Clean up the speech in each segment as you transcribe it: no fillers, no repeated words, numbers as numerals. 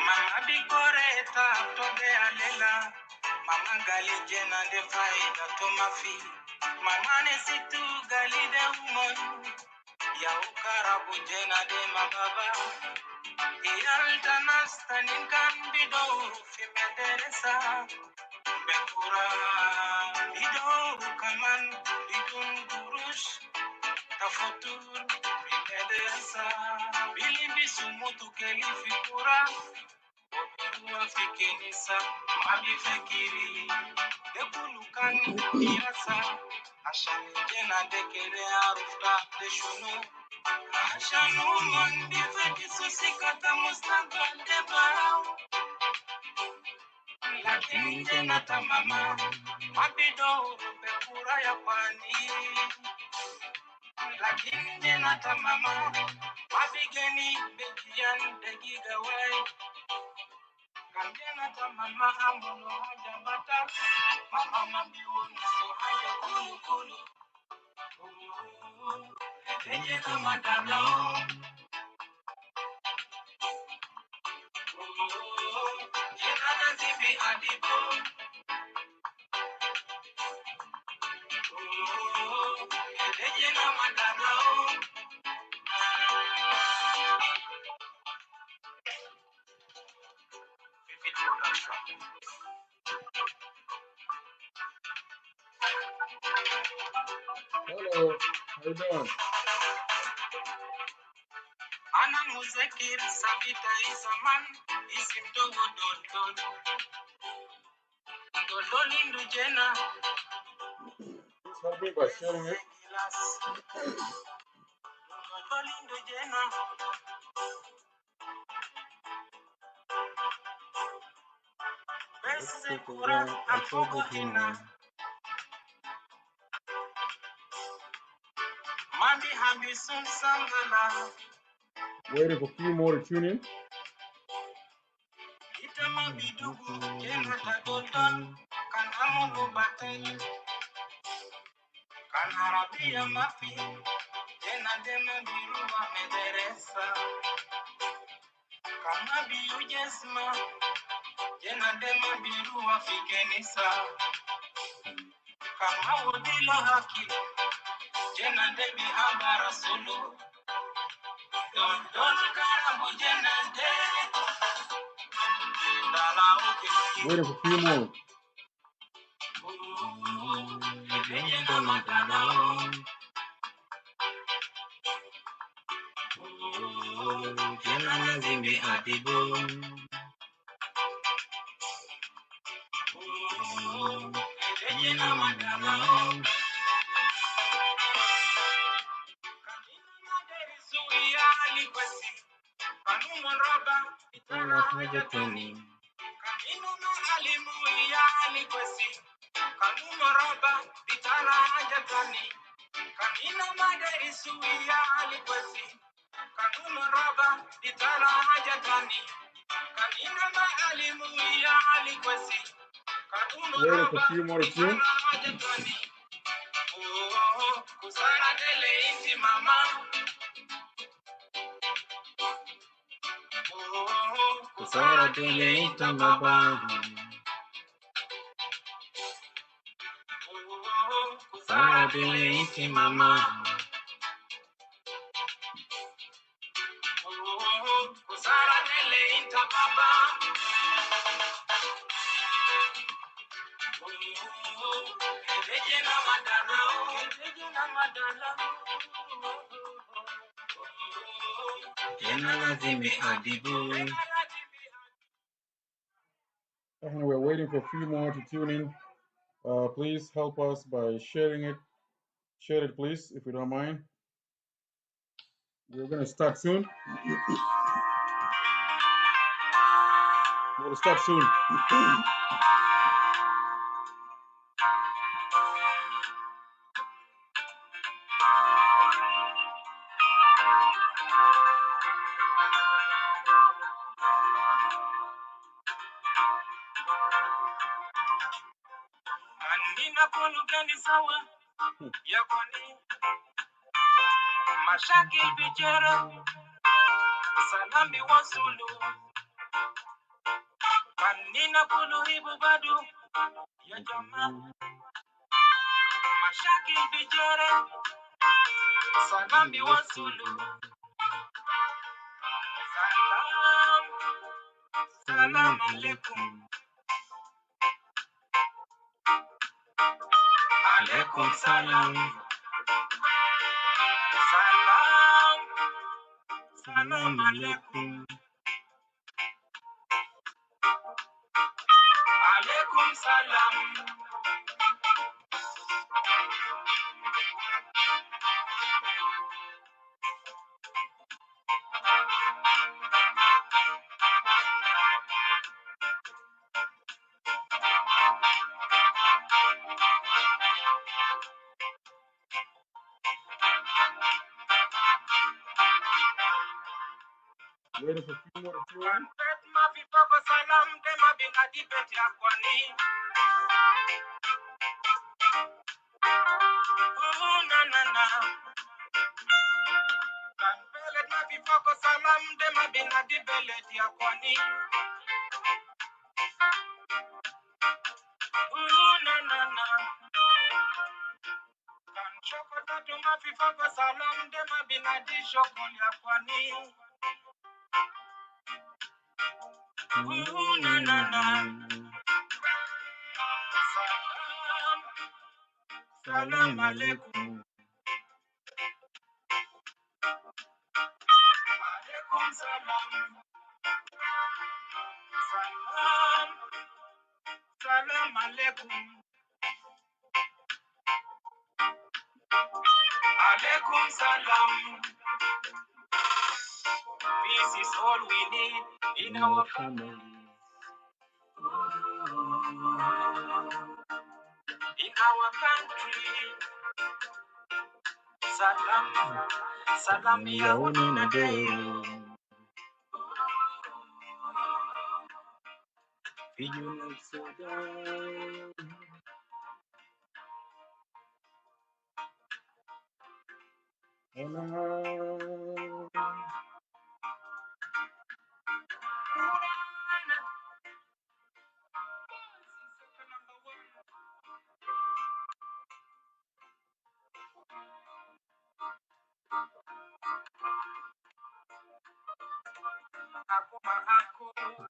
Mama bikoreta tobe alela. Mama gali jena de faida to mafi. Mama ne situ gali de umon. Ya ukarabu jena de mababa. Iyalta nastanin kan bidoru fi mederesa. Bekura bidoru kaman bidun gurush. Tafutur fi mederesa. Bilimbi sumutu kelifi kura. Wafikinisa mabifikiri dekulukan irasa ashani jena dekere arufta deshunu ashanu mon bifeti susikata mustakbal debao lakini jena tamama mabido bekura ya kwani lakini jena tamama mabigeni bekian degigawai Kandena ta mama amono haja bata mama mabiwona so haja kulu kulu eje kama tabla yena nazibi adibo eje kama tabla Vivid production. Hello, how you doing? Ana muzekir sabita izaman isim dogo dol lindu jena Please help me by sharing it. lindu jena Let's take a ride. I forgot your name. Mami Hambisun Sangala. Waiting for a few more to tune in. Itama bidugu jena tagoton kan amulu batel kan harabia mafi jena dema biruwa mederesa kama biu jesma jena dema biruwa fikenisa kama udilo haki jena debi habara sulu don karabu jena de dala uke Waiting for a few more. Kanina mada isuia alikwesi kanuna raba itala hajatani kanina maalimu ya alikwesi kanuna raba itala hajatani kusara dele inti mama kusara dele inti baba kusara dele inti mama kusara dele inta baba And we're waiting for a few more to tune in. Please help us by sharing it. Share it, please, if you don't mind. We're going to start soon. We'll start soon. Anina kulu gani sawa ya kwani mashaki bichero Salami Wasulu, Kanina Kulu Hibubadu, Yajama, Mashaki Bijere, Salami Wasulu, Salam, Salam Alaikum, Alaikum Salam, Salam, Salam Alaikum, Alaikum Salam. Waiting for a few more to tune in. Salam, Dema Binadi Betia Kwani. Na na na. Kanpelet ma fifoko salam de ma binadi belet ya kwani. Na na na. Kan choko tatu ma fifoko salam de ma binadi shokol ya kwani. Na na na. Salam, salam alaikum. Alaikum salam. Salam, salam alaikum. Alaikum salam. Peace is all we need in our family. In our country. Salam, salam ya unina day.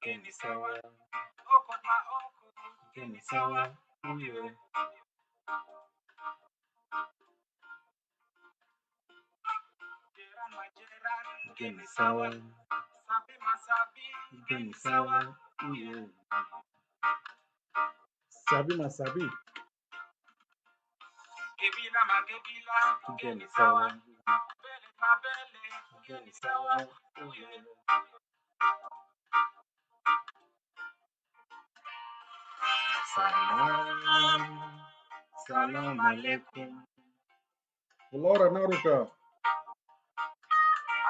Geni sawa, oko ma oko, geni sawa, uye. Jeran ma jeran, geni sawa, sabi ma sabi, geni sawa, uye. Sabi ma sabi. Gebila ma gebila, geni sawa, bele ma bele, geni sawa, uye. Salam, salam alaikum. Laura Naruka.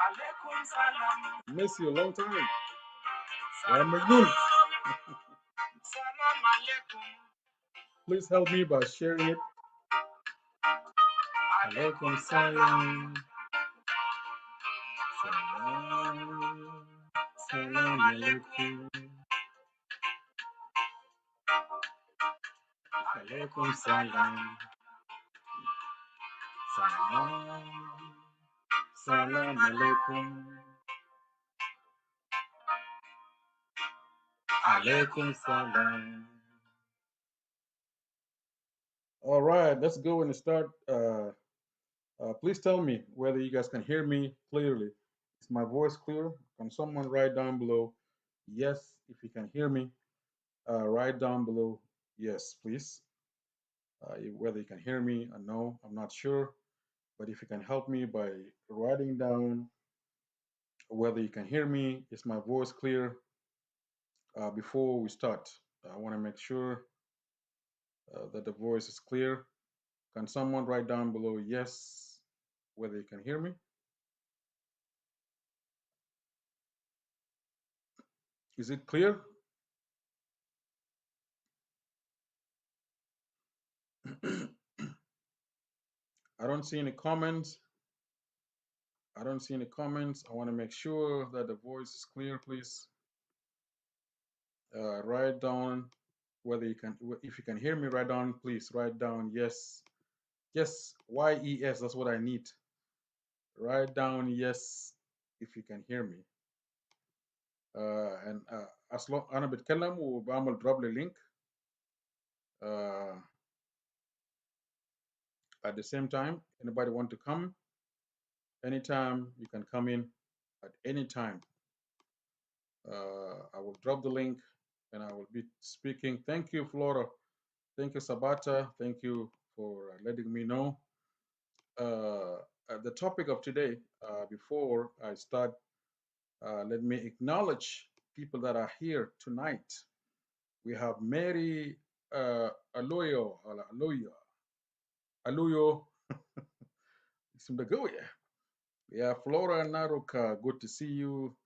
Alaikum salam. Miss you a long time. Salam, salam alaikum. Please help me by sharing it. Alaikum salam. Salam, salam alaikum. Alaikum salam. Salam, salam alaikum. Alaikum salam. All right, let's go and start. Please tell me whether you guys can hear me clearly. Is my voice clear? Can someone write down below yes if you can hear me? Write down below yes, please. Whether you can hear me or no, I'm not sure. But if you can help me by writing down whether you can hear me, is my voice clear? Before we start, I want to make sure that the voice is clear. Can someone write down below yes, whether you can hear me? Is it clear? I don't see any comments. I don't see any comments. I want to make sure that the voice is clear. Please write down whether you can, if you can hear me. Write down, please write down yes, yes, yes. That's what I need. Write down yes if you can hear me. And as long أنا بتكلم وبعمل drop link. Uh, at the same time, anybody want to come anytime, you can come in at any time. I will drop the link and I will be speaking. Thank you, Flora. Thank you, Sabata. Thank you for letting me know. The topic of today, before I start, let me acknowledge people that are here tonight. We have Mary Aloyo, Aluyo, Simdagoya. We have Flora Naruka. Good to see you.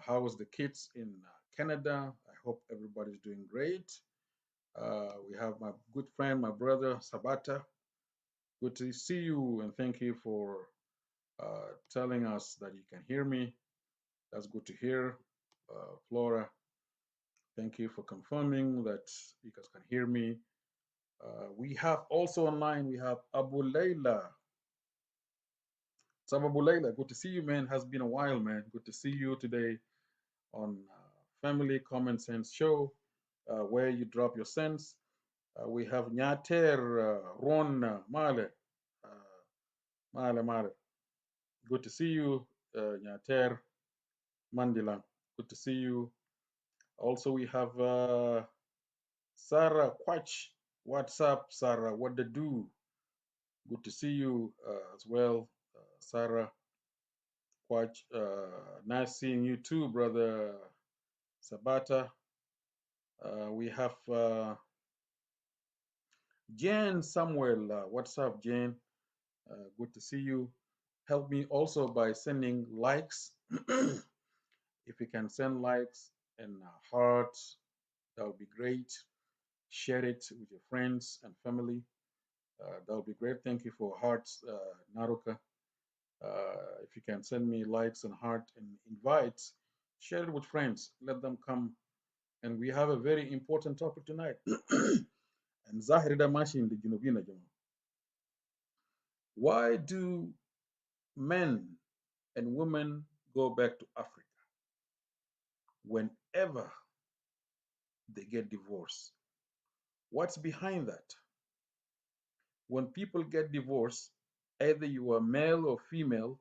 How's the kids in Canada? I hope everybody's doing great. We have my good friend, my brother Sabata. Good to see you, and thank you for telling us that you can hear me. That's good to hear. Flora, thank you for confirming that you guys can hear me. We have also online, we have Abu Layla. It's Abu Layla. Good to see you, man. Has been a while, man. Good to see you today on Family Common Sense Show, where you drop your sense. We have Nyater Ron Male. Male. Good to see you, Nyater Mandila. Good to see you. Also, we have Sarah Quach. What's up, Sarah? What to do? Good to see you as well, Sarah Quach. Nice seeing you too, brother Sabata. We have Jane Samuel. What's up, Jane? Good to see you. Help me also by sending likes. If you can send likes and hearts, that would be great. Share it with your friends and family. That would be great. Thank you for hearts, Naruka. If you can send me likes and heart and invites, share it with friends. Let them come. And we have a very important topic tonight. And Zahir Damashi in the Junubina Jama. Why do men and women go back to Africa whenever they get divorced? What's behind that? When people get divorced, either you are male or female,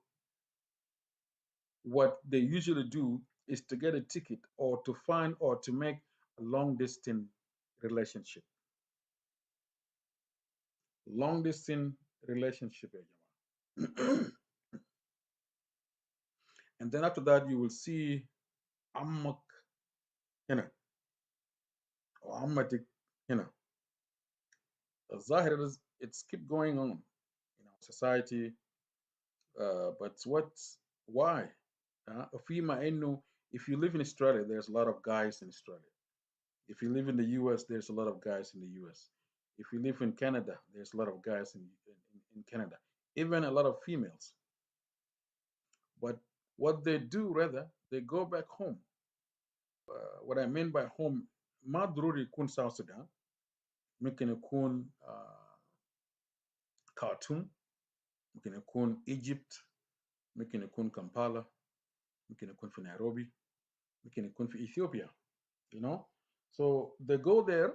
what they usually do is to get a ticket or to find or to make a long distance relationship. Long distance relationship. And then after that, you will see Ammak, you know, or Ammatic, you know. Zahir is, it's keep going on in our society. But why? Fima Enu, if you live in Australia, there's a lot of guys in Australia. If you live in the US, there's a lot of guys in the US. If you live in Canada, there's a lot of guys in Canada, even a lot of females. But what they do, rather, they go back home. What I mean by home, ما ضروري يكون South Sudan, ممكن يكون Khartoum, ممكن يكون Egypt, ممكن يكون Kampala, ممكن يكون في Nairobi, ممكن يكون في Ethiopia, you know? So they go there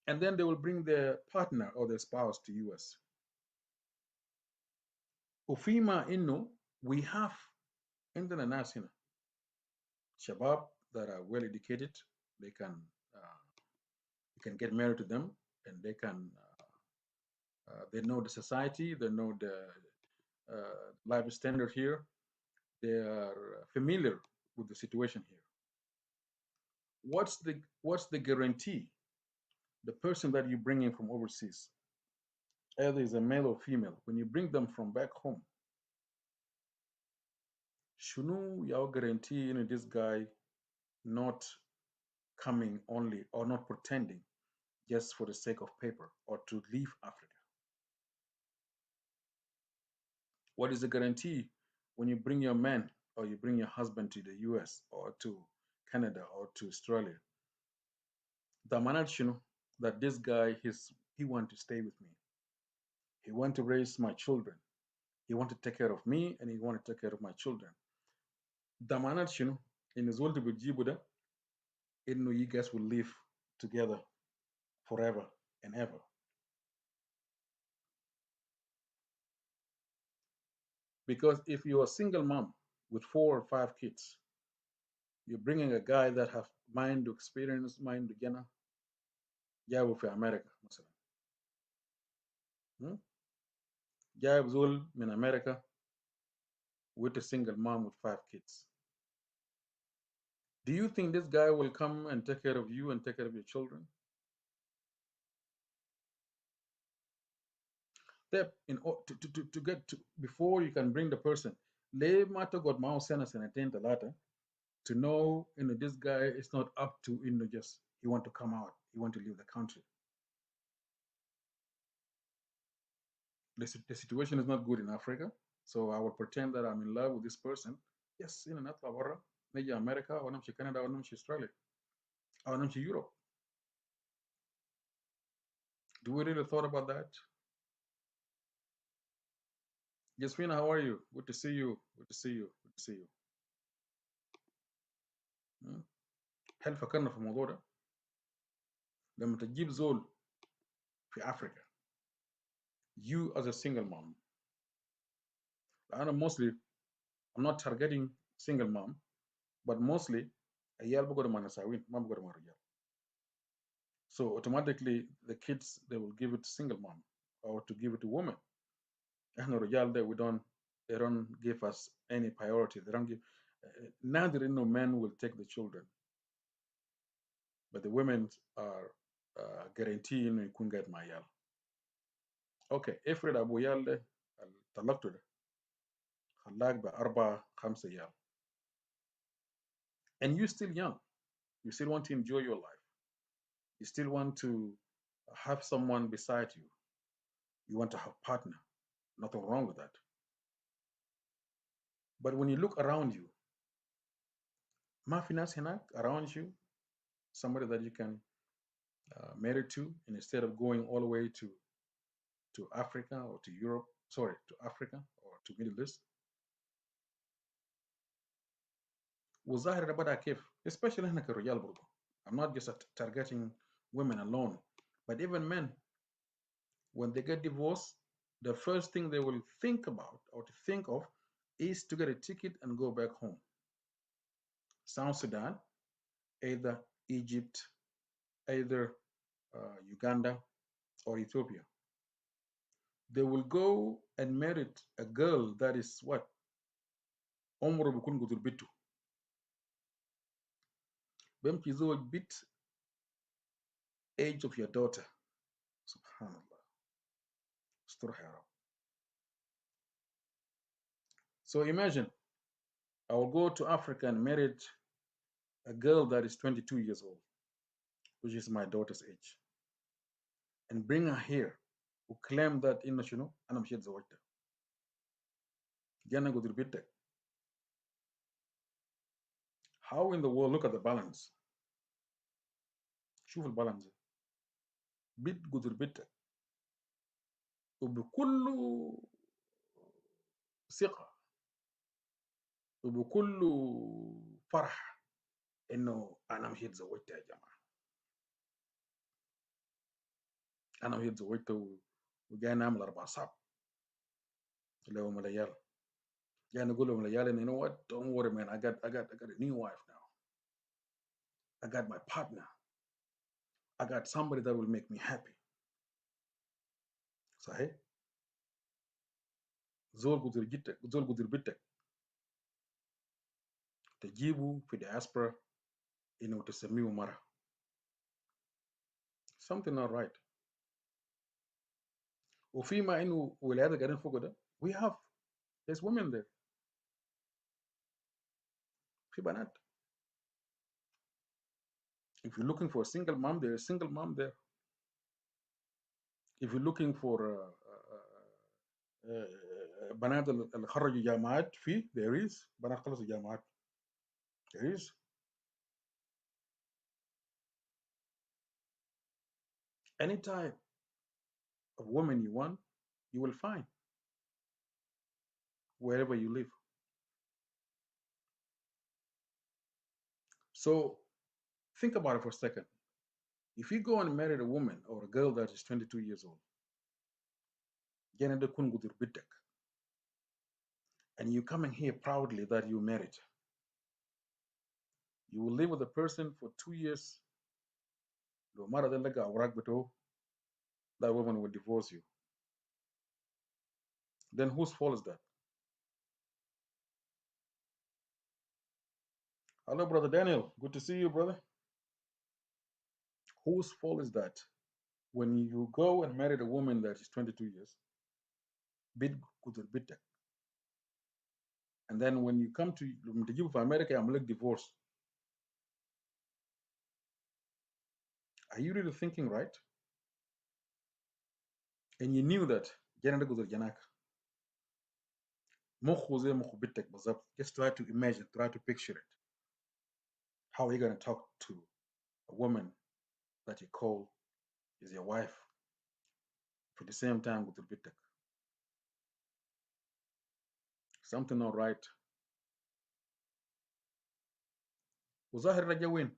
and then they will bring their partner or their spouse to US. Ufima Inno, we have عندنا ناس هنا شباب that are well educated, they can you can get married to them and they can they know the society, they know the life standard here, they are familiar with the situation here. What's the guarantee the person that you bring in from overseas, either is a male or female, when you bring them from back home, shunu yao guarantee this guy not coming only or not pretending just for the sake of paper or to leave Africa? What is the guarantee when you bring your man or you bring your husband to the US or to Canada or to Australia? The manage, that this guy he want to stay with me. He want to raise my children. He want to take care of me and he want to take care of my children. The manage, in his world with Jibuda, you guys will live together forever and ever. Because if you're a single mom with 4 or 5 kids, you're bringing a guy that have mind to experience, mind to Jana, جايبه في أمريكا مثلا. جايب زول من أمريكا with a single mom with 5 kids. Do you think this guy will come and take care of you and take care of your children? Step to get to before you can bring the person. ليه ما تقعد معه سنة سنتين ثلاثة to know this guy is not up to just he want to come out, he want to leave the country. The situation is not good in Africa, so I will pretend that I'm in love with this person. Yes, نطلع برا نجي أمريكا أو نمشي كندا أو نمشي أستراليا أو نمشي Europe. Do we really thought about that? Jasmina, how are you? Good to see you. Good to see you. Good to see you. هل فكرنا في الموضوع ده؟ لما تجيب زول في أفريقيا you as a single mom. I'm not targeting single mom, but mostly عيال بقعدوا مع نساوين ما بقعدوا مع رجال. So automatically the kids they will give it to single mom or to give it to woman. احنا رجال ده they don't give us any priority. They don't give neither men will take the children. But the women are guaranteed انه يكون قاعد مع عيال. اوكي افرض ابو عيال ده طلقته ده خلاك ب4 5 عيال. And you're still young. You still want to enjoy your life. You still want to have someone beside you. You want to have a partner. Nothing wrong with that. But when you look around you, ما في ناس هناك around you, somebody that you can marry to, and instead of going all the way to Africa or to Europe, sorry, to Africa or to Middle East. وظاهر ده بدأ كيف especially احنا كرجال برضه. I'm not just targeting women alone, but even men, when they get divorced, the first thing they will think about or to think of is to get a ticket and go back home. South Sudan, either Egypt, either Uganda or Ethiopia. They will go and marry a girl that is what? عمره بيكون قدر بيته. بيمشي زوج بيت age of your daughter. Subhanallah. استرح يا رب. So imagine I will go to Africa and marry a girl that is 22 years old, which is my daughter's age, and bring her here who claim that إنه شنو أنا مشيت زوجتها. جانا قدر بيتك. How in the world, look at the balance. شوف البالانس. بيت قدر بيتك وبكل ثقة وبكل فرح إنه أنا مشيت زوجتها يا جماعة. أنا مشيت زوجتها وجاي نعمل 4 صعب. لهم العيال. جاي نقول لهم العيال إنه you know what? Don't worry man, I got a new wife now. I got my partner. I got somebody that will make me happy. صحيح؟ زول قدر بيتك تجيبه في diaspora إنه تسميه مرة. Something not right. وفيما إنه ولايات قاعدين فوق ده there's women there. في بنات. If you're looking for a single mom, there's a single mom there. If you're looking for a بنات اللي خرجوا جامعات في there is بنات خلصوا جامعات there is any type of woman you want you will find wherever you live. So think about it for a second. If you go and marry a woman or a girl that is 22 years old, جانا تكون قدر بدك, and you coming here proudly that you married, you will live with a person for 2 years. No matter the lega أوراق بتوعه, that woman will divorce you. Then whose fault is that? Hello, brother Daniel. Good to see you, brother. Whose fault is that? When you go and marry a woman that is 22 years, bid قدر بدك, and then when you come to you for America, I'm like divorce. Are you really thinking right? And you knew that جانا قدر جناك. مخه زي مخه بنتك بالظبط. Just try to imagine, try to picture it. How are you going to talk to a woman that you call is your wife for the same time with بنتك? Something not right. وظاهر رجع وين؟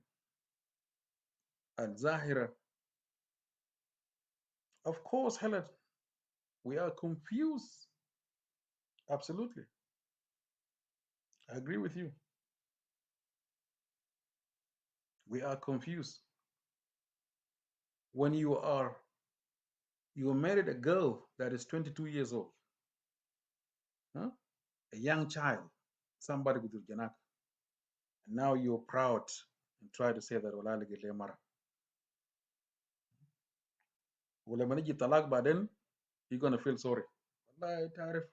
الظاهرة. Of course, Helen, we are confused. Absolutely. I agree with you. We are confused. When you married a girl that is 22 years old, huh? A young child, somebody with janak, and now you're proud and try to say that wala lagi le mara. ولما نجي طلاق بعدين, you're gonna feel sorry. والله تعرف,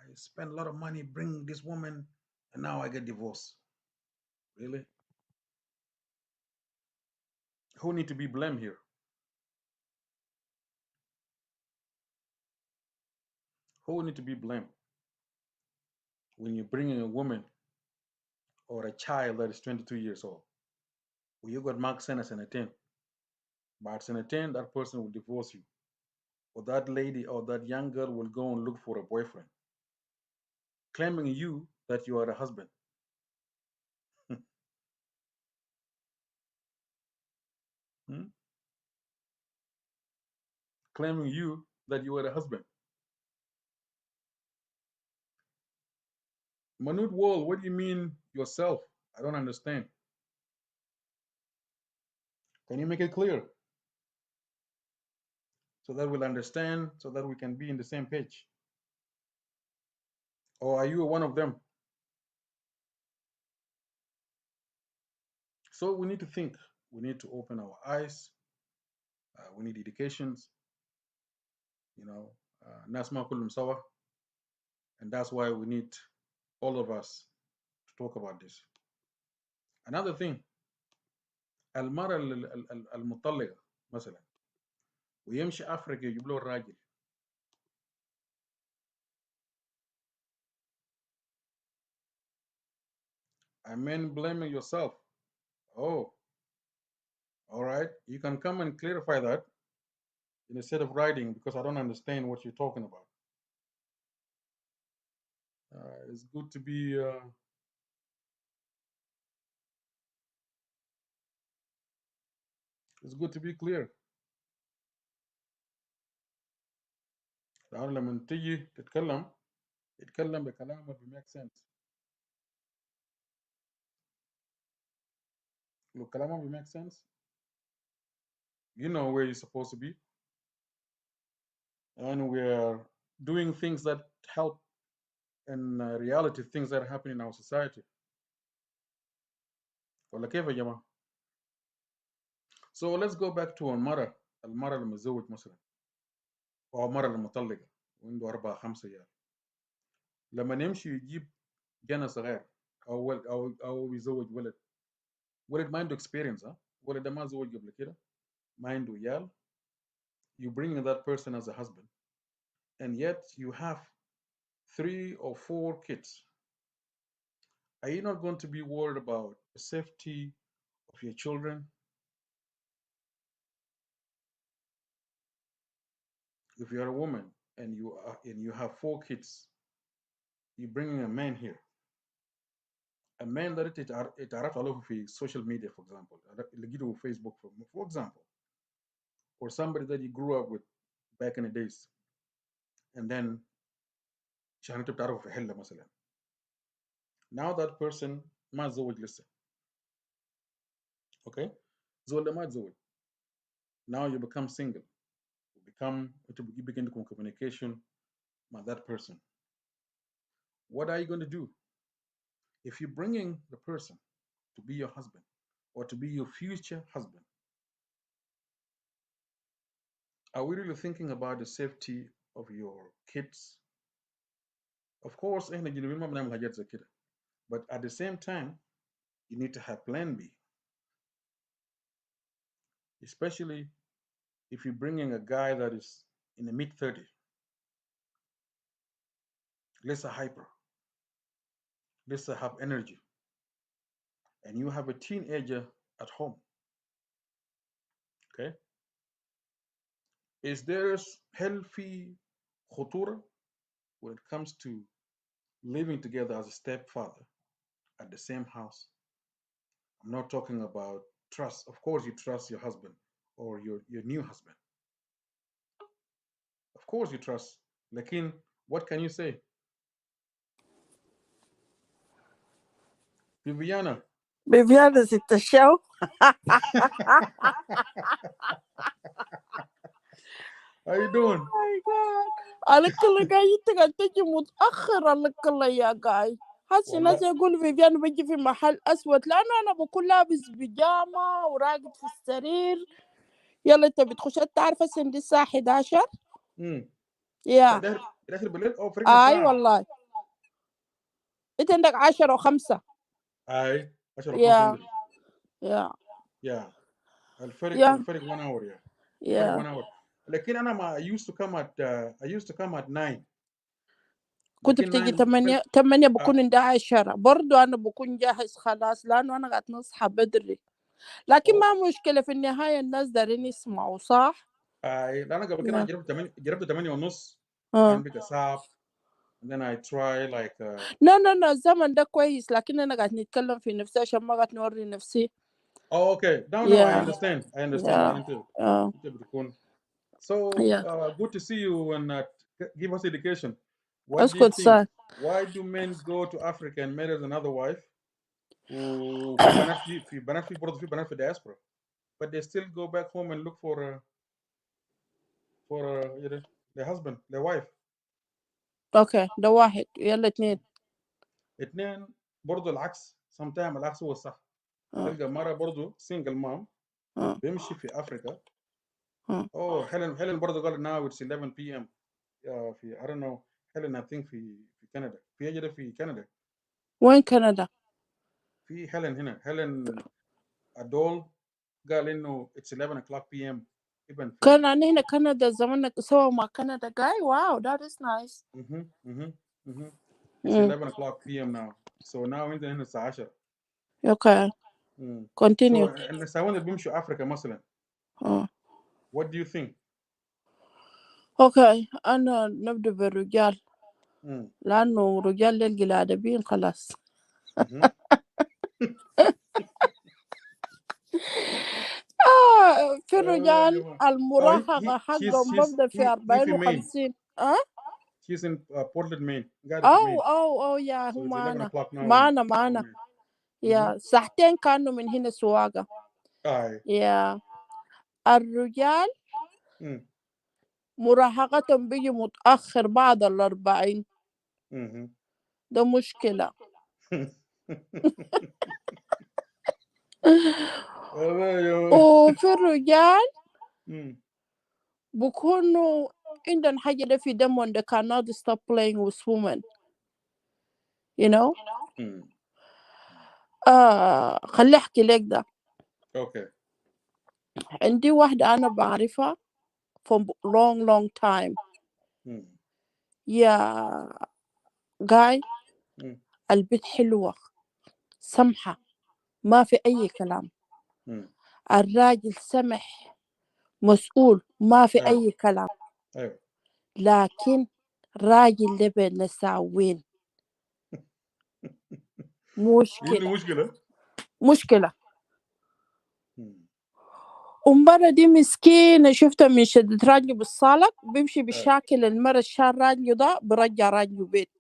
I spent a lot of money bringing this woman, and now I get divorced. Really? Who need to be blamed here? Who need to be blamed when you're bringing a woman or a child that is 22 years old? Well, you got marked sentence and a 10. But in a 10, that person will divorce you. Or that lady or that young girl will go and look for a boyfriend, claiming you that you are a husband. Hmm? Claiming you that you are a husband. Manute Wall, what do you mean yourself? I don't understand. Can you make it clear so that we'll understand, so that we can be in the same page? Or are you one of them? So we need to think. We need to open our eyes. We need educations. You know, Nasma kullum sawa. And that's why we need all of us to talk about this. Another thing, المرأة المطلقة مثلا ويمشي افريقيا يجيب له الراجل. I mean blaming yourself. Oh, all right. You can come and clarify that instead of writing, because I don't understand what you're talking about. It's good to be clear. لأنه لما تيجي تتكلم بكلام that make sense. لو كلامك make sense, you know where you're supposed to be, and we're doing things that help in reality, things that happen in our society. ولا كيف يا جماعة؟ So let's go back to المرأة المتزوج مثلا, أو المرأة المطلقة وعنده 4 5 عيال, لما يمشي يجيب جنى صغير أو أو يزوج ولد ما عنده experience, ولد ده ما زوج قبل كده, ما عنده عيال, you bring that person as a husband, and yet you have 3 or 4 kids, are you not going to be worried about the safety of your children? If you are a woman and you have 4 kids, you're bringing a man here, a man that اتعرفت عليه في social media, for example, لقيته في Facebook, for example, or somebody that you grew up with back in the days, and then عشان انت بتعرفه في حله مثلا. Now that person ما تزوج لسه. Okay, زول ده ما تزوج. Now you become single. You begin to communication with that person. What are you going to do? If you're bringing the person to be your husband or to be your future husband, are we really thinking about the safety of your kids? Of course, احنا جنوبيين ما بنعمل حاجات زي كده. But at the same time, you need to have plan B. Especially if you're bringing a guy that is in the mid 30s, less hyper, less have energy, and you have a teenager at home. Okay, is there healthy خطورة when it comes to living together as a stepfather at the same house? I'm not talking about trust. Of course, you trust your husband or your new husband. Of course, you trust. Lakin, what can you say? Viviana, Viviana ست الشو. how you doing? my god على كل جاي انت قاعد تجي متأخر على كل يا جاي. هسي والله ناس يقول فيفيان بيجي في محل أسود لأنه أنا بكون لابس بيجامة وراقد في السرير. يلا انت بتخش انت عارفة سندي الساعة 11. امم يا داخل بالليل او فرقنا اي ساعة. والله انت عندك 10 و5. اي 10 و5 يا عندك. يا يا الفرق يا 1 hour يا فرق يا 1 hour. لكن انا ما I used to come at 9. كنت لكن بتيجي 9 8 آه، بكون عندي 10 برضو أنا بكون جاهز خلاص لأنه أنا قاعد نصحى بدري. لكن أو ما مشكلة في النهاية الناس دارين يسمعوا صح. لأن قبل كده يا جربت 8 ونص اه كان بقى صعب. And then I try like لا الزمن ده كويس لكن أنا قاعد نتكلم في نفسي عشان ما قاعد نوري نفسي. oh okay no I يا understand يا انت بتكون so يا good to see you and give us education. What do you اسكت think? صح. Why do men go to Africa and marry another wife وفي بنات في برضه في بنات في diaspora but they still go back home and look for their husband their wife. اوكي ده واحد يلا اتنين. اتنين برضه العكس sometimes العكس هو الصح. اه تلقى مرة برضه single mom اه بيمشي في أفريقيا. اه oh Helen برضه قال now it's 11 p.m. في I don't know Helen I think في كندا في أجل في كندا. وين كندا؟ في هيلين هنا هيلين أدول قال إنه it's 11 o'clock p.m. even في كان أنا هنا كندا زمان سوا مع كندا جاي. واو that is nice. It's 11 o'clock p.m. now. So now أنت هنا الساعة 10. اوكي continue. So النساوين اللي بيمشوا أفريقيا مثلا what do you think? اوكي أنا نبدأ بالرجال مم. لأنه رجال للقلادبين خلاص. مهم. في يا الرجال جماعة. المراهقة حقهم ببدأ في he 40 في Maine. و50. He's in Portland, Maine. قاعد في Maine. أو يا So هو it's 11 معانا o'clock now. معانا يا ساعتين كانوا من هنا سواقة. أي. يا الرجال مم. مراهقتهم بيجي متأخر بعد 40. مهم. ده مشكلة. وفي الرجال مم. بكونوا عندهم حاجة ده في دمهم they cannot stop playing with women you know. مم. خلي أحكي لك ده. Okay. عندي واحدة أنا بعرفها for long time. مم. يا جاي مم. البنت حلوة سمحة ما في أي كلام. مم. الراجل سمح مسؤول ما في ايوه أي كلام. ايوه. لكن راجل ده بين نساوين عنده مشكلة مشكله. مشكلة. مم. المرة دي مسكينة شفتها من شدة راجله بالصالة بيمشي ايوه. بالشاكل المرة الشار راجله ده برجع راجله بيت،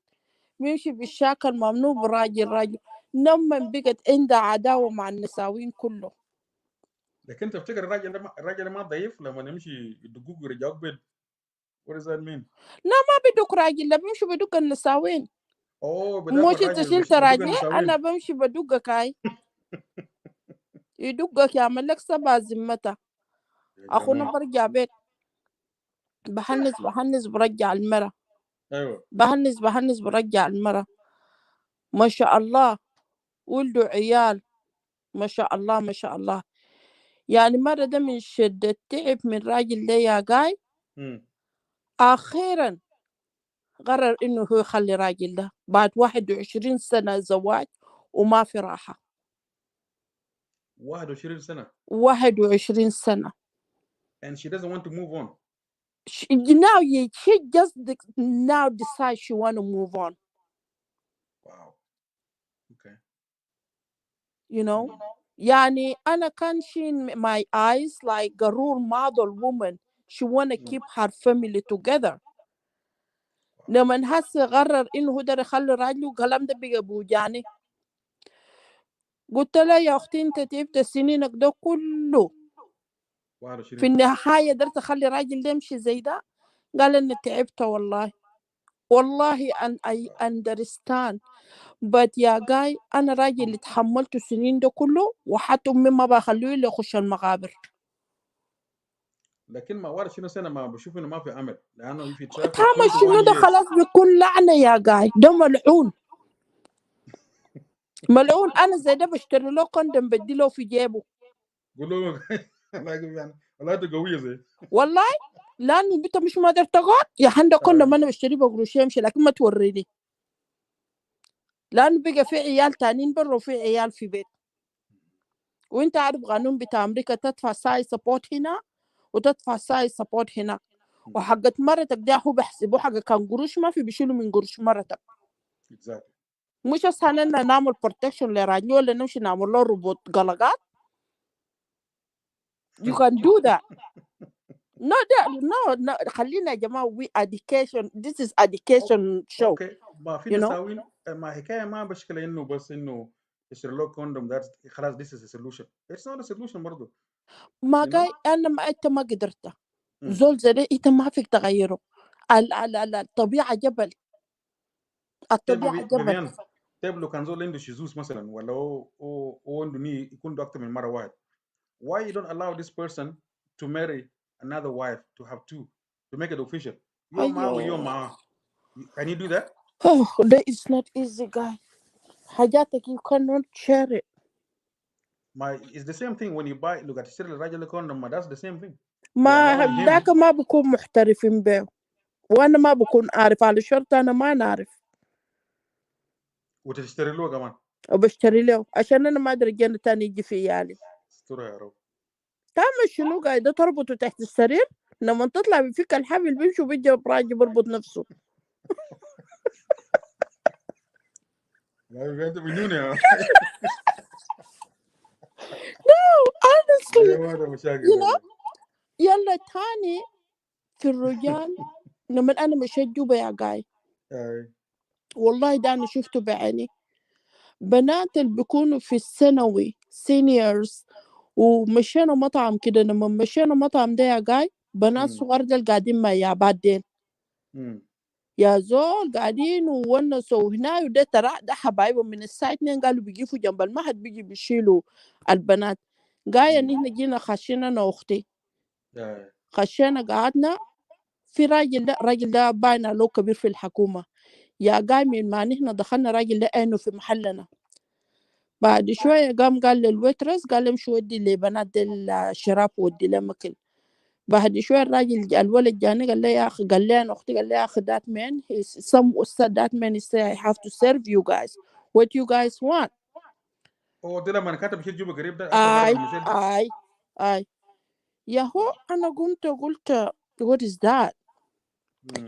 بيمشي بالشاكل ممنوع براجل راجله. لما بقت عندها عداوة مع النساوين كله. لكن تفتكر الراجل ده ما ضعيف لما يمشي يدقوك ويرجعوك بيت؟ What does that mean؟ لا ما بدق راجل، لا بيمشي بدق النساوين. اوه بدافع مش انت الراجل شلت بدق راجلي انا النساوين. بمشي بدقك هاي يدقك يعمل لك سبع ذمته. يا اخونا جماعه. برجع بيت بحنس برجع المرة، ايوه. بحنس برجع المرة. ما شاء الله ولدوا عيال ما شاء الله ما شاء الله. يعني مرة ده من شدة تعب من راجل ده يا جاي مم. أخيرا قرر إنه هو يخلي راجل ده بعد 21 سنة زواج وما في راحة. 21 سنه 21 سنة. and she doesn't want to move on. She just now decides she want to move on. Wow. Okay. You know. مم. يعني أنا كان in my eyes like a role model woman. She wanna مم. keep her family together. لما هسه قرر إنه هو ده يخلي راجله وكلام ده بقى بوجاني. قلت لها يا أختي أنت تعبت سنينك ده كله 21 في سنه. النهاية قدرت أخلي راجل ده يمشي زي ده. قال إني تعبت والله and I understand but يا جاي أنا راجل اللي تحملته السنين ده كله وحتى أمي ما بخليه اللي يخش المقابر. لكن ما 21 سنه ما بشوف انه ما في امل لانه if you try for تامل شنو 21 ده years. خلاص بيكون لعنة يا جاي ده ملعون ملعون. أنا زي ده بشتري له كوندم بدي له في جيبه قول له يعني والله انت قويه زي. والله. لأنه أنت مش ما قدرت تقعد يا حندا كوندم آه. أنا بشتري بقروش يمشي لكن ما توريني. لأنه بقى في عيال تانيين برا وفي عيال في بيت. وانت عارف قانون بتاع امريكا تدفع ساي سبورت هنا وتدفع ساي سبورت هنا. وحقت مرتك ده هو بحسبه حق كان قروش ما في بيشيلوا من قروش مرتك. exactly. مش اسهل نعمل بروتكشن لراجل ولا نمشي نعمل له ربوط قلقات. You can do that. No خلينا يا جماعة we education this is education show. اوكي ما في you know. تساوين ما حكايه ما بشكل انه بس انه يشتري له كوندوم ذات خلاص this is a solution. It's not a solution برضه. ما You know. جاي أنا ما أنت ما قدرت مم. زول زي ده أنت ما فيك تغيره. الطبيعة جبل. طيب الطبيعة جبل. فيفيان طيب لو كان زول عنده شذوذ مثلا ولا هو عنده ني يكون اكتر من مره واحد. Why you don't allow this person to marry another wife to have two to make it official؟ يوم معاه ويوم أيوه. معاه. Can you do that؟ Oh, that is not easy, guy. حاجاتك you cannot share it. It's the same thing when you buy look at تشتري للراجل كوندوم that's the same thing. You're ما allowing him ذاك ما بكون محترفين به وانا ما بكون عارف على شرط انا ما نعرف وتشتري له كمان. وبشتري له عشان انا ما ادري الجنة تاني يجي في عيالي. استرها يا رب. تعمل شنو قاعدة تربطه تحت السرير لما تطلع بفك الحبل بيمشي وبيجي براجي بربط نفسه. لا انت مجنون يا. honestly ايوه هذا مشاكل you know. والله. يلا تاني في الرجال لما انا مشيت جوبا يا جاي والله ده انا شفته بعيني. بنات اللي بيكونوا في الثانوي سينيورز ومشينا مطعم كده. لما مشينا مطعم ده يا جاي بنات صغار دول قاعدين مع يابات ديل يا زول قاعدين وونسوا هنا وده ترى ده حبايبهم من الساعة 2 قالوا بيجيفوا جنب المهد بيجي بيشيلوا البنات. قاية نحن جينا خشينا انا واختي خشينا قعدنا في راجل ده باين له كبير في الحكومة يا قاي من ما نحن دخلنا راجل ده انه في محلنا. بعد شوية قام قال للويترس قال امشي ودي لبنات الشراب ودي لهم أكل. بعد شوية الولد جاني قال لي يا أخي، قال لي أنا أختي، قال لي يا أخي that man that man is say I have to serve you guys what you guys want. ده لما كانت مشيت جوبا قريب ده اخر مره لما مشيت ده. أي يا هو أنا قلت what is that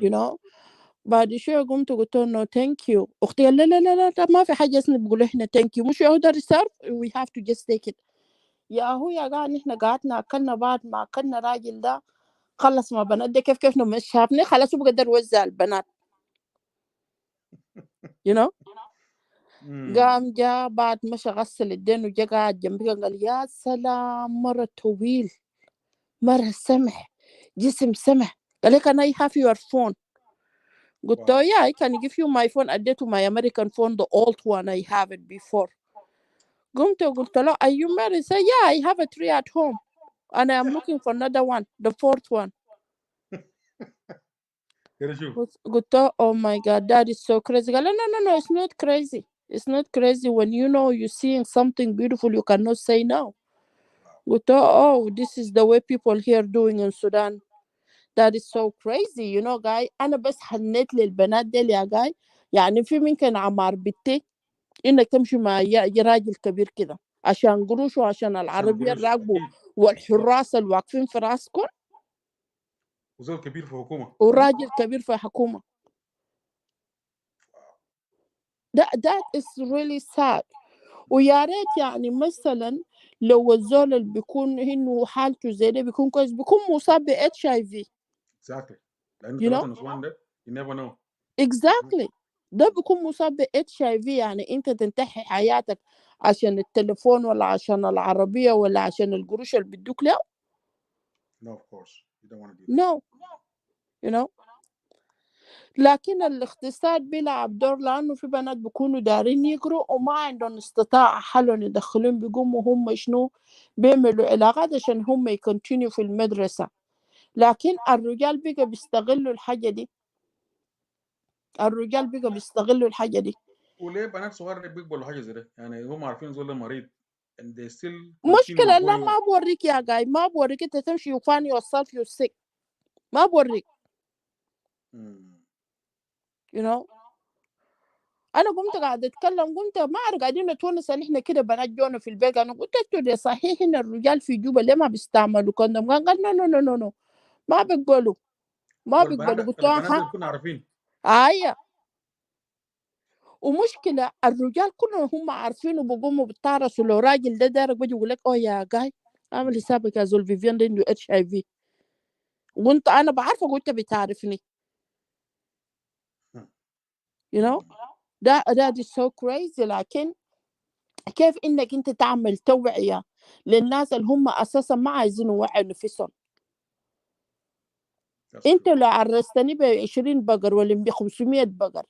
you know. بعد شوية قمت قلت له no thank you. أختي قال لا لا لا لا ما في حاجة اسمها بقول إحنا thank you، مش هو ده reserve we have to just take it. يا هو يا قاعد إحنا قعدنا أكلنا بعد ما أكلنا راجل ده خلص مع بنات ده كيف لما شافني خلاص بقدر وزع البنات you know. قام جا بعد مشى غسل الدين وجا قاعد جنبي قال يا سلام مرة طويل مرة سمح جسم سمح. قال لي can I have your phone؟ قلت له yeah I can give you my phone. اديته my American phone the old one I have it before. قمت وقلت له are you married؟ say yeah I have a 3 at home and I am looking for another one the 4th one. قلت له oh my god that is so crazy. قال no it's not crazy. It's not crazy when you know you're seeing something beautiful you cannot say no. قلت له oh this is the way people here doing in Sudan. That is so crazy you know guy. أنا بس حنيت للبنات ديل يا guy. يعني في ممكن عمار بنتي إنك تمشي مع راجل كبير كده عشان قروش وعشان العربية الراكبوا والحراس الواقفين في راسكم وزول كبير في حكومة وراجل كبير في حكومة. that is really sad. ويا ريت يعني مثلا لو الزول اللي بيكون إنه حالته زي ده بيكون كويس بيكون مصاب ب HIV. exactly. لأنه you know ثلاثة نسوان ده you never know. exactly. ده بيكون مصاب ب HIV يعني أنت تنتهي حياتك عشان التليفون ولا عشان العربية ولا عشان القروش اللي بدوك له. No of course you don't want to do that. no you know. لكن الاقتصاد بيلعب دور لأنه في بنات بيكونوا دارين يقروا وما عندهم استطاعة حلهم يدخلون بيقوموا هم شنو بيعملوا علاقات عشان هم يكونتينيو في المدرسة. لكن الرجال بقى بيستغلوا الحاجة دي. وليه بنات صغار بيقبلوا حاجة زي ده؟ يعني هم عارفين زول مريض and they still مشكلة لا ما بوريك يا جاي ما بوريك انت تمشي you find yourself you sick ما بوريك you know. انا قمت قاعد اتكلم قمت ما اعرف قاعدين نتونس ان احنا كده بنات جونا في البيت. انا قلت له صحيح ان الرجال في جوبا ليه ما بيستعملوا كوندوم؟ قال نو ما بيقبلوا قلت له البنات بيكونوا عارفين. ومشكلة الرجال كلهم هم عارفين وبقوموا بيتعرسوا لو راجل ده دارك بيجي يقول لك يا جاي اعمل حسابك يا زول فيفيان ده عنده HIV. وانت انا بعرفك وانت بتعرفني you know. that is so crazy. لكن كيف انك انت تعمل توعية للناس اللي هم اساسا ما عايزين يوعوا نفسهم. انت لو عرستني ب20 بقر ولا ب500 بقر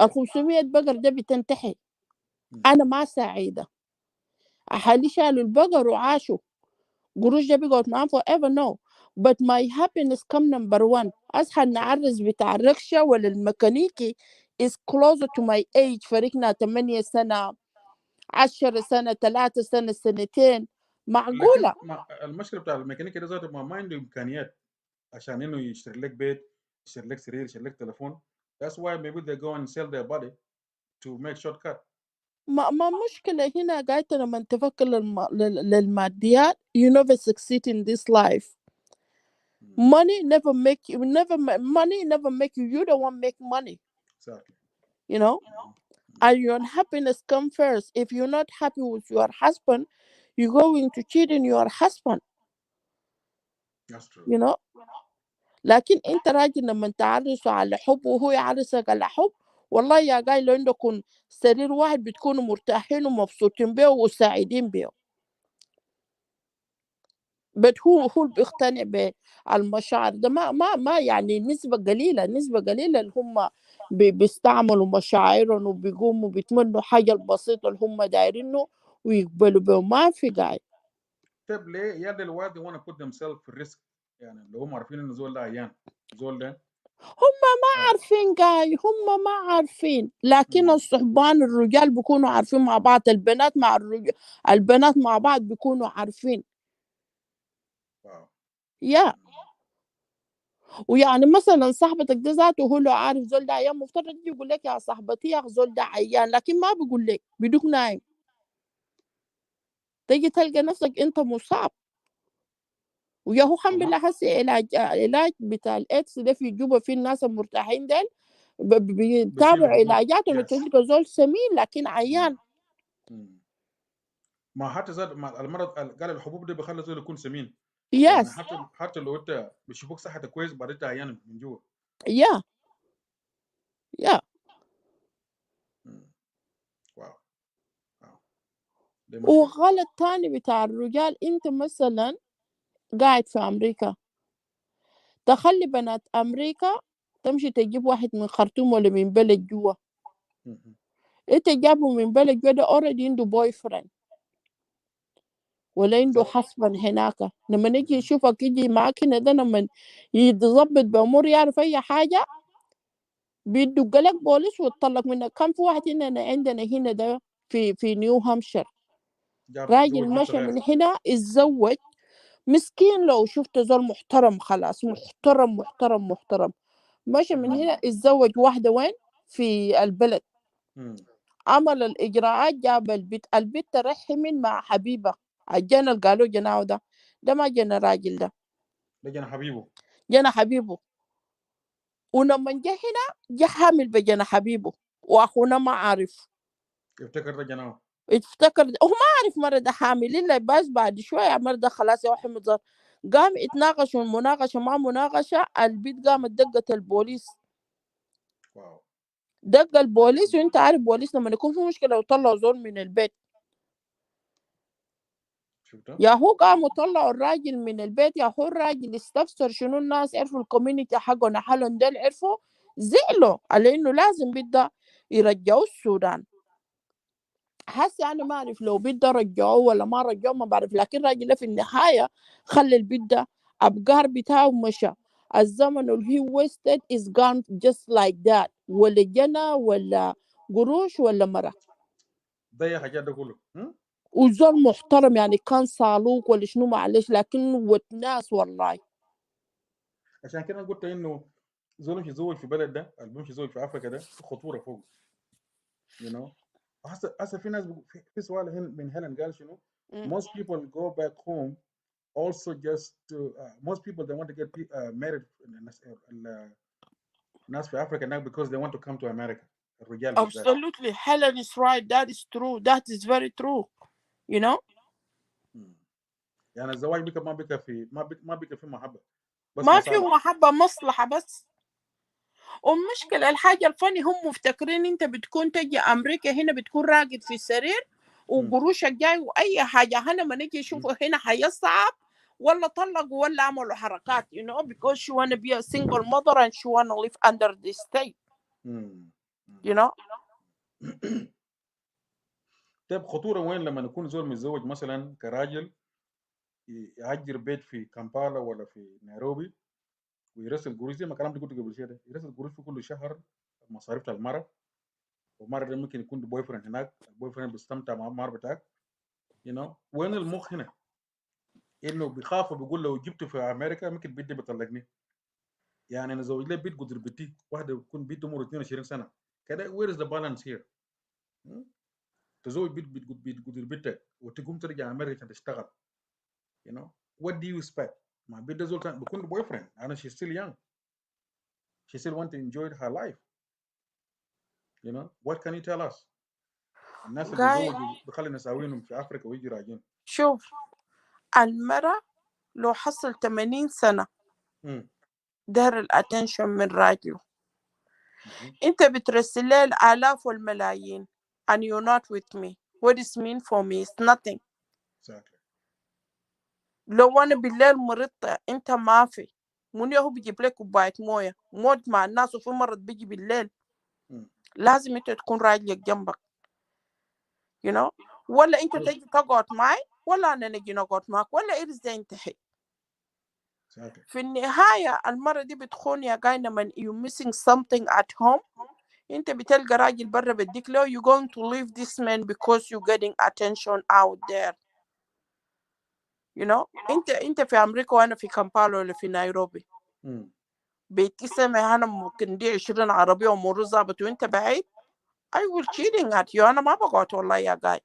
ال500 بقر ده بتنتهي انا ما سعيدة. اهالي شالوا البقر وعاشوا قروش ده بيقعد معاهم forever no but my happiness come number 1. اصحى نعرس بتاع الركشة ولا الميكانيكي is closer to my age. فرقنا 8 سنة 10 سنة 3 سنة 2 معقولة. المشكلة بتاع الميكانيكي ده ذاته ما عنده إمكانيات عشان إنه يشتري لك بيت يشتري لك سرير يشتري لك تليفون. That's why maybe they go and sell their body to make shortcut. ما مشكلة هنا قاعدة لما تفكر للماديات you never succeed in this life. money never make you you don't want to make money. Exactly. You know. And your happiness come first. If you're not happy with your husband you're going to cheat on your husband. That's true. You know. لكن انت راجل لما تعرسوا على حب وهو يعرسك على حب والله يا جاي لو عندكم سرير واحد بتكونوا مرتاحين ومبسوطين بيه وسعيدين بيه. بس هو بيقتنع بالمشاعر ده ما يعني نسبة قليلة اللي هم بيستعملوا مشاعرهم وبيقوموا بيتمنوا حاجة البسيطة اللي هم دايرينه ويقبلوا بيه. ما في قاعد. طيب ليه يا الواد want to put themselves في الريسك؟ يعني لو هم عارفين انه زول ده عيان زول ده هم ما عارفين جاي هم ما عارفين. لكن الصحبان الرجال بيكونوا عارفين مع بعض. البنات مع البنات مع بعض بيكونوا عارفين. يا ويعني مثلا صاحبتك ده ذاته هو لو عارف زول ده عيان مفترض يجي يقول لك يا صاحبتي يا زول ده عيان، لكن ما بيقول لك، بدوك نايم، تيجي تلقى نفسك انت مصاب. ويا هو الحمد لله هسه علاج بتاع الايدز ده في جوبا، في الناس المرتاحين ديل بيتابعوا علاجاتهم، تلقى زول سمين لكن عيان. ما حتى زاد مع المرض قال الحبوب دي بيخلي زول يكون سمين. يس يعني حتى لو انت بيشوفوك صحتك كويس بعد انت عيان من جوا. يا واو. وغلط تاني بتاع الرجال، انت مثلا قاعد في امريكا، تخلي بنات امريكا تمشي تجيب واحد من خرطوم ولا من بلد جوا، انت جابه من بلد جوا ده اوريدي عنده بوي فريند ولا عنده حسبا هناك، لما نجي يشوفك يجي معاك هنا ده لما يتظبط بامور يعرف اي حاجه بيدق لك بوليس ويطلق منك. كان في واحد هنا عندنا هنا ده في نيو هامشير، راجل مشى من هنا اتزوج، مسكين، لو شفت زول محترم خلاص، محترم محترم محترم، مشى من هنا اتزوج واحدة وين في البلد، عمل الإجراءات، جاب البت رحمن مع حبيبة، الجنة اللي قالوا جناو ده ما جنى راجل ده جنى حبيبه، جنى حبيبه. ولما جه هنا جه حامل بجنى حبيبه، وأخونا ما عارف، افتكر ده جناه، افتكر هو ما عارف مرة ده حامل إلا بس بعد شوية مرة ده خلاص يا واحد متظاهر، قام اتناقشوا المناقشة ما مناقشة، البيت قامت دقت البوليس. واو. دق البوليس، وانت عارف بوليس لما يكون في مشكلة وطلعوا زول من البيت، يا هو قاموا طلعوا الراجل من البيت، يا هو الراجل استفسر شنو الناس عرفوا الكوميونيتي حقه نحلهم ديل عرفوا زعلوا على انه لازم بده يرجعوا السودان. هسه انا ما اعرف لو بده رجعوه ولا ما رجعوه ما بعرف، لكن الراجل في النهايه خلي البده ابقار بتاعه مشى، الزمن اللي هو wasted is gone just like that، ولا جنى ولا قروش ولا مرة ده يا حاجات ده كله. وزول محترم يعني كان صالوك ولا شنو معلش، لكن ناس والله. عشان كده قلت انه زول مش يتزوج في بلد ده، اللي بيمشي يتزوج في افريقيا ده في خطوره فوق. هسه في ناس في سؤال هنا من هيلين قال شنو؟ most people go back home also just to most people they want to get married الناس في افريقيا هناك because they want to come to America. الرجال بالذات. Absolutely, Helen is right. That is true. That is very true. You know. يعني الزواج بك ما بك في ما بك في محبة، بس ما في محبة، مصلحة بس. والمشكلة الحاجة الفني هم مفتكرين انت بتكون تجي امريكا هنا بتكون راقد في السرير وقروشك جاي واي حاجة، هنا ما نجي يشوفوا هنا حيصعب ولا طلقوا ولا عملوا حركات you know because she wanna be a single mother and she wanna live under the state you know. طيب خطورة وين لما يكون زول متزوج مثلا كراجل يأجر بيت في كامبالا ولا في نيروبي ويرسل قروش زي ما كلام قلت قبل شويه، يرسل قروش في كل شهر مصاريف المرة، والمرة ده ممكن يكون بوي فريند هناك، البوي فريند بيستمتع مع المرة بتاعك وين المخ هنا؟ انه بيخاف وبيقول لو جبته في امريكا ممكن بيتي بيطلقني. يعني انا زوج لي بيت قدر بيتي واحده بتكون بيت عمره 22 سنه كده، وير از ذا بالانس هير؟ تزوج بيت قدر بيتك وتقوم ترجع امريكا عشان تشتغل what do you expect؟ ما بيت ده زول بيكون بوي فريند، انا she's still young, she still want to enjoy her life. what can you tell us؟ الناس اللي بيزوجوا بخلي نساوينهم في افريقيا ويجي راجعين. شوف المرأة لو حصل 80 سنة دار الاتنشن من راجله، انت بترسل لي الالاف والملايين and you're not with me. what is mean for me is nothing. exactly. لو انا بالليل مرضت انت ما في من يهو بيجيب لك كوبايه مويه موت مع الناس، وفي مرض بيجي بالليل لازم انت تكون راجلك جنبك ولا انت تجي تقعد معي ولا انا نجي نقعد معك ولا إرز ده ينتهي. في النهاية المرة دي بتخون يا جاي لما you missing something at home، انت بتلقى راجل برا بديك له you going to leave this man because you getting attention out there. you know انت في امريكا وانا في كامبالا ولا في نيروبي، بيتقسم انا ممكن دي 20 عربيه ومرور ظابط وانت بعيد، I will cheating at you. انا ما بقعد والله يا جاي،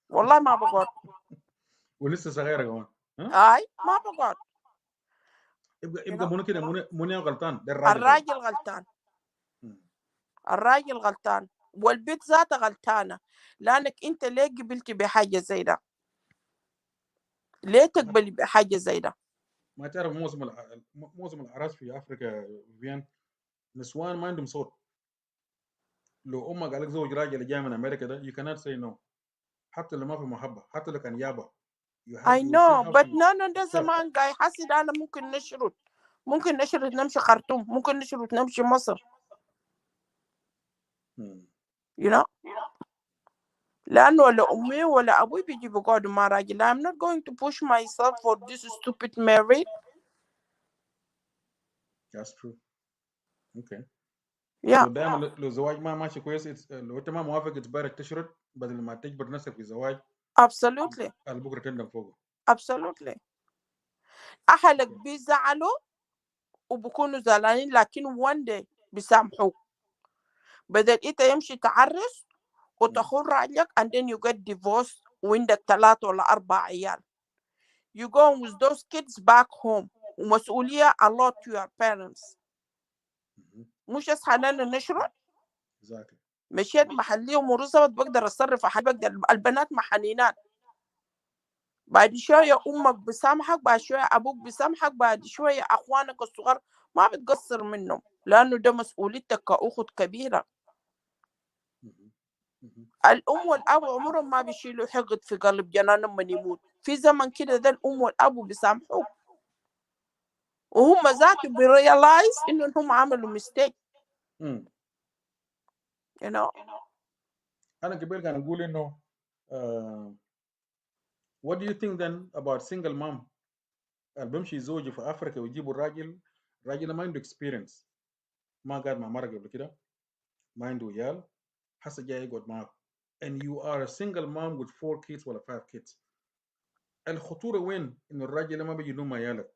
والله ما بقعد. ولسه صغيره كمان. اي ما بقعد. يبقى منو كده، منو غلطان؟ ده الراجل. الراجل غلطان. الراجل غلطان والبيت ذاتها غلطانه، لانك انت ليه قبلتي بحاجه زي ده؟ ليه تقبلي بحاجه زي ده؟ ما تعرف معظم الاعراس في افريقيا فيان نسوان ما عندهم صوت. لو امك قالك زوج راجل جاي من امريكا ده you cannot say no، حتى لو ما في محبه، حتى لو كان يابا I you will know still have but to no ده accept. زمان جاي حسد انا ممكن نشرد نمشي خرطوم، ممكن نشرد نمشي مصر. you know لانه ولا امي ولا ابوي بيجي بيقعدوا مع راجل. I'm not going to push myself for this stupid marriage. That's true. Okay. Yeah. دائما لو زواج ما ماشي كويس لو انت ما موافق تبارك تشرد بدل ما تجبر نفسك في زواج. Absolutely. بكره تندم فوقه. Absolutely. اهلك بيزعلوا وبكونوا زعلانين لكن one day بيسامحوك، بدل انت يمشي تعرس وتخون راجلك and then you get divorced وعندك 3 ولا 4 عيال. You go with those kids back home ومسؤولية a lot to your parents. مش حنان نشرد. Exactly. مشيت محلية ومرزبط بقدر اتصرف حالي، بقدر. البنات محنينات، بعد شوية امك بسامحك، بعد شوية ابوك بسامحك، بعد شوية اخوانك الصغار ما بتقصر منهم، لانه ده مسؤوليتك كأخت كبيرة. الام والاب عمرهم ما بيشيلوا حقد في قلب جنانهم من يموت. في زمن كده ده الام والاب بيسامحوك وهم ذاته بيريلايز انهم هم عملوا ميستيك. you know انا قبل كان اقول انه what do you think then about single mom اللي بمشي يزوجوا في افريقيا ويجيبوا الراجل ما عنده experience، ما قاعد مع مرة قبل كده، ما عنده عيال، هسه جاي يقعد معك and you are a single mom with 4 kids ولا 5 kids. الخطورة وين؟ انه الراجل ما بيجي يلوم عيالك.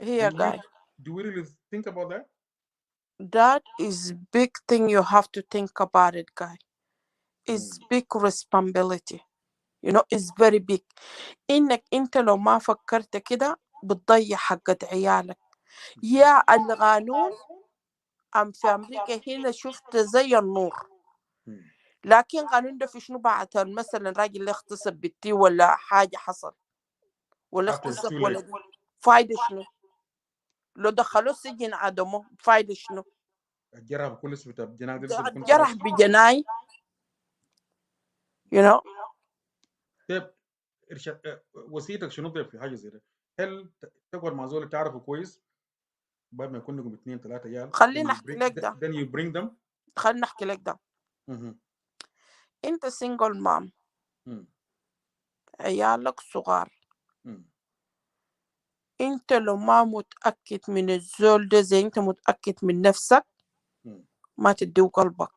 هي guy Do we really think about that? that is big thing you have to think about it guy. It's big responsibility. you know it's very big. انك انت لو ما فكرت كده بتضيع حقة عيالك. يا القانون في امريكا هنا شفت زي النور، لكن قانون ده في شنو؟ بعد مثلا راجل اغتصب بنتي ولا حاجة حصل ولا اغتصب ولد، فايدة شنو؟ لو دخلوه السجن عدمه فايدة شنو؟ الجرح بكل اسبوع جناح جرح بجناي. you know طيب وسيلتك شنو طيب في حاجه زي ده؟ هل تقعد مع زول تعرفه كويس بعد ما يكون لكم 2 3 عيال خليني احكي لك ده. then you bring them. خليني احكي لك ده. انت سنجل مام، عيالك صغار، انت لو ما متأكد من الزول ده زي انت متأكد من نفسك ما تديه قلبك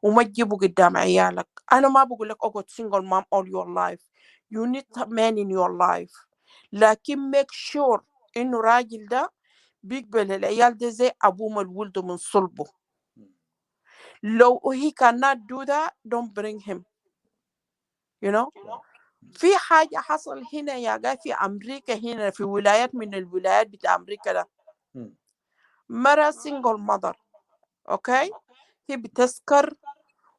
وما تجيبه قدام عيالك. انا ما بقول لك اقعد single mom all your life. you need a man in your life، لكن make sure انه راجل ده بيقبل العيال ده زي ابوه ما ولده من صلبه. لو he cannot do that don't bring him. you know في حاجة حصل هنا يا جاي في أمريكا، هنا في ولايات من الولايات بتاع أمريكا ده، مرة single mother أوكي، هي بتسكر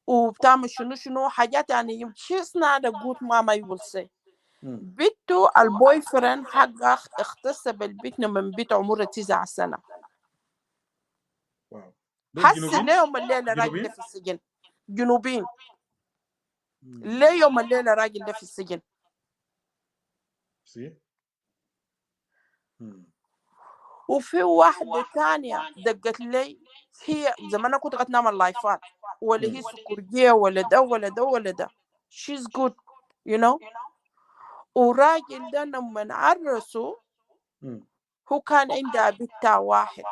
وبتعمل شنو حاجات يعني she's not a good mama you will say. بنته البوي فريند حقها اغتصب البنت من بنت عمرها 9 سنة. حسي ليه يوم الليلة راجل ده في السجن؟ جنوبين. ليه يوم الليلة راجل ده في السجن؟ وفي واحدة تانية دقت لي، هي زمان أنا كنت نعمل اللايفات ولا هي سكرجية ولا ده ولا ده ولا ده. she's good you know وراجل ده لما عرسوا هو كان عنده بنت واحد،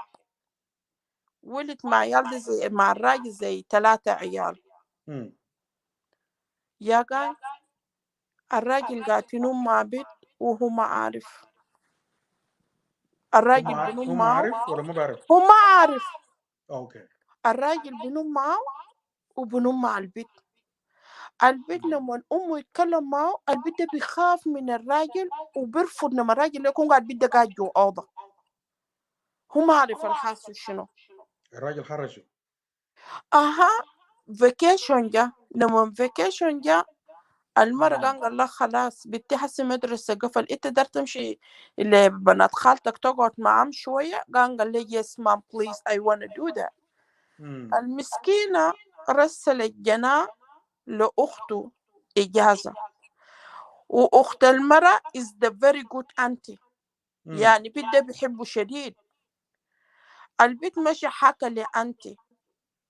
ولد مع عيال زي مع الراجل زي 3 عيال. يا جاي الراجل قاعد ينوم مع بنت وهو ما عارف. هم الراجل بينوم هم معه عارف ولا ما بعرف؟ هو ما عارف. اوكي. الراجل بينوم معه وبنوم مع البنت. البنت لما أمه يتكلم معه البنت ده بيخاف من الراجل وبيرفض لما الراجل يكون قاعد البنت ده قاعد جوا أوضة. هو ما عارف الحاصل شنو. الراجل حرشه. أها فيكيشن جا. لما فيكيشن جا المرة قال لها خلاص بنتي حسي مدرسة قفل، انت تقدر تمشي لبنات خالتك تقعد معهم شوية. قال لي yes mom please I wanna do that. المسكينة رسلت جناه لأخته إجازة، وأخت المرة is the very good auntie. يعني بنت بيحبه شديد. البيت مشي حكى لأنتي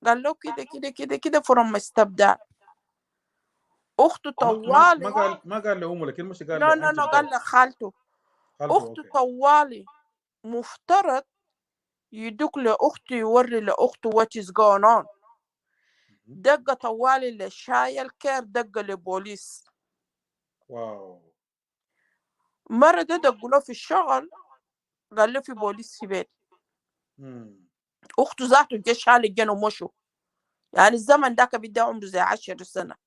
قال له كده كده كده كده فرم استبدال. أخته طوالي ما قال لأمه لكن مش قال لا لا لأنت لا قال لخالته. أخته أوكي. طوالي مفترض يدق لأخته يوري لأخته what is going on. دق طوالي للشايل كير، دق لبوليس. واو. مرة ده دقوا له في الشغل قال له في بوليس في بيت. أخته ذاته جا شال الجن ومشوا. يعني الزمن داك بدي عمره زي 10 سنة.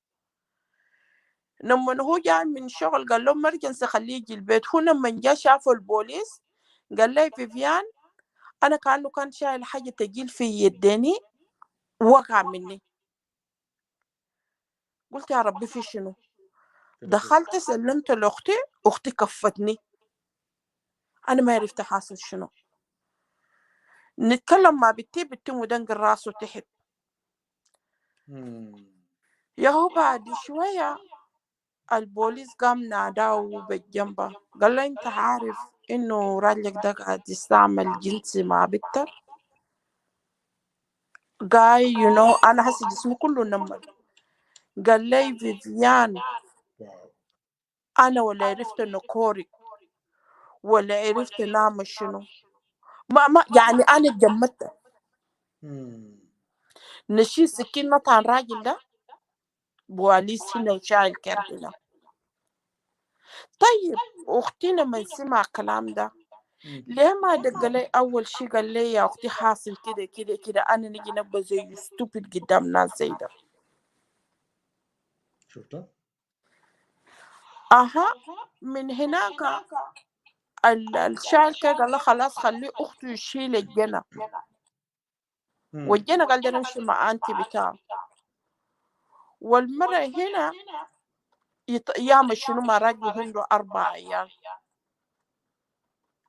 لما هو جاي من الشغل قال له مرجنسي خليه يجي البيت. هو لما جا شافوا البوليس قال لي فيفيان أنا كأنه كان شايل حاجة تقيل في يديني وقع مني. قلت يا ربي في شنو؟ دخلت سلمت لأختي، أختي كفتني. أنا ما عرفت حاصل شنو. نتكلم مع بنتي مدنقر راسه تحت. ياهو بعد شوية البوليس قام ناداه بالجنبه قال له أنت عارف إنه راجلك ده قاعد يستعمل جنسي مع بنتك؟ قال أنا هسه جسمي كله نمل. قال لي فيفيان أنا ولا عرفت إنه كوري ولا عرفت نعمل شنو. ما يعني أنا اتجمدت. نشيل سكين نطعن الراجل ده بوليس هنا وشايل كرت هنا. طيب أختي لما سمع الكلام ده ليه ما دق لي أول شي قال لي يا أختي حاصل كده كده كده أنا نجي نبقى زي ستوبد قدام ناس زي ده. شفتها؟ أها من هناك الشاعر كده قال له خلاص خليه أخته يشيل الجنة. والجنة قال ده نمشي مع أنتي بتاعه. والمرة هنا يعمل شنو مع راجل عنده 4 عيال.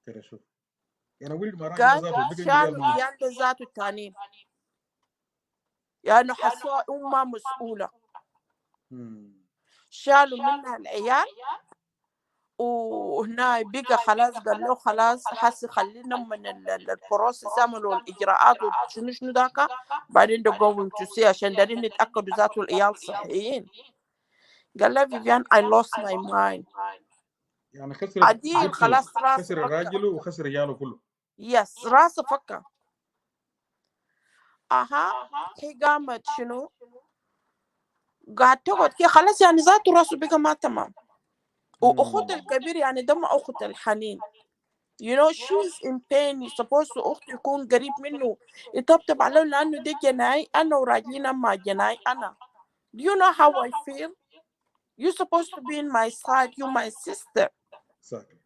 كده شوف يعني ولد مع راجل قال ذاته بقى عنده عيال شالوا معه. العيال ده ذاته التانيين يعني حسوها أمها مسؤولة. شالوا منها العيال وهنا بقى خلاص قال له خلاص حسي خلينا من البروسيس عملوا الإجراءات وشنو شنو داكا بعدين ده going to see عشان دارين نتأكدوا ذاته العيال صحيين. قال له فيفيان I lost my mind. يعني خسر عديل بنته، خلاص راسه خسر الراجل وخسر عياله كله. يس راسه فكه. هي قامت شنو قاعد تقعد كده خلاص يعني ذاته راسه بقى ما تمام. وأخوته الكبير يعني دم أخوته الحنين she's in pain. supposed to أخته يكون قريب منه يطبطب عليه لأنه ده جناي أنا وراجلين مع جناي أنا. Do you know how I feel? You're supposed to be in my side. You're my sister. Exactly.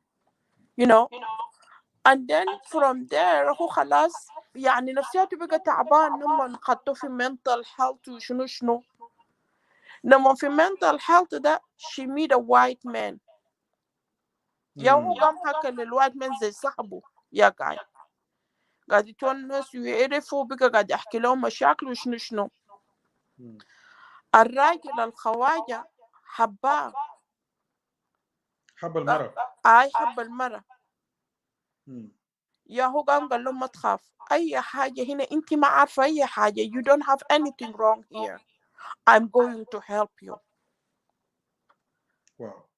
And then from there هو خلاص يعني نفسيته بقى تعبان. لما خدته في mental health وشنو شنو لما في mental health ده she meet a white man. يا هو قام حكى للوايت مان زي صاحبه يا قاعد يتونس ويعرفوا بقى قاعد يحكي لهم مشاكل وشنو شنو. الراجل الخواجة حباه. حب المرأة. حب المرأة. يا هو قال لهم ما تخاف أي حاجة هنا أنت ما عارفة أي حاجة. You don't have anything wrong here. I'm going to help you. واو.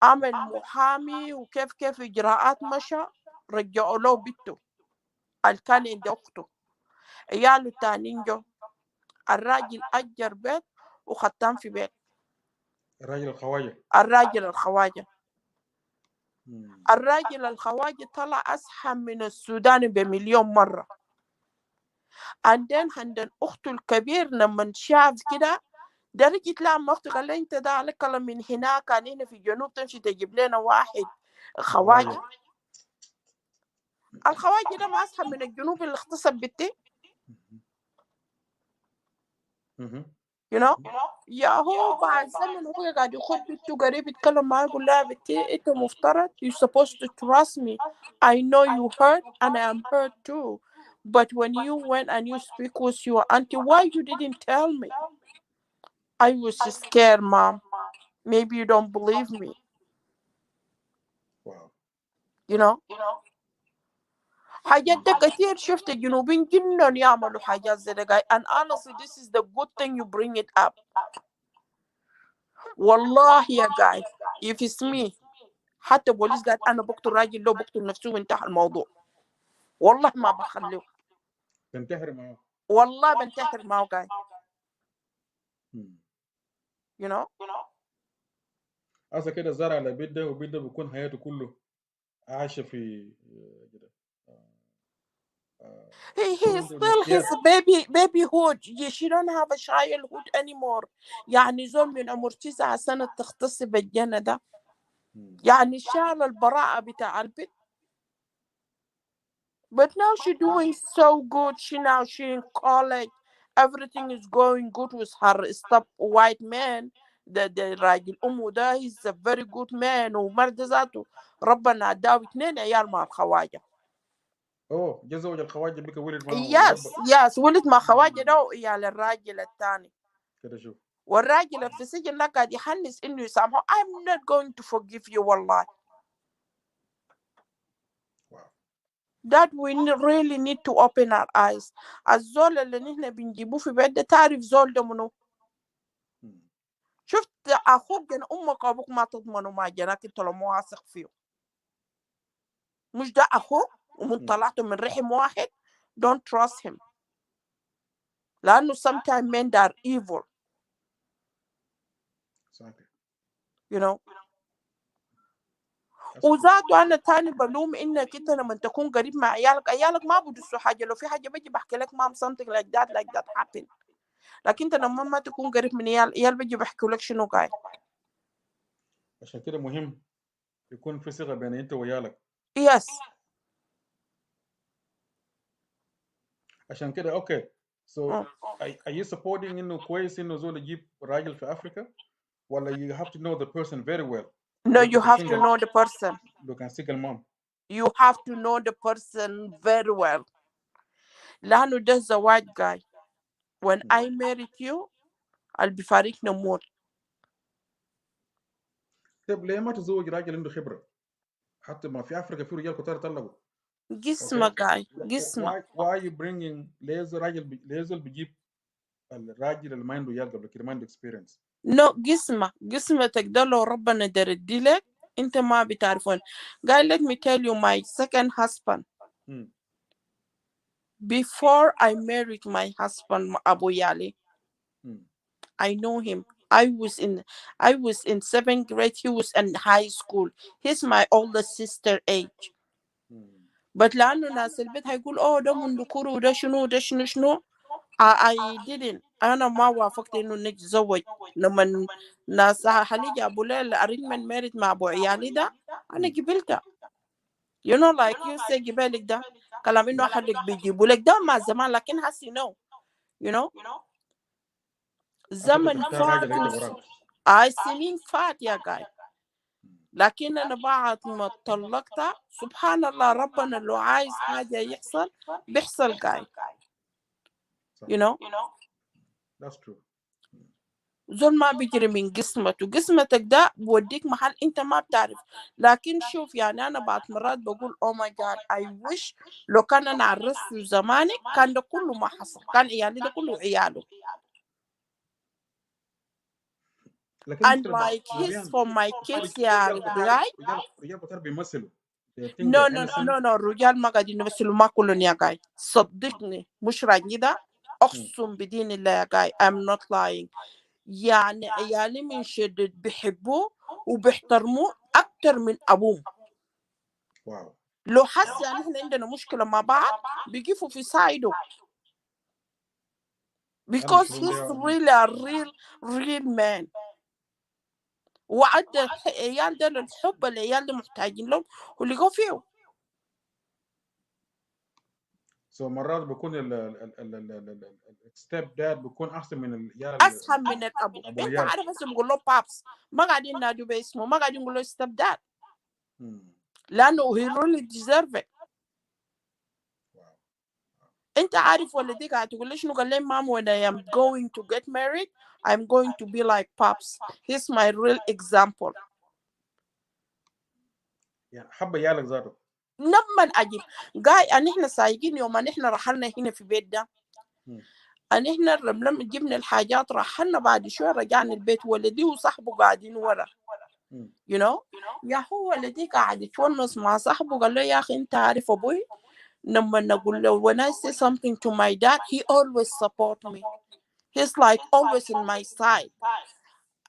عمل محامي وكيف إجراءات مشى. رجعوا له بنته اللي كان عند أخته. عياله التانيين جو. الراجل أجر بيت وختم في بيت. الراجل الخواجة. الراجل الخواجة. مم. الراجل الخواجة طلع أزحم من السوداني بمليون مرة. عندن أخته الكبير لما شاف كده درجة لما أخته قال لها أنت ده عليك من هناك، كان هنا في الجنوب تمشي تجيب لنا واحد خواجة. الخواجة ده ما أزحم من الجنوب اللي اغتصب بنتي. you know يا هو بعد زمن هو قاعد يخد بنته قريب يتكلم معاه يقول لها بنتي أنت مفترض you supposed to trust me. I know you hurt and I am hurt too. But when you went and you speak with your auntie, why you didn't tell me? I was scared, Mom. Maybe you don't believe me. Wow. You know حاجات ده كتير شفت الجنوبين جنن يعملوا حاجات زي ده. And honestly this is the good thing you bring it up. والله يا guy if it's me حتى بوليس قال أنا بقتل راجل لو بقتل نفسه وانتهى الموضوع والله ما بخليه. تنتحر معه. والله بنتحر معه guy. you know هسه كده زرع لبيت ده وبيت ده بيكون حياته كله عايشة في كده He still his babyhood. She don't have a childhood anymore. يعني زول من عمر 9 سنة تختص بالجنة ده. يعني شال البراءة بتاع البيت. But now she's doing so good. She in college. Everything is going good with her step white man. The راجل أمه ده he's a very good man ومرد ذاته ربنا أداه 2 عيال مع الخواجة. جزوج الخواجة بك ولد معه. yes ولد مع خواجة ده وعيال الراجل الثاني. كده شوف. والراجل في السجن ده قاعد يحنس إنه يسامحه. I'm not going to forgive you والله. That we really need to open our eyes. الزول اللي نحن بنجيبوه في بيت ده تعرف زول ده منو؟ شفت أخوك جن أمك وأبوك ما تضمنوا ما جناك أنت لو مو واثق فيه. مش ده أخوك ومن طلعته من رحم واحد. Don't trust him. لأنه sometimes men are evil. you know وذاته أنا تاني بلوم إنك أنت لما تكون قريب مع عيالك ما بدسوا حاجة. لو في حاجة بيجي بحكي لك مام something like that happen. لكن أنت لما ما تكون قريب من عيال بيجي بحكوا لك شنو قاعد. عشان كده مهم يكون في ثقة بين أنت وعيالك. yes. عشان كده أوكي. So are you supporting إنه كويس إنه زول يجيب راجل في أفريقيا ولا you have to know the person very well? No, you have to know the person. You can single mom. You have to know the person very well. لأنه there's a white guy. When I married you, I'll be فارق نموت. طيب ليه ما تزوج راجل عنده خبرة؟ حتى ما في أفريقيا في رجال كتار طلقوا. جسمة guy. جسمة. Why are you bringing لازم بيجيب الراجل اللي ما عنده عيال قبل كده ما عنده experience. No جسمة تقدر لو ربنا درد لك انت ما بتعرفون. Guy, let me tell you my second husband. Before I married my husband Abu Yali, I know him. I was in 7th grade. He was in high school. He's my older sister age. But لأنه ناس البيت هيقول ده من ذكور وده شنو I didn't. أنا ما وافقت إنه نتزوج. لما ناس هنيجي أبو ليل arrangement married مع أبو عيالي ده أنا قبلتها. You know like you say قبلك ده كلام إنه أحدك بيجيبوا لك ده مع زمان لكن هسي no. You know زمن فات سنين فات يا جاي. لكن أنا بعد ما طلقت سبحان الله ربنا لو عايز حاجة يحصل بيحصل جاي. You know That's true. زول ما بيجري من قسمتك ده بوديك محل انت ما بتعرف. لكن شوف يعني انا بعض مرات بقول oh my god I wish لو كان انا عرست زماني كان ده كله ما حصل. كان عيالي ده كله عياله. And like his for my kids يا رجال. رجال كتار بيمثلوا. No الرجال ما قاعدين يمثلوا ما كلهم يا جاي. صدقني مش راجل ده أقسم بدين الله يا جاي I'm not lying. يعني عيالي من شدة بيحبوه وبيحترموه أكتر من أبوهم. واو. لو حس يعني إحنا عندنا مشكلة مع بعض بيقفوا في سايده أنا because شوفهم he's ده. really a real man. وعد العيال ده الحب العيال ده محتاجين لهم ولقوا فيه. مرات بيكون الستيب داد بيكون احسن من العيال أسهل من الأبو. ابو أنت العيال. عارف هسه بقول له بابس ما قاعدين نادوا باسمه ما قاعدين نقول له ستيب داد مم. لأنه he really deserve it. واو. انت عارف ولدي قاعد تقول لي شنو؟ قال لي مام when I am going to get married I'm going to be like Pops. He's my real example. يعني حب عيالك ذاته. لما اجيب قاي ان احنا سايقين يوم ان احنا رحلنا هنا في بيت ده مم. ان احنا لما جبنا الحاجات رحلنا بعد شويه رجعنا البيت ولدي وصاحبه قاعدين ورا مم. you know. يا هو ولدي قاعد يتونس مع صاحبه قال له يا اخي انت عارف ابوي لما نقول له when I say something to my dad he always support me. He's like always in my side.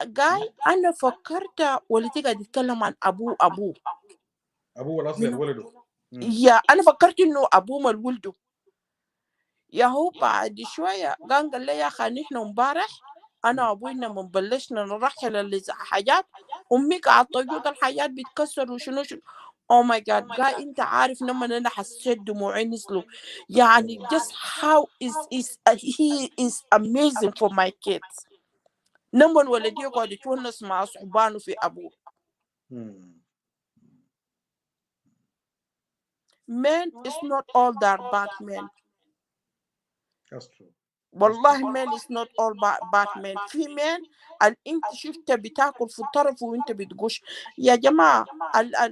جاي أنا فكرت ولدي قاعد يتكلم عن أبوه ابوه الاصلي الولده. يا أنا فكرت إنه أبوه من ولده. يا هو بعد شوية قال لي يا أخي نحن امبارح أنا وأبوي لما بلشنا نرحل الحاجات أمي قاعد تقول الحاجات بتكسر وشنو شنو. Oh my God قال أنت عارف لما أنا حسيت دموعي نزلوا يعني just how he is amazing for my kids. لما ولدي يقعد يتونس مع صحبانه في أبوه. Men is not all that bad men. That's true. والله men is not all bad men. في men انت شفت بتاكل في الطرف وانت بتقش. يا جماعة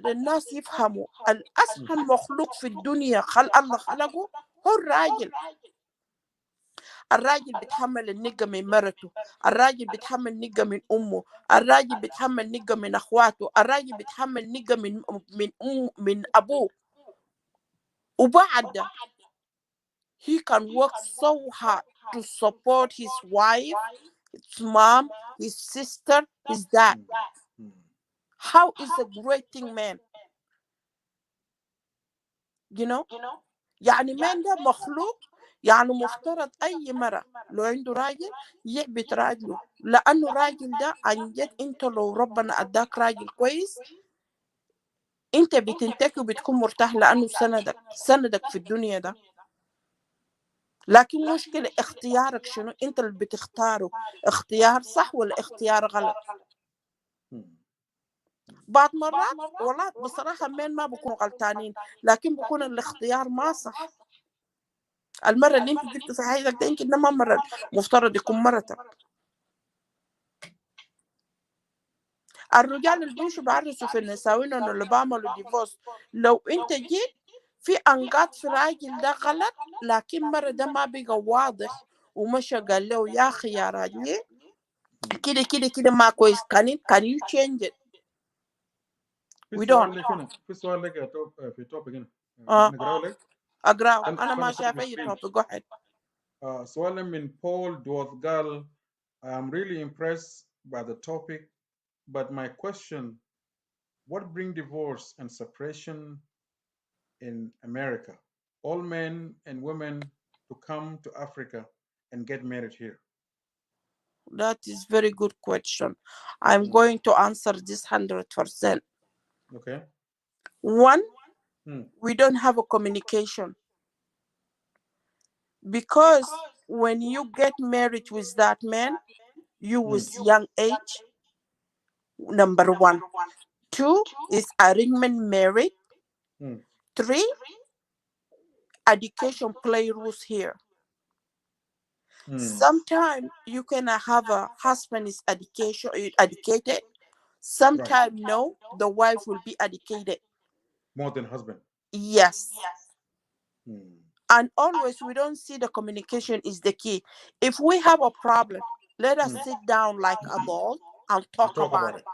الناس يفهموا الأسهل مخلوق في الدنيا الله خلقه هو الراجل. الراجل بيتحمل النقة من مرته، الراجل بيتحمل نقة من أمه، الراجل بيتحمل نقة من أخواته، الراجل بيتحمل نقة من أبوه. وبعد he can work so hard to support his wife, his mom, his sister, his dad. How is a great thing, man? You know? يعني man ده مخلوق يعني مفترض أي مرة لو عنده راجل يعبد راجله لأنه راجل ده عن جد أنت لو ربنا أداك راجل كويس أنت بتنتكي وبتكون مرتاح لأنه سندك في الدنيا ده. لكن مشكلة اختيارك شنو؟ انت اللي بتختاره اختيار صح ولا اختيار غلط. بعض مرات والله بصراحة مين ما بكونوا غلطانين لكن بكون الاختيار ما صح. المرة اللي انت جبت في حياتك ده يمكن ده ما مرة مفترض يكون مرتك. الرجال اللي بيمشوا بعرسوا في النساوين اللي بعملوا ديفوز لو انت جيت في انقاض في راجل ده غلط لكن مرة ده ما بقى واضح ومشى قال له يا اخي يا راجلي كده ما كويس can you change it. We don't. في سؤال لك في توبيك هنا نقراه لك؟ اقراه انا ما شايف اي توبيك. واحد سؤال من بول دوثغال. I'm really impressed by the topic but my question, what brings divorce and separation in America? All men and women to come to Africa and get married here. That is very good question. I'm going to answer this 100%. Okay. One, we don't have a communication. Because when you get married with that man, you was young age, number one. Two is arrangement marriage. Three, education play rules here. Sometimes you can have a husband is educated. Sometimes no, the wife will be educated. More than husband. Yes. And always we don't see the communication is the key. If we have a problem, let us sit down like adults and talk about it.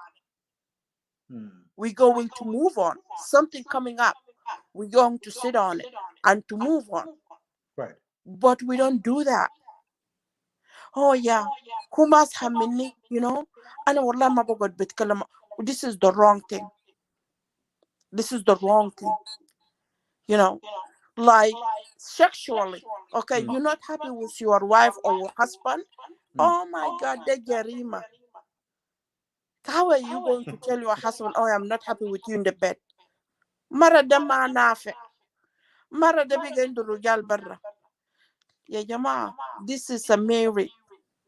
We're going to move on. Something coming up, we're going to sit on it and to move on. Right. But we don't do that. oh yeah هو ما أسحب مني أنا والله ما بقعد بتكلم. this is the wrong thing. This is the wrong thing. Like sexually. Okay, you're not happy with your wife or husband. Oh my God, ده جريمة. How are you going to tell your husband, oh, I'm not happy with you in the bed? مرة ده ما نافع. مرة ده بيجي عنده رجال برا. يا جماعة, this is a marriage.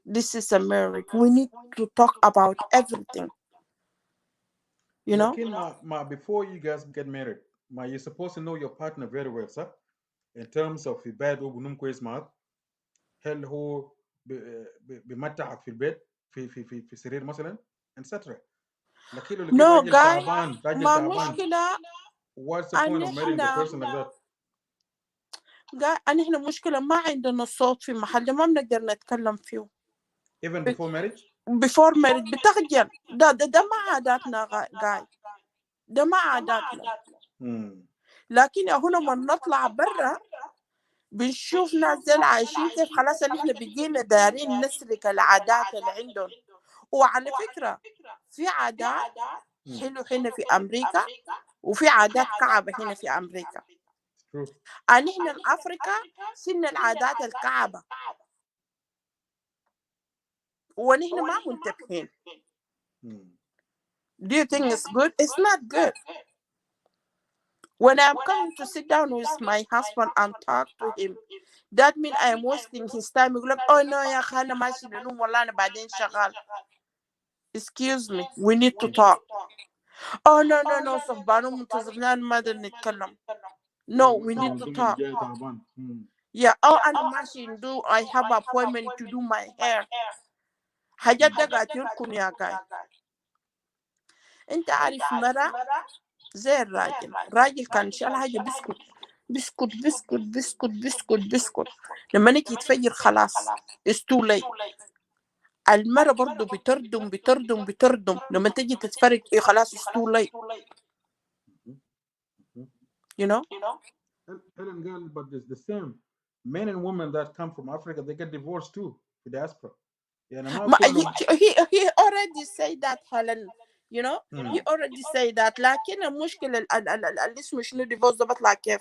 This is a marriage. We need to talk about everything. لكن before you guys get married, you're supposed to know your partner very well, sir. In terms of البيت وبنوم كويس معك. هل هو بمتعك في البيت في سرير مثلا etc. لكن لو لقيت No, راجل guy, تعبان ما مشكلة. what's the point of marrying the person like that? guy, إحنا مشكلة ما عندنا صوت في محل ما بنقدر نتكلم فيه. Even before marriage? Before marriage بتخجل. ده ما عاداتنا guy. ده ما عاداتنا. لكن هنا لما نطلع برا بنشوف ناس زي عايشين كيف خلاص احنا بقينا دارين نسلك العادات اللي عندهم. وعلى فكرة في عادات حلو هنا في أمريكا وفي عادات كعبة هنا في أمريكا. نحن الأفريقيا سن العادات الكعبة ونحن ما منتبهين. Do you think it's good? It's not good. When I'm coming to sit down with my husband and talk to him, that means I am wasting his time. يقول لك oh no يا أخي أنا ماشي للنوم والله أنا بعدين شغال. Excuse me, we need to talk. Oh no صبانو منتظرنا ما نقدر نتكلم. No, we need to talk. Yeah, oh أنا ماشي I have an appointment to do my hair. حاجات ده قاعد يركن يا قاي. أنت عارف مرة زي الراجل كان شال حاجة بسكت لما نجي يتفجر خلاص it's too late. المرة برضو بتردم لما تجي تتفرج خلاص it's too late. Helen girl, but it's the same. Men and women that come from Africa, they get divorced too, the diaspora. He already said that, Helen. He already said that. لكن المشكلة اللي اسمه شنو divorce ده بطلع كيف.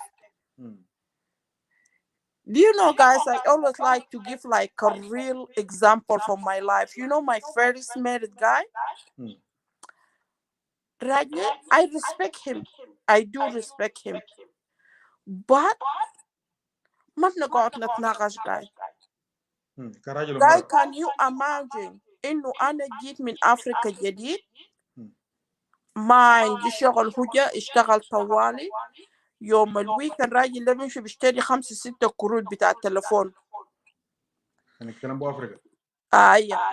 Do you know, guys, I always like to give like a real example from my life. My first married guy, Rajni, I respect him. I do respect him. But ما بنقعد نتناقش guy. Guy, can you imagine إنه أنا جيت من أفريقيا جديد ما عندي شغل هجة اشتغل طوالي يوم الويك الراجل ده بيمشي بيشتري 5-6 كروت بتاع التلفون. الكلام بو أفريقيا.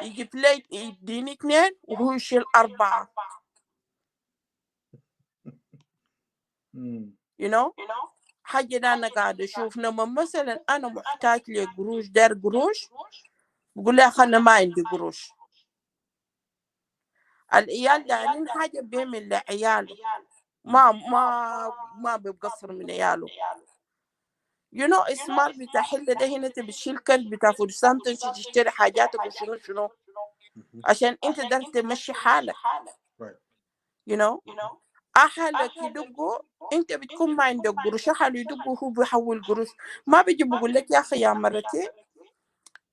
يجيب لي يديني 2 وهو يشيل 4. حاجة ده أنا قاعدة أشوف لما مثلا أنا محتاج لقروش دار قروش بقول لي أخي أنا ما عندي قروش. العيال دارين حاجة بيعمل لعياله ما بيقصر من عياله. اسمار بتاع حلة ده هنا تبشيل كلب بتاع فرسان تمشي تشتري حاجاتك وشنو عشان انت دار تمشي حالك. أهلك يدقوا انت بتكون ما عندك قروش. أهله يدقوا هو بيحول قروش ما بيجي بقول لك يا أخي يا مرتي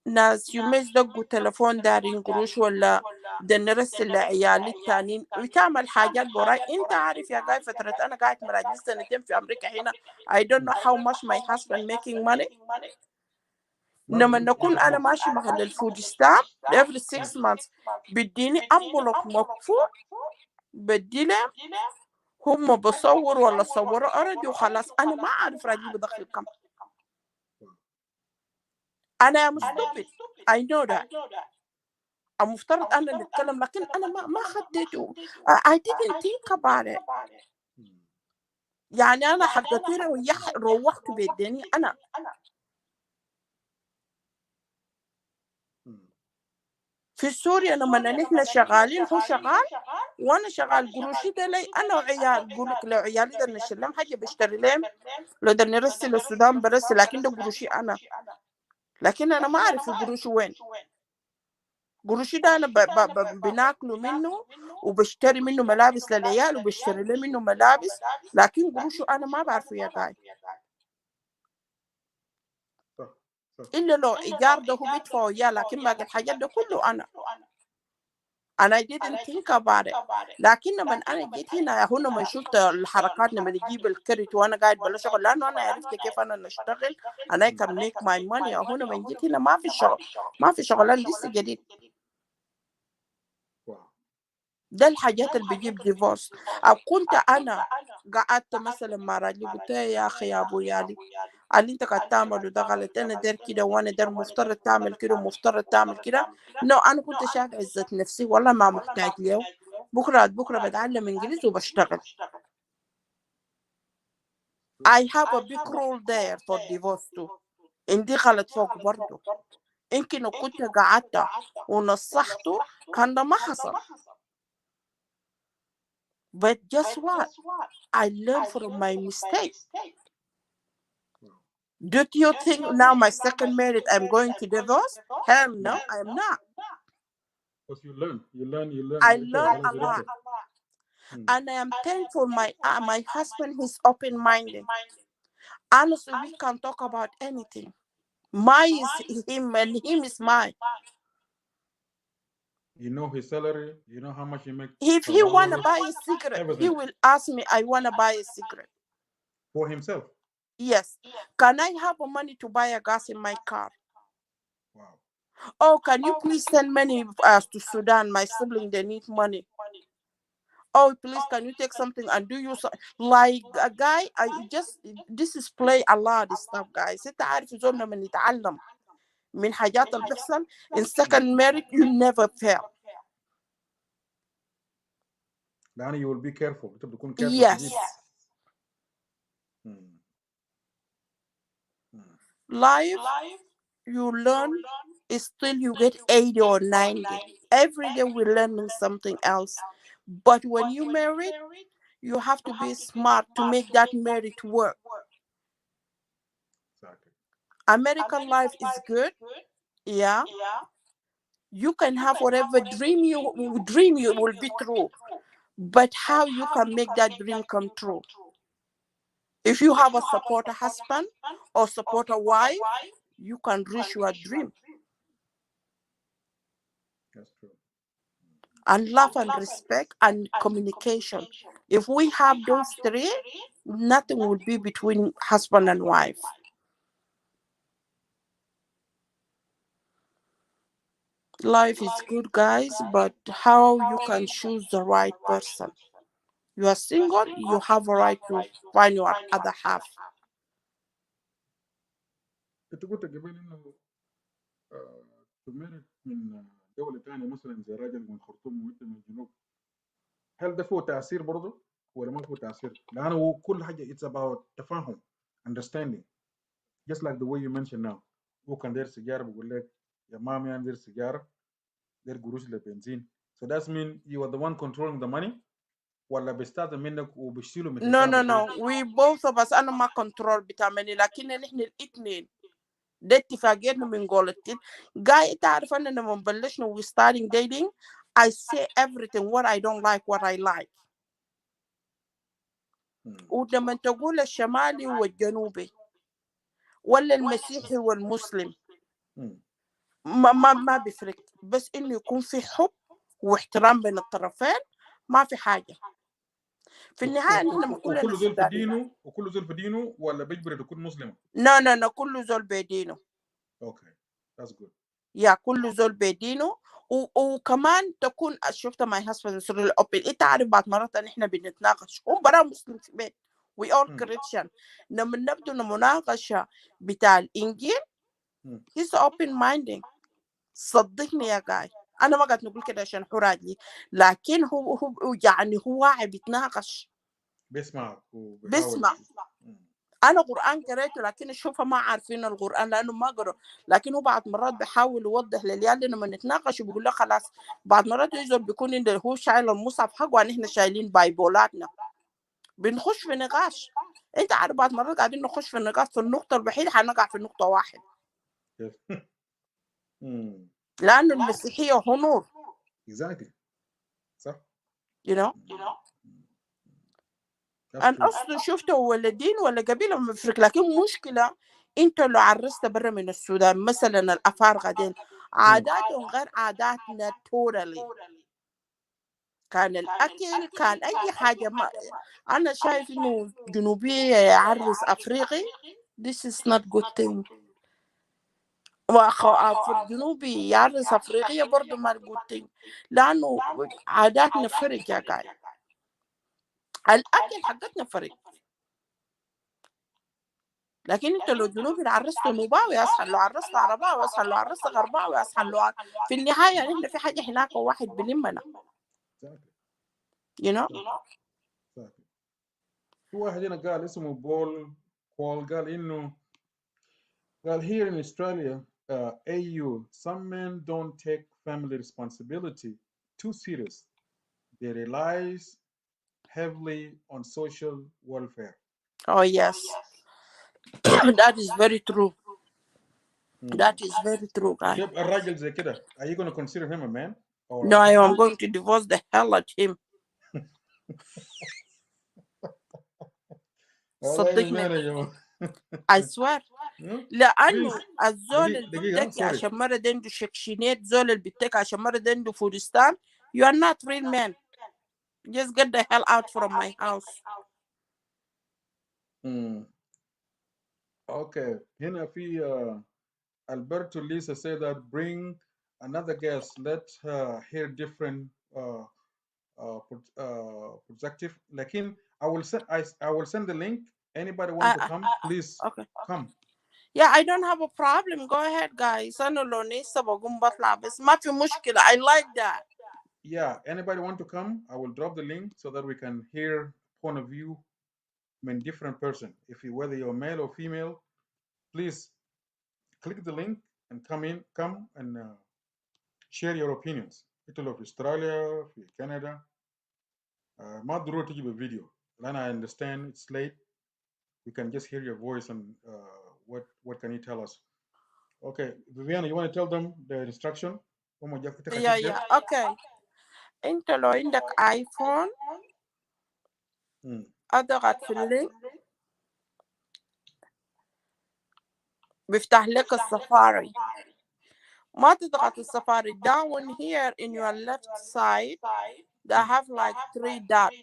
ناس يوميز دقوا تلفون دارين قروش ولا ده نرسل لعيالي التانيين وتعمل حاجات براي. انت عارف يا قاي فترة انا قاعد مراجع 2 سنين في امريكا هنا I don't know how much my husband making money. لما نكون انا ماشي محل الفود ستامب every 6 months بديني انبلوك مقفول بديله هم بصور ولا صوروا اوريدي وخلاص. انا ما اعرف راجل بدخل كم. انا مستفيد I know that. المفترض أنا نتكلم لكن أنا ما خديته. I didn't think about it. يعني أنا حقتيني روحت بيديني أنا. في سوريا لما نحن شغالين هو شغال وأنا شغال قروشي ده لي أنا وعيال. قول لك لو عيالي ده نشتري لهم حاجة بشتري لهم لو ده نرسل السودان برسل لكن ده قروشي أنا. لكن أنا ما أعرف قروشي وين. قروشي ده انا بناكله منه وبشتري منه ملابس للعيال وبشتري له منه ملابس، لكن قروشه انا ما بعرفه يا جاي. صح صح. الا لو ايجار ده هو بيدفعه اياه، لكن باقي الحاجات ده كله انا I didn't think about it. لكن لما انا جيت هنا لما شفت الحركات لما نجيب الكرت وانا قاعد بلا شغل، لانه انا عرفت كيف انا نشتغل انا can make my money. لما جيت هنا ما في شغل، ما في شغلان لسه جديد. ده الحاجات اللي بيجيب ديفورس. او كنت انا قعدت مثلا مع راجل قلت يا اخي يا ابو يالي اللي انت قاعد تعمله ده غلط، انا داير كده وانا داير مفترض تعمل كده ومفترض تعمل كده. انا كنت شايف عزة نفسي والله ما محتاج له. بكره بتعلم انجليزي وبشتغل. I have a big role there for divorce too. عندي غلط فوق برضه. يمكن لو كنت قعدت ونصحته كان ده ما حصل. But guess what? I learned from my mistake. Do you think now my second marriage I'm going to divorce? Hell no, I'm not. Because you learn. I learned a lot. And I am thankful my husband is open-minded. Honestly, we can talk about anything. Mine is him and him is mine. You know his salary, you know how much he makes. If he want to buy a cigarette, he will ask me, I want to buy a cigarette. For himself? Yes. Can I have money to buy a gas in my car? Wow. Oh, can you please send money to Sudan? My sibling, they need money. Oh, please, can you take something and do you like a guy? This is play a lot of stuff, guys. انت عارف زولنا من نتعلم من حاجات اللي بتحصل. In second marriage, you never fail. يعني you will be careful. انت بتكون careful. Yes. Life, you learn, still you get 80 or 90. Every day we're learning something else. But when you marry, you have to be smart to make that marriage work. Exactly. American life is good. Yeah. You can have whatever dream you will be true. But how you can make that dream come true? If you have a supporter husband or supporter wife, you can reach your dream. That's true. And love and respect and communication. If we have those three, nothing will be between husband and wife. Life is good, guys, but how you can choose the right person. You are single, you have a right to find your other half. انت قلت قبل انه تمرت من دولة ثانية مثلا زي راجل من الخرطوم وانت من الجنوب، هل ده فيه تأثير برضه ولا ما فيه تأثير؟ لأنه كل حاجة it's about تفاهم understanding. Just like the way you mentioned now. هو كان داير سيجارة بقول لك يا مامي أنا داير سيجارة داير قروش للبنزين. So that's mean you are the one controlling the money ولا بيستاذن منك وبيشيلوا من حسابك؟ No. We both of us أنا ما control بتاعمني، لكن نحن الاثنين ده اتفاقيتنا من قولتين. Guy تعرف أننا لما بلشنا we starting dating, I say everything what I don't like what I like. ولما تقول الشمالي والجنوبي ولا المسيحي والمسلم ما بيفرق، بس إنه يكون في حب واحترام بين الطرفين، ما في حاجة. في النهاية نحن كلنا وكل زول في دينه وكل زول في دينه ولا بيجبر تكون مسلمة؟ No, كل زول بدينه. Okay, that's good. يا كل زول بدينه وكمان تكون شفت my husband is really open. انت عارف بعض مرات نحن بنتناقش هم برا مسلم في بيت we all Christian. لما نبدو المناقشة بتاع الإنجيل he's open minded. صدقني يا جاي أنا ما قاعد نقول كده عشان حراجي، لكن هو يعني هو واعي بيتناقش بيسمع. أنا قرآن قريته لكن أشوفها ما عارفين القرآن لأنه ما قرأ، لكن هو بعض مرات بيحاول يوضح للعيال لما نتناقش وبيقول له خلاص. بعض مرات يزول بيكون عنده هو شايل المصحف حقه ونحن شايلين بايبولاتنا بنخش في نقاش. أنت عارف بعض مرات قاعدين نخش في النقاش في النقطة الوحيدة حنقع في نقطة واحد. لأنه المسيحية هو نور. Exactly. صح. you know That's أنا true. أصلا شفته ولا دين ولا قبيلة من أفريقيا، لكن مشكلة أنت لو عرست برا من السودان مثلا الأفارقة دين عاداتهم غير عاداتنا totally. كان الأكل كان أي حاجة ما أنا شايف إنه جنوبي يعرس أفريقي this is not good thing. الجنوبي يعرس أفريقية برضه ما good thing، لأنه عاداتنا فرق يا جاي. الأكل حقتنا فرق، لكن انت لو جنوبي عرست نوباوي اسهل، لو عرست عرباوي اسهل، لو عرست غرباوي اسهل، في النهايه احنا في حاجه هناك واحد بلمنا. Exactly. you know Exactly. في واحد هنا قال اسمه بول قال إنه قال here in Australia AU some men don't take family responsibility too serious. They rely heavily on social welfare. oh yes. that is very true. that is very true guy. كيف الراجل زي كده are you going to consider him a man or no, a I am husband? going to divorce the hell out him. صدقني I swear. لأنه الزول اللي بيتكي عشان مرة عنده شكشينات، زول اللي بيتكي عشان مرة عنده فورستان you are not real man. just get the hell out from my house. Okay. هنا في Alberto Lisa said that bring another guest. Let her hear different perspective. Lakin I will send the link. Anybody want to come? Please okay. come. Yeah, I don't have a problem. Go ahead, guys. أنا لو نيسا بقوم بطلع بس ما في مشكلة. I like that. Yeah, anybody want to come? I will drop the link so that we can hear point of view from different person. Whether you're male or female, please click the link and come and share your opinions. People of Australia, Canada, ما ضروري تجي بالفيديو. لأن I understand it's late. We can just hear your voice and what can you tell us? Okay, Viviana, you want to tell them the instruction? Yeah. Okay. أنت لو عندك آيفون اضغط في اللينك بيفتح لك السفاري. ما تضغط السفاري. down here in your left side they have like 3 dots.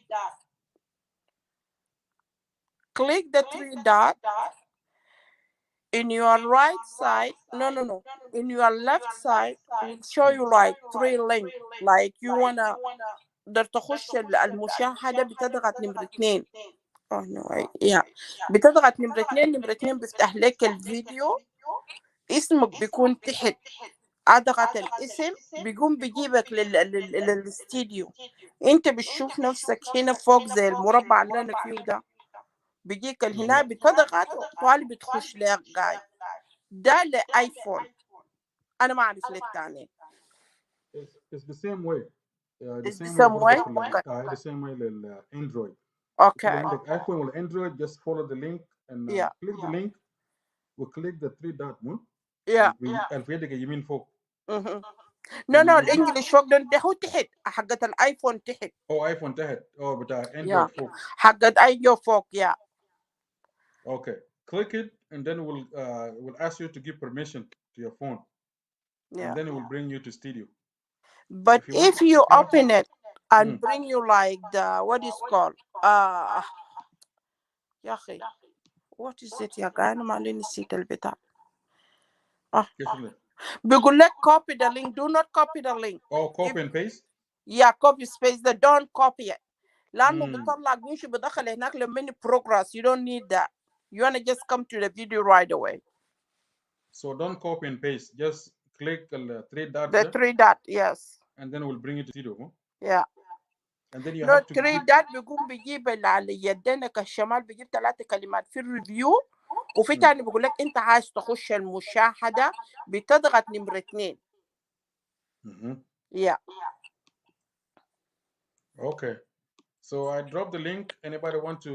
click the 3 dots. In your right side, no, in your left side will show you like 3 links. like you wanna تقدر تخش المشاهدة بتضغط نمرة 2. oh no yeah بتضغط نمرة 2. نمرة 2 بيفتح لك الفيديو، اسمك بيكون تحت. اضغط الاسم بيقوم بيجيبك للاستديو. انت بتشوف نفسك هنا فوق زي المربع اللي انا فيه ده، بيجيك هنا بتضغط طوالي بتخش لك جاي. ده لايفون، انا ما اعرف للثاني. It's the same way. The same way. The same way للأندرويد. Okay. عندك ايفون ولا اندرويد just follow the link and click the link وclick the 3 dot في يدك اليمين فوق. no الانجليش فوق ده هو تحت، حقت الايفون تحت. ايفون تحت. بتاع اندرويد فوق. حقت ايجو فوق. Okay, click it and then we'll ask you to give permission to your phone. And then it will bring you to studio. But if you open it and bring you like the what is called يا أخي what is it يا جاي، أنا ما نسيت البتاع. بيقول لك copy the link. do not copy the link. copy and paste. Yeah, copy paste that. don't copy it. لأنه بيطلع مش بدخل هناك لمني progress. you don't need that. you wanna just come to the video right away. So don't copy and paste. Just click the 3 dots. The 3 dots, yes. And then we'll bring you to studio. Yeah. And then you have to 3 dots بيقوم بيجيب اللي على يدينك الشمال بيجيب 3 كلمات في الريفيو، وفي تاني بيقول لك انت عايز تخش المشاهدة بتضغط نمرة 2. Yeah. Okay. So I dropped the link. Anybody want to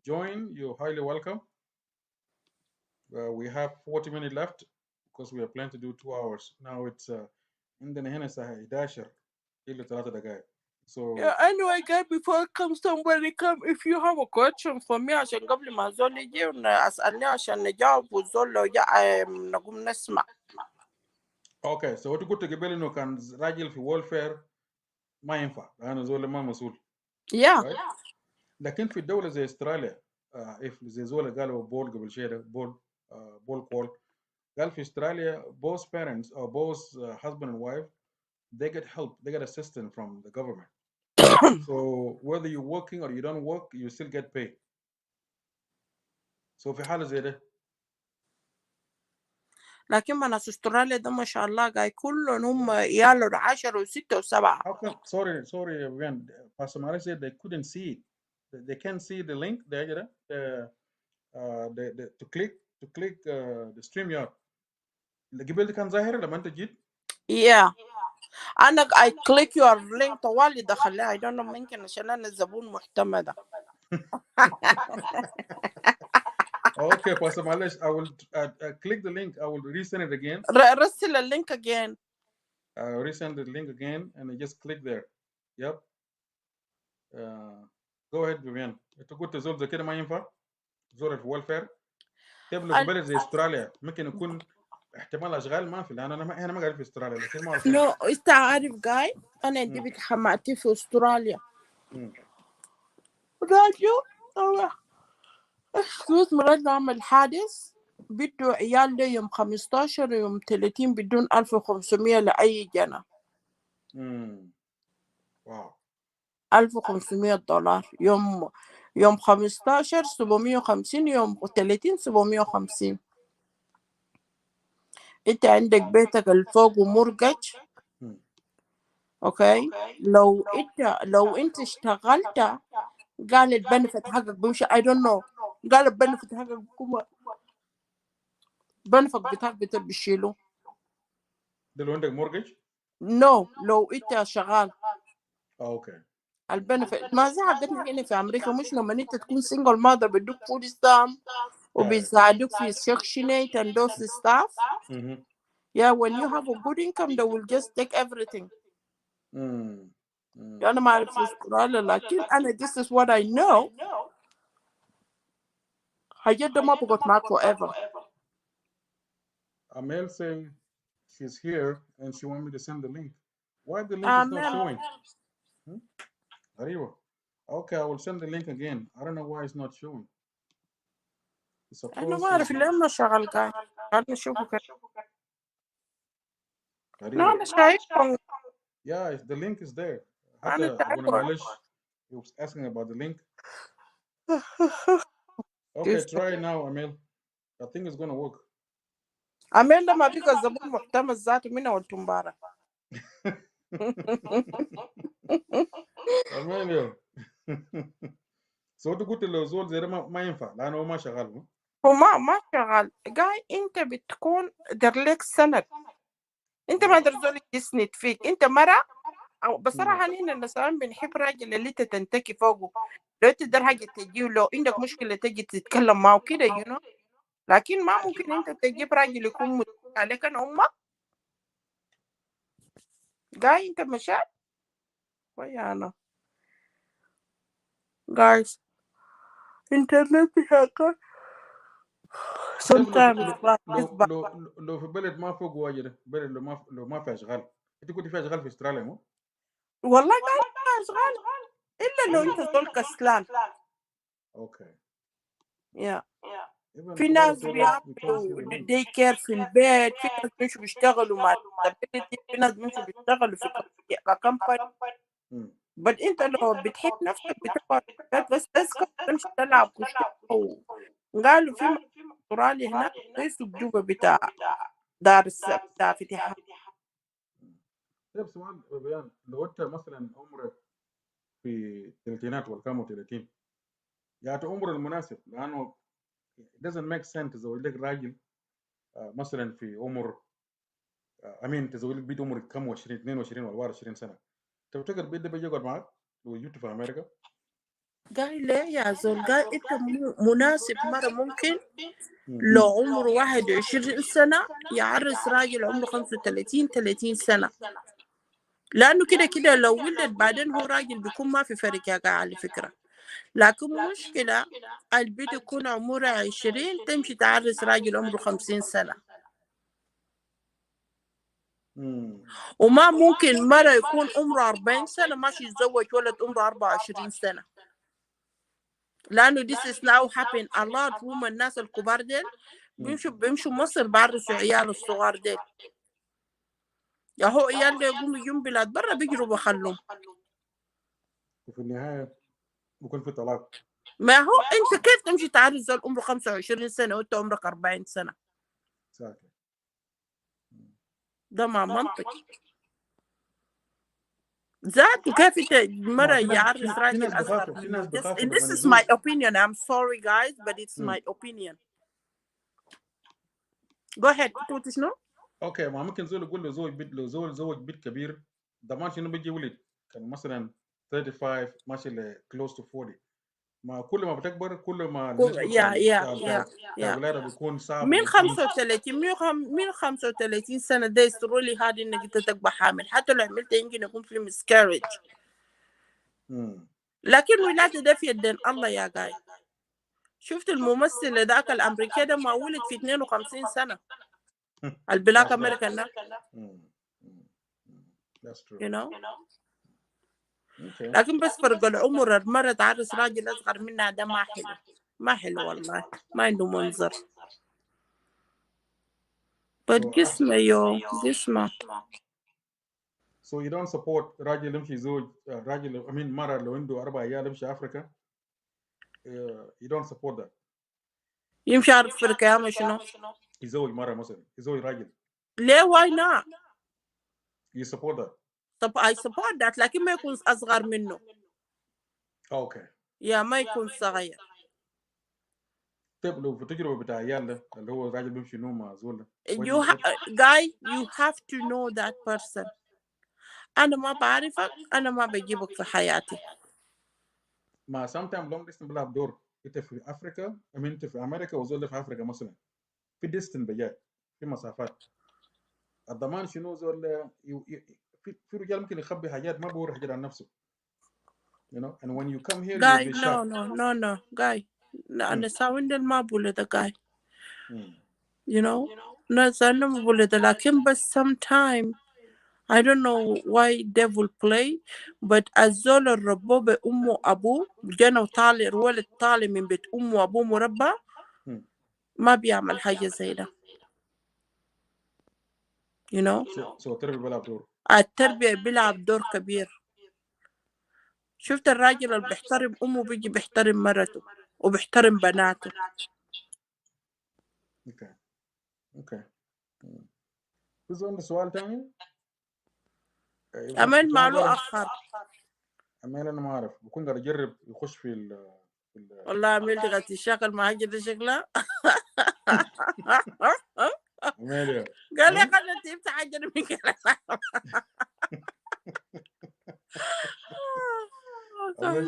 join? You're highly welcome. We have 40 minutes left because we are planning to do 2 hours. Now it's عندنا هنا الساعة 11 إلا 3 دقائق. Yeah, So anyway, guy, before somebody come, if you have a question for me, عشان قبل ما زول يجي أسألني عشان نجاوب والزول لو جاء نقوم نسمع. okay, so what قلت قبل إنه كان راجل في وولفير ما ينفع لأنه زول ما مسؤول. Yeah. right? لكن في الدولة زي استراليا if زي زول قالوا بول قبل شيء ده بول كول قال في استراليا both parents or both husband and wife they get help, they get assistance from the government. So whether you're working or you don't work, you still get paid. So في حالة زي ده لكن ما ناس استراليا ده ما شاء الله قاي كلهم هم يالو 10 و6 و7. how come sorry again Pastor Mara said they couldn't see it. They can't see the link there to click the StreamYard. اللي قبل ده كان ظاهر لما انت جيت. Yeah. أنا I click your link طوالي دخلها. I don't know ممكن عشان أنا الزبون محتمدة. Okay, Pastor Malish, I will click the link. I will resend it again. رسل اللينك again. I'll resend the link again and I just click there. Yep. Go ahead, Vivian. انت قلت زول زي كده ما ينفع؟ زول في welfare. طيب لو في بلد زي استراليا ممكن يكون احتمال اشغال ما في لان انا ما قاعد في استراليا لكن ما اعرف. No, انت عارف جاي انا عندي بنت حماتي في استراليا. راجل اكسكيوز راجل عمل حادث بده عيال ده يوم 15 يوم 30 بدون 1500 لأي جنة. واو. $1500 يوم 15 750 يوم 30 750. انت عندك بيتك الفوق ومرقج. اوكي لو انت اشتغلت قال البنفت حقك بمشي I don't know. قال البنفت حقك بكم بنفت بتاعك بيشيلوا. ده لو عندك مورجج؟ نو لو انت شغال. اوكي. البنفت ما زي حقتنا هنا في امريكا مش لما انت تكون سنجل ماذر بدوك فود ستامب وبيساعدوك في سكشنيت and those stuff. Yeah, when you have a good income they will just take everything. أنا ما أعرف أستراليا لكن أنا this is what I know. حاجات ده ما بقعد معك forever. Amel saying she's here and she want me to send the link. Why the link is not showing? غريبة. Okay, I will send the link again. I don't know why it's not showing. أنا ما أعرف ليه ما شغال قاعد. قاعد نشوفه كده. غريبة. أنا شايفه. Yeah, the link is there. حتى أبونا معلش he was asking about the link. Okay, try it now, Amel. I think it's gonna work. أمين ده ما بيقى الزبون محتمل ذاته منه والتمبارة. أمين صوتك قلت لو زول زي ده ما ينفع لأنه هو ما شغال. هو ما شغال. جاي أنت بتكون درلك سند. أنت ما درزول يسند فيك. أنت مرة أو بصراحة هنا النسوان بنحب راجل اللي أنت تنتكي فوقه. لو تقدر حاجة تجيه لو عندك مشكلة تجي تتكلم معه كده you know. لكن ما ممكن أنت تجيب راجل يكون متكي عليك أنا أمك. جاي أنت مشاعر. ويا أنا. guys internet hacker sometimes لو في بلد ما فوق واجد بلد لو ما فيها اشغال انت كنت فيها اشغال في استراليا مو؟ والله قاعد اشغال الا لو انت زول كسلان. اوكي يا في ناس بيعملوا دي كير في البيت، في ناس مش بيشتغلوا مع disability، في ناس مش بيشتغلوا في كمباني. بس انت لو بتحب نفسك بتقعد بس تمشي تلعب كشتة. قالوا في استراليا هناك زي سوق جوبا بتاع دار بتاع فتحها. طيب سؤال بيان، لو انت مثلا عمرك في الثلاثينات والكام و30 يعني عمر المناسب، لانه it doesn't make sense تزوج لك راجل مثلا في عمر امين تزوج لك بيت عمرك كم 20 22 ولا 24 سنه، تفتكر البيت ده بيجي يقعد معاك لو جيت في امريكا؟ قال ليه يا زول؟ قال انت مناسب مرة ممكن لو عمره 21 سنة يعرس راجل عمره 35 30 سنة، لأنه كده كده لو ولد بعدين هو راجل بيكون ما في فرق يا جماعة على فكرة. لكن مشكلة البنت يكون عمرها 20 تمشي تعرس راجل عمره 50 سنة، وما ممكن مرة يكون عمره 40 سنة ماشي يتزوج ولد عمره 24 سنة، لأنه this is now happen a lot. هم الناس الكبار ديل بيمشوا مصر بعرسوا عيال الصغار ديل، يا هو عيال دي يقوموا يجون بلاد برا بيجروا بخلهم، وفي النهاية بكون في طلاق. ما هو انت كيف تمشي تعرس زول عمره 25 سنة وانت عمرك 40 سنة؟ ده ما منطق ذاته. كيف انت مرة يعرس راجل اصغر منه؟ And this is my opinion. I'm sorry guys but it's my opinion. Go ahead. قلت شنو؟ اوكي، ما ممكن زول يقول له زوج بيت، لو زول زوج بيت كبير ضمان شنو بيجي ولد كان مثلا 35 ماشي ل close to 40، ما كل ما بتكبر كل ما النسبة بتاع الولادة بيكون صعب. من 35 من 35 سنة ده يسرولي هذه انك انت تبقى حامل، حتى لو عملت يمكن يكون في miscarriage. لكن ولادة ده في يدين الله يا جاي. شفت الممثل ذاك الامريكي ده ما ولد في 52 سنة البلاك امريكان ده. you know. لكن بس فرق العمر، المرة تعرس راجل اصغر منها ده ما حلو، ما حلو والله، ما عنده منظر. but جسمه جسمه. So you don't support راجل يمشي زوج راجل مرة لو عنده 4 عيال يمشي افريقيا. You don't support that. يمشي افريقيا يا شنو؟ يزوج مرة مثلا، يزوج راجل. ليه؟ why not? You support that. I support that لكن ما يكون اصغر منه. اوكي. يا ما يكون صغير. طيب لو في التجربة بتاع عيال ده اللي هو راجل بيمشي نوم مع زول guy you have to know that person. أنا ما بعرفك، أنا ما بجيبك في حياتي. ما sometimes long distance بيلعب دور. أنت في أفريقيا، أنت في أمريكا وزول ده في أفريقيا مثلا، في distance بجاي، في مسافات. الضمان شنو زول في رجال ممكن يخبي حاجات ما بيوري حاجات عن نفسه. You know, and when you come here guy, you'll be shocked. no, guy. أنا ساوند ما بقول ده guy. You know, ناس أنا ما بقول ده، لكن بس sometime I don't know why devil play but الزول الربو بأمه أبوه جانا وطالع الولد طالع من بيت أمه وأبوه مربى ما بيعمل حاجة زي ده. you know. التربية بيلعب دور كبير. شفت الراجل اللي بيحترم أمه بيجي بيحترم مرته وبيحترم بناته. اوكي. في سؤال تاني؟ أمين ماله أخر. أمين أنا ما أعرف، بكون قاعد أجرب يخش في والله أمين تقعد تشاكل مع كده شكلها. أمين قال لي خلنا تجيب تحجر من كده.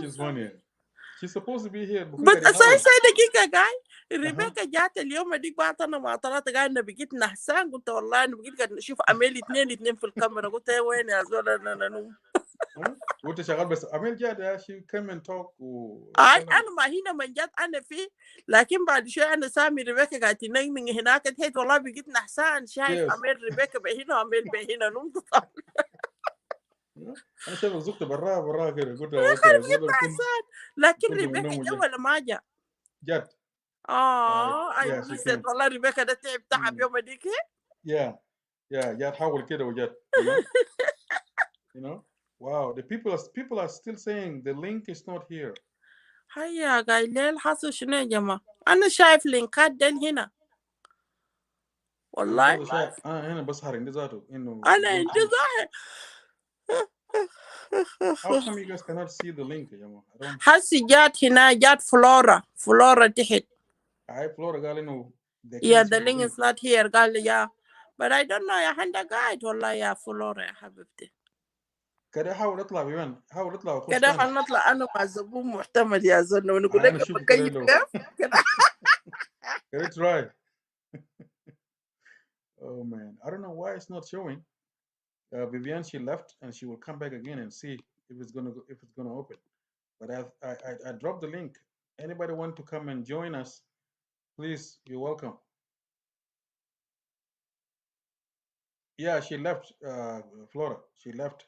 She's funny. She's supposed to be here. But say دقيقة guy. ريبيكا جات اليوم ديك بعتنا مع طلعت قاعد أنا بقيت نحسان، قلت والله أنا بقيت قاعد نشوف أميل اثنين في الكاميرا، قلت وين يا زول أنا نوم. وأنت شغال بس أميل جات she came and talk أنا ما هنا من جات أنا فيه، لكن بعد شوي أنا سامي ريبيكا قاعد تنام من هناك، انتهيت والله بقيت نحسان شايف أميل ريبيكا بهنا وأميل بهنا نمت. أنا شايف زوجت برا كده، قلت بقيت نحسان، لكن ريبيكا جا ولا ما جا؟ جات. نسيت والله ريبيكا ده تعب يوم ديك. جات حاول كده وجات. You know, wow, the people are still saying the link is not here. هيا قايل ليه الحصل شنو يا جماعة؟ أنا شايف لينكات دين هنا. والله. أنا هنا بسهر عندي ذاته إنه. أنا عندي ظاهر. How come you guys cannot see the link يا جماعة؟ حسي جات هنا، جات فلورا تحت. فلورا قال إنه. Yeah, the link is not here. قال لي but I don't know يا حندا قاعد والله يا فلورا يا حبيبتي. كده حاول اطلع بيوان، حاول اطلع وخش كده تاني. خلينا نطلع انا مع الزبون محتمل يا زلمه ونقول انا لك اشوف بكيف كده كيف كده. كده try. Oh man, I don't know why it's not showing. Vivian, she left and she will come back again and see if it's gonna open. But I dropped the link. Anybody want to come and join us? Please, you're welcome. Yeah, she left, Flora. She left.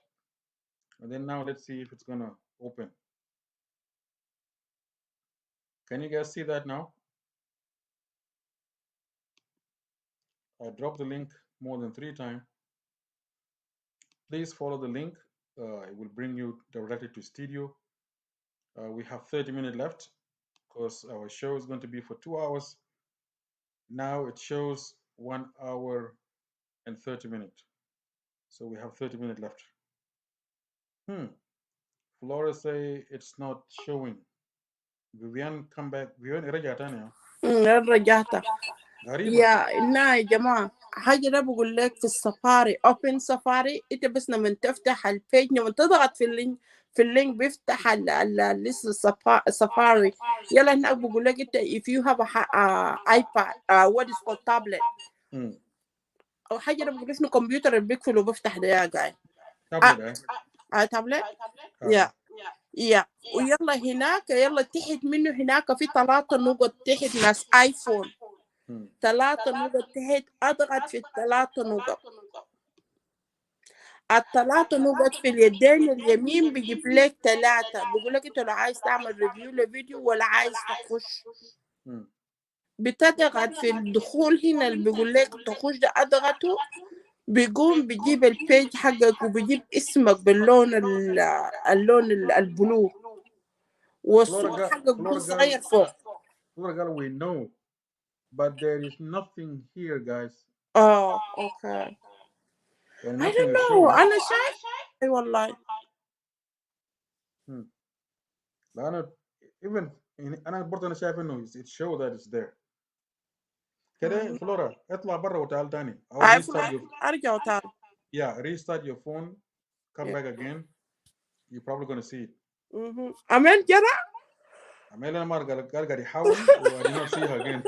And then now let's see if it's gonna open. Can you guys see that now? I dropped the link more than 3 times. Please follow the link. It will bring you directly to studio. We have 30 minutes left because our show is going to be for 2 hours. Now it shows 1 hour and 30 minutes. So we have 30 minutes left. Flora say it's not showing. Vivian, come back. Vivian, رجع تاني يا. رجعتها. غريبة. يا جماعة حاجة ده بقول لك في السفاري open سفاري انت بس لما تفتح البيج لما تضغط في اللينك بيفتح لسه السفاري. يلا هناك بقول لك انت if you have a iPad what is called tablet او حاجة ده بقول اسمه كمبيوتر اللي بيقفل وبيفتح ده يا جاي. تابلت تابلت يا ويلا هناك يلا تحت منه هناك في 3 نقط تحت ناس ايفون 3 نقط تحت اضغط في 3 نقط. ال3 نقط في اليدين اليمين بيجيب لك 3 بيقول لك انت لو عايز تعمل ريفيو لفيديو ولا عايز تخش بتضغط في الدخول هنا اللي بيقول لك تخش ده اضغطه بيقوم بيجيب البيج حقك وبيجيب اسمك باللون اللون البلو والصوت حقك بيكون صغير فوق. We know, but there is nothing here, guys. Oh, okay. I don't know. أنا شايف أي والله. لأنه even أنا برضه أنا شايف إنه it show that it's there. كده فلورا اطلع برا وتعال تاني. أرجع وتعال. Yeah, restart your phone. Come back again. You're probably gonna see it. أمل جرى. أمل أنا ما قال يحاول و I did not see her again.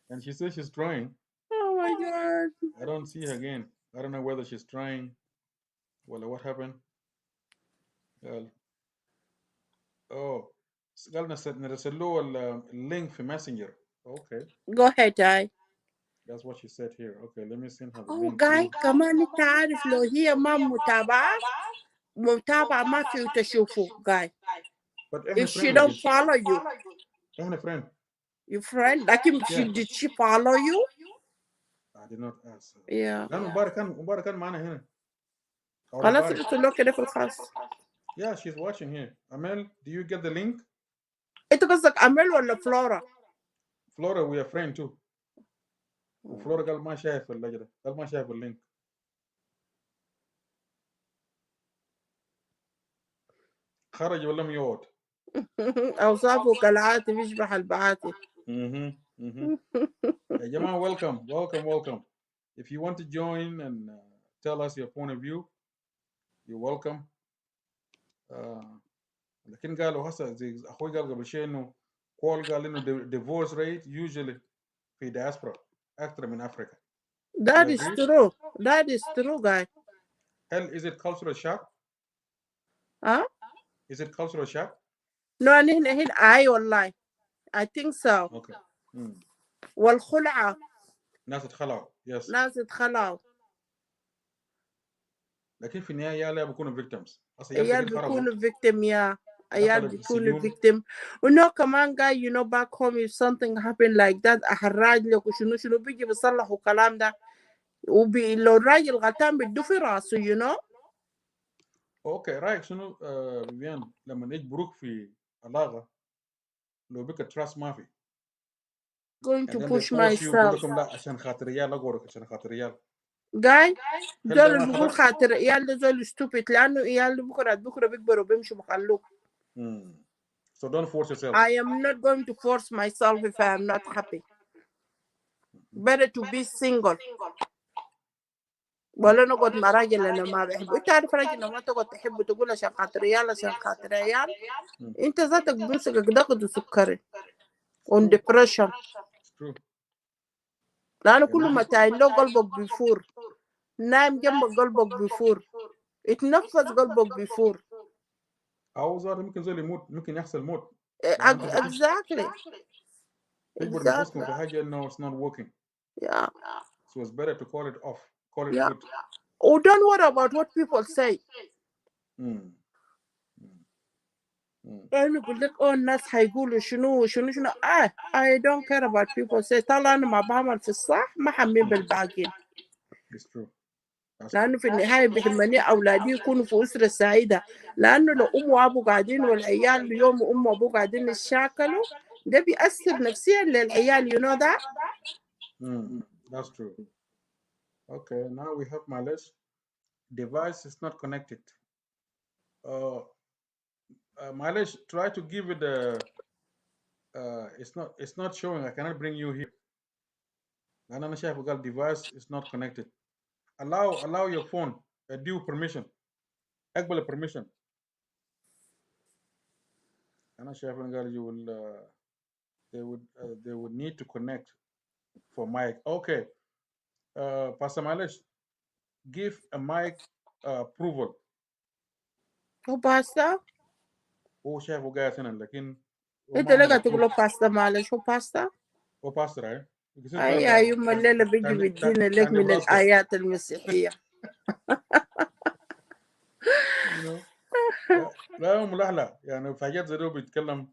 And she says she's trying. Oh my God. I don't see her again. I don't know whether she's trying. Well, what happened? Well, قال نرسل له اللينك في messenger. Okay. Go ahead, Jai. That's what she said here. Okay, let me send her the link. link. Guy, كمان أنت عارف لو هي ما متابعة ما في تشوفه, guy. But if she don't follow you. إحنا friend. Your friend? Did she follow you? I did not ask. Yeah. لأن مبارك كان معنا هنا. خلاص قلت له كده في الخاص. Yeah, she's watching here. Amel, do you get the link? أنت قصدك أمل ولا فلورا؟ Flora, we are friend too. وفلورا قال ما شايف اللجنة، قال ما شايف اللينك. خرج ولا ميوت؟ أوصافه كالعادة بيشبه البعاتي. يا جماعة welcome. If you want to join and tell us your point of view, you're welcome. لكن قالوا هسه زي أخوي قال قبل شيء إنه كول قال إنه divorce rate usually في diaspora أكثر من أفريقيا. That is true. That is true, guy. Hell, is it cultural shock? Huh? Is it cultural shock? No, هنا أي والله. I think so. Okay. والخلعة. ناس اتخلعوا. Yes. ناس اتخلعوا. لكن في النهاية عيال بيكونوا victims. عيال بيكونوا victim يا. عيال بيكونوا victim. ونو كمان guy, you know, back home if something happen like that أحرج لك وشنو بيجي بيصلحوا الكلام ده. لو الراجل غلطان بيدو في راسه, you know. اوكي رايك شنو فيفيان لما يجبروك في علاقه لو بك تراست ما في going to push myself لا عشان خاطر ريال اقورك عشان خاطر ريال جاي زول اللي بيقول خاطر ريال ده زول stupid لانه ريال بكره بيكبروا بيمشوا بخلوك. So don't force yourself. I am not going to force myself if I am not happy. Better to be single. ولا نقعد مع راجل انا ما بحبه. انت عارف راجل لما تقعد تحبه تقول عشان خاطر عيال عشان خاطر عيال، انت ذاتك بيمسكك ضغط وسكري وديبرشن، لانه كل ما تعين له قلبك بيفور، نايم جنبك قلبك بيفور، اتنفس قلبك بيفور. او زار ممكن زول يموت، ممكن يحصل موت. exactly تجبر نفسكم في حاجه انه it's not working. yeah So it's better to call it off, call it yeah quit. Oh, don't worry about what people say. أنا أقول لك الناس هيقولوا شنو شنو شنو. I don't care about people say. طالما أنا ما بعمل في الصح ما حمي بالباقين. It's true. لأنه في النهاية بيهمني أولادي يكونوا في أسرة سعيدة، لأنه لو أم وأبو قاعدين والعيال يوم أم وأبو قاعدين يتشاكلوا ده بيأثر نفسيا للعيال. You know that? That's true. Okay, now we have my list. Device is not connected. Malish, try to give it a. It's not showing. I cannot bring you here. أنا شايف قال device is not connected. Allow your phone a due permission. أقبل permission. أنا شايف قال you will they would need to connect for mic. Okay. Pastor Malish, give a mic approval. هو باستا؟ هو شايفه قاعد هنا لكن أنت لقى تقول له باستا معلش. هو باستا؟ هو باسtor right? أي يوم الليلة بيجي بيدينا لك من الآيات المسيحية. لا ملحلة يعني في حاجات زي ده بيتكلم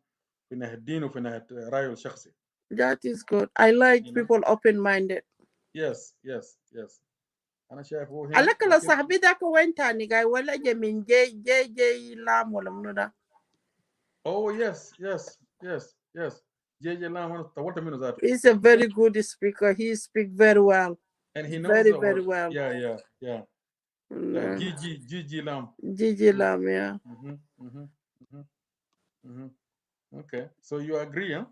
في ناحية الدين وفي ناحية رأيه الشخصي. That is good. I like people open-minded. Yes. أنا شايف هو هنا. على كلا صاحبي ذاك وين تاني جاي ولا جا من جي لام ولا منو ده؟ Oh yes. جي لام أنا طولت منه ذاته. He's a very good speaker. He speaks very well. And he knows very well. Yeah. Gigi Lam. Gigi Lam, yeah. Okay. So you agree, huh?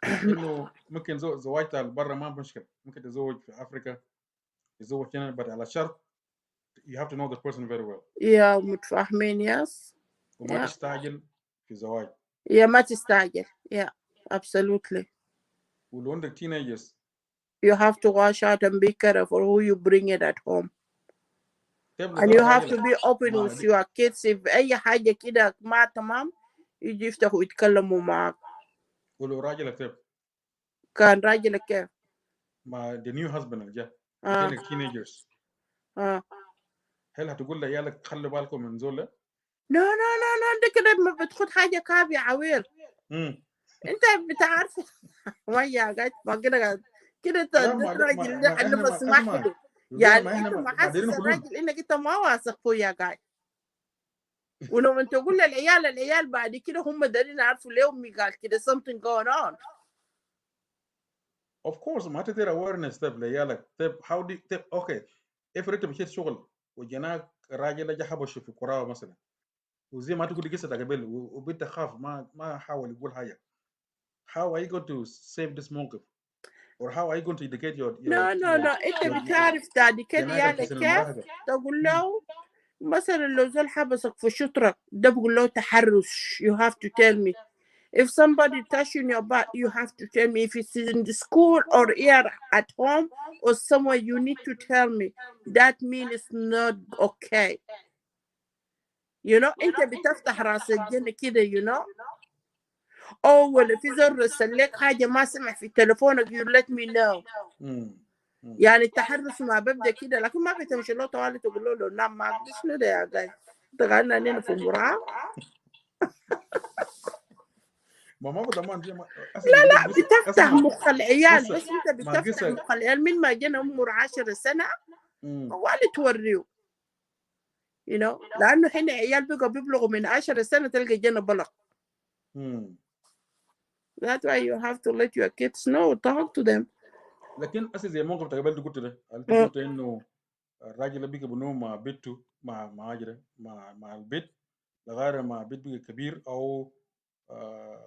إنه ممكن زواج برا ما مشكلة، ممكن تزوج في أفريقيا، تزوج هنا، but على شرط you have to know the person very well. Yeah, متفاهمين. Yes. وما تستعجل في زواج. Yeah, ما تستعجل. Yeah, absolutely. ولو عندك teenagers. You have to watch out and be careful who you bring it at home. And you have to be open with your kids. If أي حاجة كده ما تمام يجي يفتحوا يتكلموا معك. ولو راجلك كيف؟ كان راجلك كيف؟ مع the new husband اللي جا. عندك teenagers. هل هتقول لعيالك خلوا بالكم من زول؟ No, انت كده ما بتخد حاجة كابي عوير. انت بتعرف ويا قاعد ما كده انت الراجل ده انا بسمح له. يعني انت محسس الراجل انك انت ما واثق فيه يا قاعد. ولو انت تقول للعيال بعد كده هم دارين يعرفوا ليه امي قال كده something going on. Of course ما تدير awareness طيب لعيالك. طيب how do طيب اوكي افرض انت مشيت شغل وجناك راجل جا حبشه في كراوه مثلا وزي ما تقول قصه قبل وبنت خاف ما حاول يقول حاجه. How are you going to save this موقف؟ or how are you going to educate your no انت بتعرف تعدي كده عيالك كيف تقول له مثلا لو زول حبسك في شطرك ده بقول له تحرش. You have to tell me. If somebody touching your butt, you have to tell me. If it's in the school or here at home or somewhere, you need to tell me. That means it's not okay. You know, انت بتفتح راس الجن كده you know. ولا في زول رسل لك حاجة ما سمع في تليفونك you let me know. يعني التحرش ما ببدأ كده لكن ما بتمشي له طوالي تقول له نعم ما شنو ده يا جاي تغنى هنا في المراهق. ما بضمان لا بتفتح مخ العيال بس انت بتفتح مخ العيال من ما جينا عمره 10 سنة طوالي توريه you know. لأنه هنا عيال بيبلغوا من 10 سنة تلقى جينا بلغ. That's why you have to let your kids know. Talk to them. لكن زي موقف تقبل قلت ده قلت انه الراجل بيجي بنوم مع بيته مع هاجره مع البيت لغايه ما البيت بيجي كبير او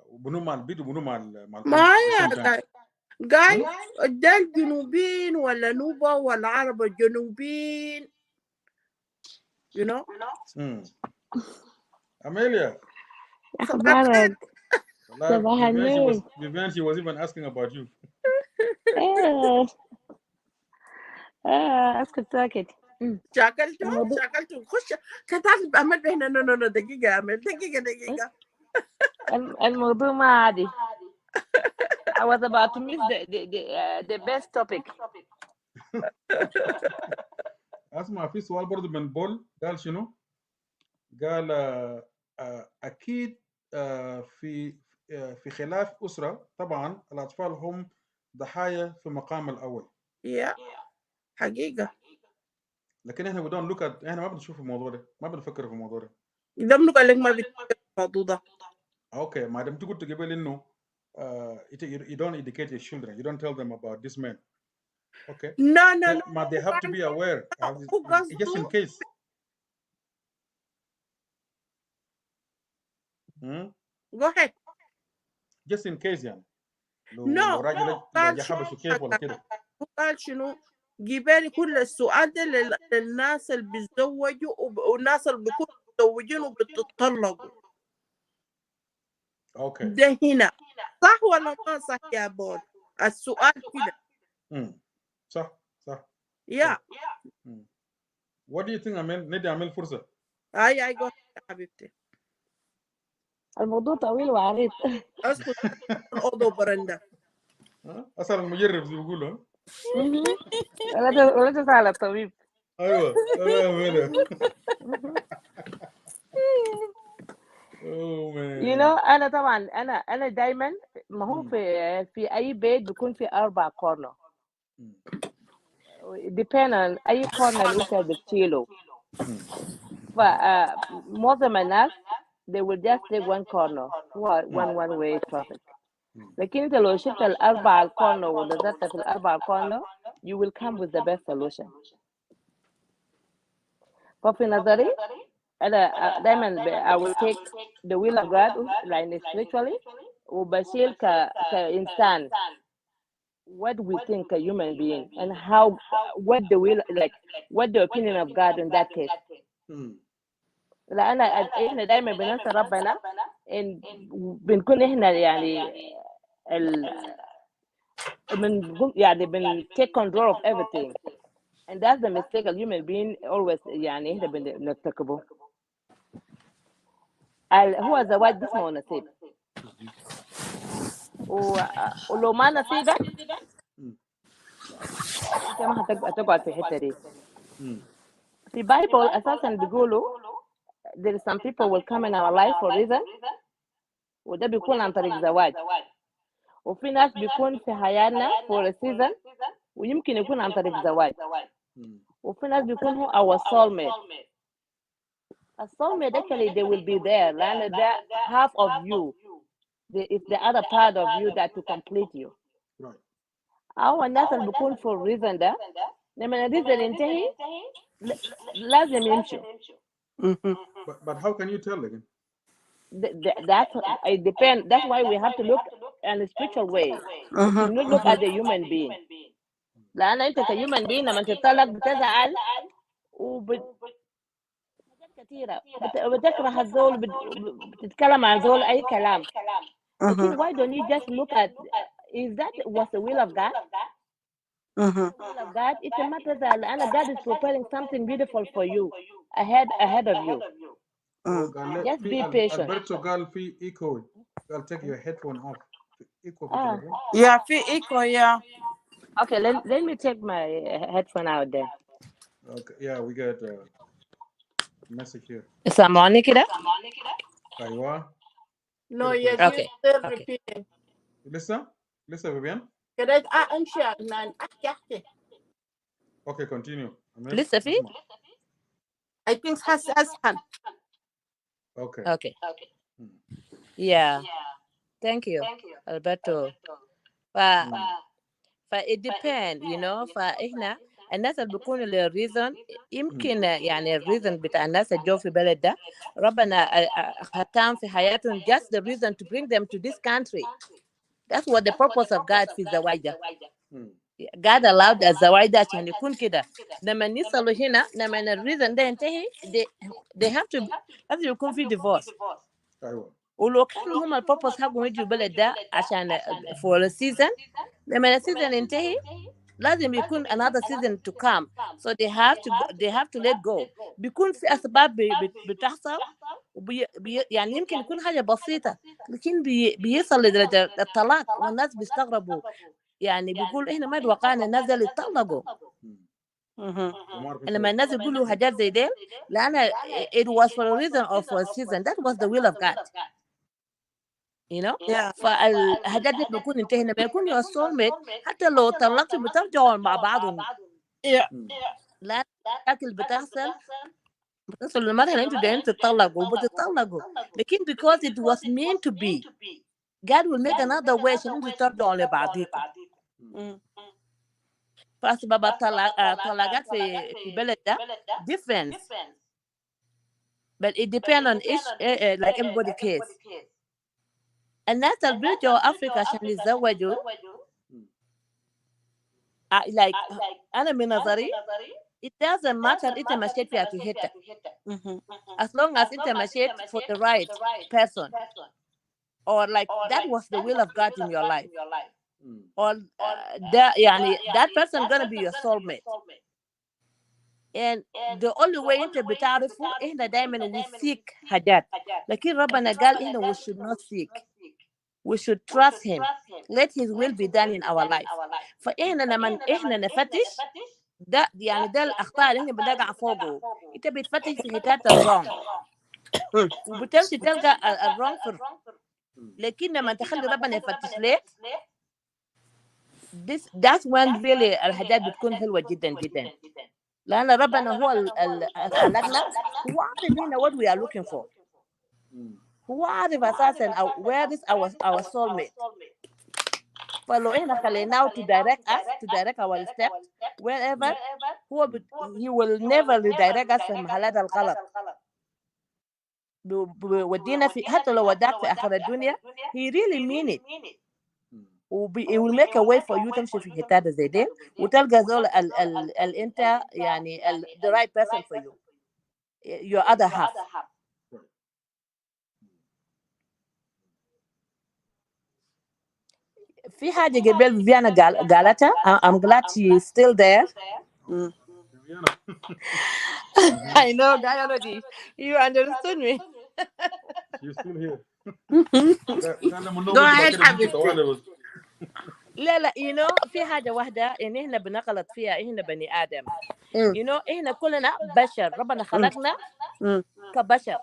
وبنوم مع البيت وبنوم مع ما جاي ده الجنوبيين ولا نوبة ولا عرب الجنوبيين you know. Amelia. أخبارك؟ صباح النور. Vivian, she was even asking about you. اسكت ساكت. شاكلته خش كتعرف أمل هنا نو دقيقة أمل دقيقة الموضوع ما عادي. I was about to miss the best topic. اسمع في سؤال برضه من بول قال شنو؟ قال اكيد في خلاف اسره طبعا الاطفال هم ضحايا في المقام الاول. حقيقه. لكن احنا بدون لوك احنا ما بنشوف الموضوع ده، ما بنفكر في الموضوع ده. ده منو قال لك ما بتفكر في الموضوع ده؟ اوكي ما دام تقول قبل انه you don't educate your children, you don't tell them about this man. Okay. No. But they have to be aware just in case. Go ahead. Just in case يعني. لو راجل حبسه كيف ولا كده. قال شنو؟ جيبالي كل السؤال ده للناس اللي بيتزوجوا والناس اللي بيكونوا متزوجين وبتطلقوا. اوكي. ده هنا صح ولا ما صح يا بول؟ السؤال كده. صح. يا. What do you think أمل؟ ندي أمل فرصة. أي جو يا حبيبتي. الموضوع طويل وعريض. اسكت الأوضة وبرندة. أسأل المجرب زي بيقولوا. ولا تسأل الطبيب. أيوة. You know أنا طبعا أنا دايما ما هو في أي بيت بيكون في 4 كورنر. depend on أي كورنر أنت بتشيله. فمعظم الناس they will just take one corner one way traffic. لكن أنت لو شلت 4 كورنر ونزلت في 4 كورنر you will come with the best solution. ففي نظري أنا دايما I will take the will of God like spiritually وبشيل كإنسان what we think a human being and how what the opinion of God in that case. لأن إحنا دايما بننسى ربنا إن بنكون إحنا بن take control of everything and that's the mistake a human being always إحنا بنرتكبه. هو الزواج ده اسمه نصيب ولو ما نصيبك انت ما هتقعد في الحته دي. في بايبل اساسا بيقولوا there is some people will come in our life for reason وده بيكون عن طريق زواج، وفي ناس بيكون في حياتنا for a season ويمكن يكون عن طريق زواج، وفي ناس بيكون هو our soulmate. الsoulmate actually they will be there لأن ده half of you. It's the other part of you that to complete you. أو الناس اللي بيكون for reason ده لما الريزن ينتهي لازم يمشوا. But how can you tell again? That it depends. That's why we have to look in a spiritual way. To not look at the human being. لأن أنت كhuman being لما تطلق بتزعل كثيرة بتكره الزول بتتكلم عن زول أي كلام. لكن why don't you just look at is that was the will of God? Will of God it ما تزعل لأن God is preparing something beautiful for you ahead of you. Just be patient. Alberto قال في echo. قال take your headphone off. Echo. Yeah, في echo yeah. Okay, let me take my headphone out there. Okay, yeah, we got a message here. سامعني كده؟ أيوة. No, yes, okay. Still repeating. لسه فيبيان؟ كده أمشي أحكي. Okay, continue. لسه في؟ I think Hassan. Okay. Yeah. Thank you, Alberto. it depends, you know. فإحنا الناس اللي بيكونوا للريزن يمكن الريزن بتاع الناس اللي جو في بلد ده ربنا كان في حياتهم just the reason to bring them to this country. That's what the purpose of God في الزواج ده. God allowed الزواج ده عشان يكون كده. لما يصلوا هنا لما الريزن ده ينتهي they have to لازم يكون في divorce. ايوه. ولو كانوا هم البربوس حقهم يجوا البلد ده عشان for a season لما السيزون ينتهي لازم يكون another season to come, so they have to let go. بيكون في أسباب بتحصل يعني يمكن يكون حاجة بسيطة لكن بيصل لدرجة الطلاق والناس بيستغربوا يعني بيقولوا إحنا ما توقعنا الناس اللي يتطلقوا. لما الناس يقولوا حاجات زي دي لأن it was for a reason or for a season, that was the will of God. You know? فالحاجات دي بيكون انتهي لما يكون your soulmate حتى لو طلقتوا بترجعوا مع بعضهم. لا مشاكل بتصل لمرحلة انتوا جايين تتطلقوا وبتتطلقوا لكن because it was meant to be, God will make another way عشان انتوا ترجعوا لبعضكم. فأسباب الطلاقات في البلد ده different, but it depends on each like everybody case. الناس اللي بيرجعوا أفريقيا عشان يتزوجوا like أنا من نظري it doesn't matter أنت مشيت في أي حتة as long as أنت مشيت for the right person or like that was the will of God in your life or that يعني that person gonna be your soulmate. And the only way أنت بتعرفه إحنا دايما we seek حاجات لكن ربنا قال إحنا we should not seek, we should trust him, let his will be done in our life. فإحنا لما إحنا نفتش ده يعني ده الأخطاء اللي إحنا بنقع فوقه. أنت بتفتش في حتات الرونج وبتمشي تلقى الرونج في لكن لما تخلي ربنا يفتش لك that's when really الحاجات بتكون حلوة جدا جدا لأن ربنا هو خلقنا هو عارف هنا what we are looking for. هو عارف أساسا where is our soulmate. فلو إحنا خليناه to direct us, to direct our steps wherever he will never redirect us في المحلات الغلط. بيودينا في حتى لو وداك في آخر الدنيا he really mean it. he will make a way for you تمشي في حتات زي دي وتلقى زول أنت يعني the right person for you, your other half. في حاجة قبل فيانا قالتها I'm glad she's still there. I know, guy already. You understood me. You're still here. Go ahead, حبيبتي. لا you know في حاجة واحدة إن إحنا بنغلط فيها إحنا بني آدم. You know إحنا كلنا بشر ربنا خلقنا كبشر.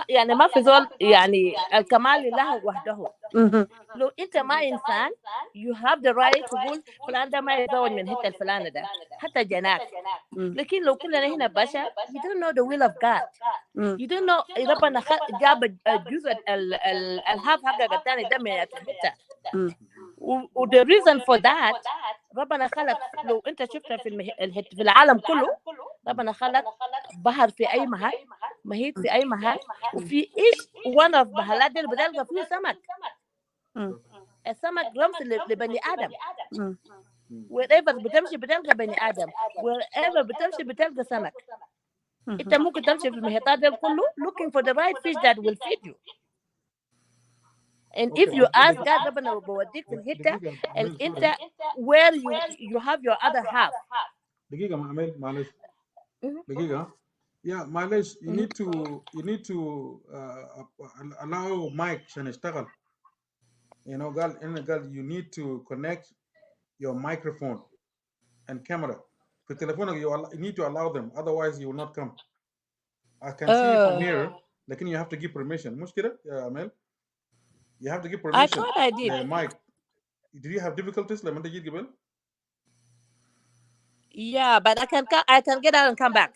يعني ما في زول يعني الكمال لله وحده. لو أنت ما إنسان you have the right تقول فلان ده ما يتزوج من حتة الفلانة ده حتى جناك. لكن لو كلنا هنا بشر you don't know the will of God. You don't know ربنا جاب الجزء الهاف حقك الثاني ده من حتة. the reason for that ربنا خلق لو أنت شفتها في العالم كله ربنا خلق بحر في أي محل محيط في أي محل وفي each one of محلات دي بتلقى فيه سمك. السمك رمز لبني آدم. wherever بتمشي بتلقى بني آدم wherever بتمشي بتلقى سمك. أنت ممكن تمشي في المحيطات دي كله looking for the right fish that will feed you. And if you ask God ربنا بوديك في الحتة أنت where you have your other half. دقيقة معلش دقيقة. Yeah, معلش you need to allow Mike عشان يشتغل. You know قال you need to connect your microphone and camera. في تليفونك you need to allow them, otherwise you will not come. I can see you from here, لكن you have to give permission. مش كده يا أمال؟ You have to give permission. I thought I did. Mike, did you have difficulties لما أنت جيت قبل؟ Yeah, but I can get out and come back.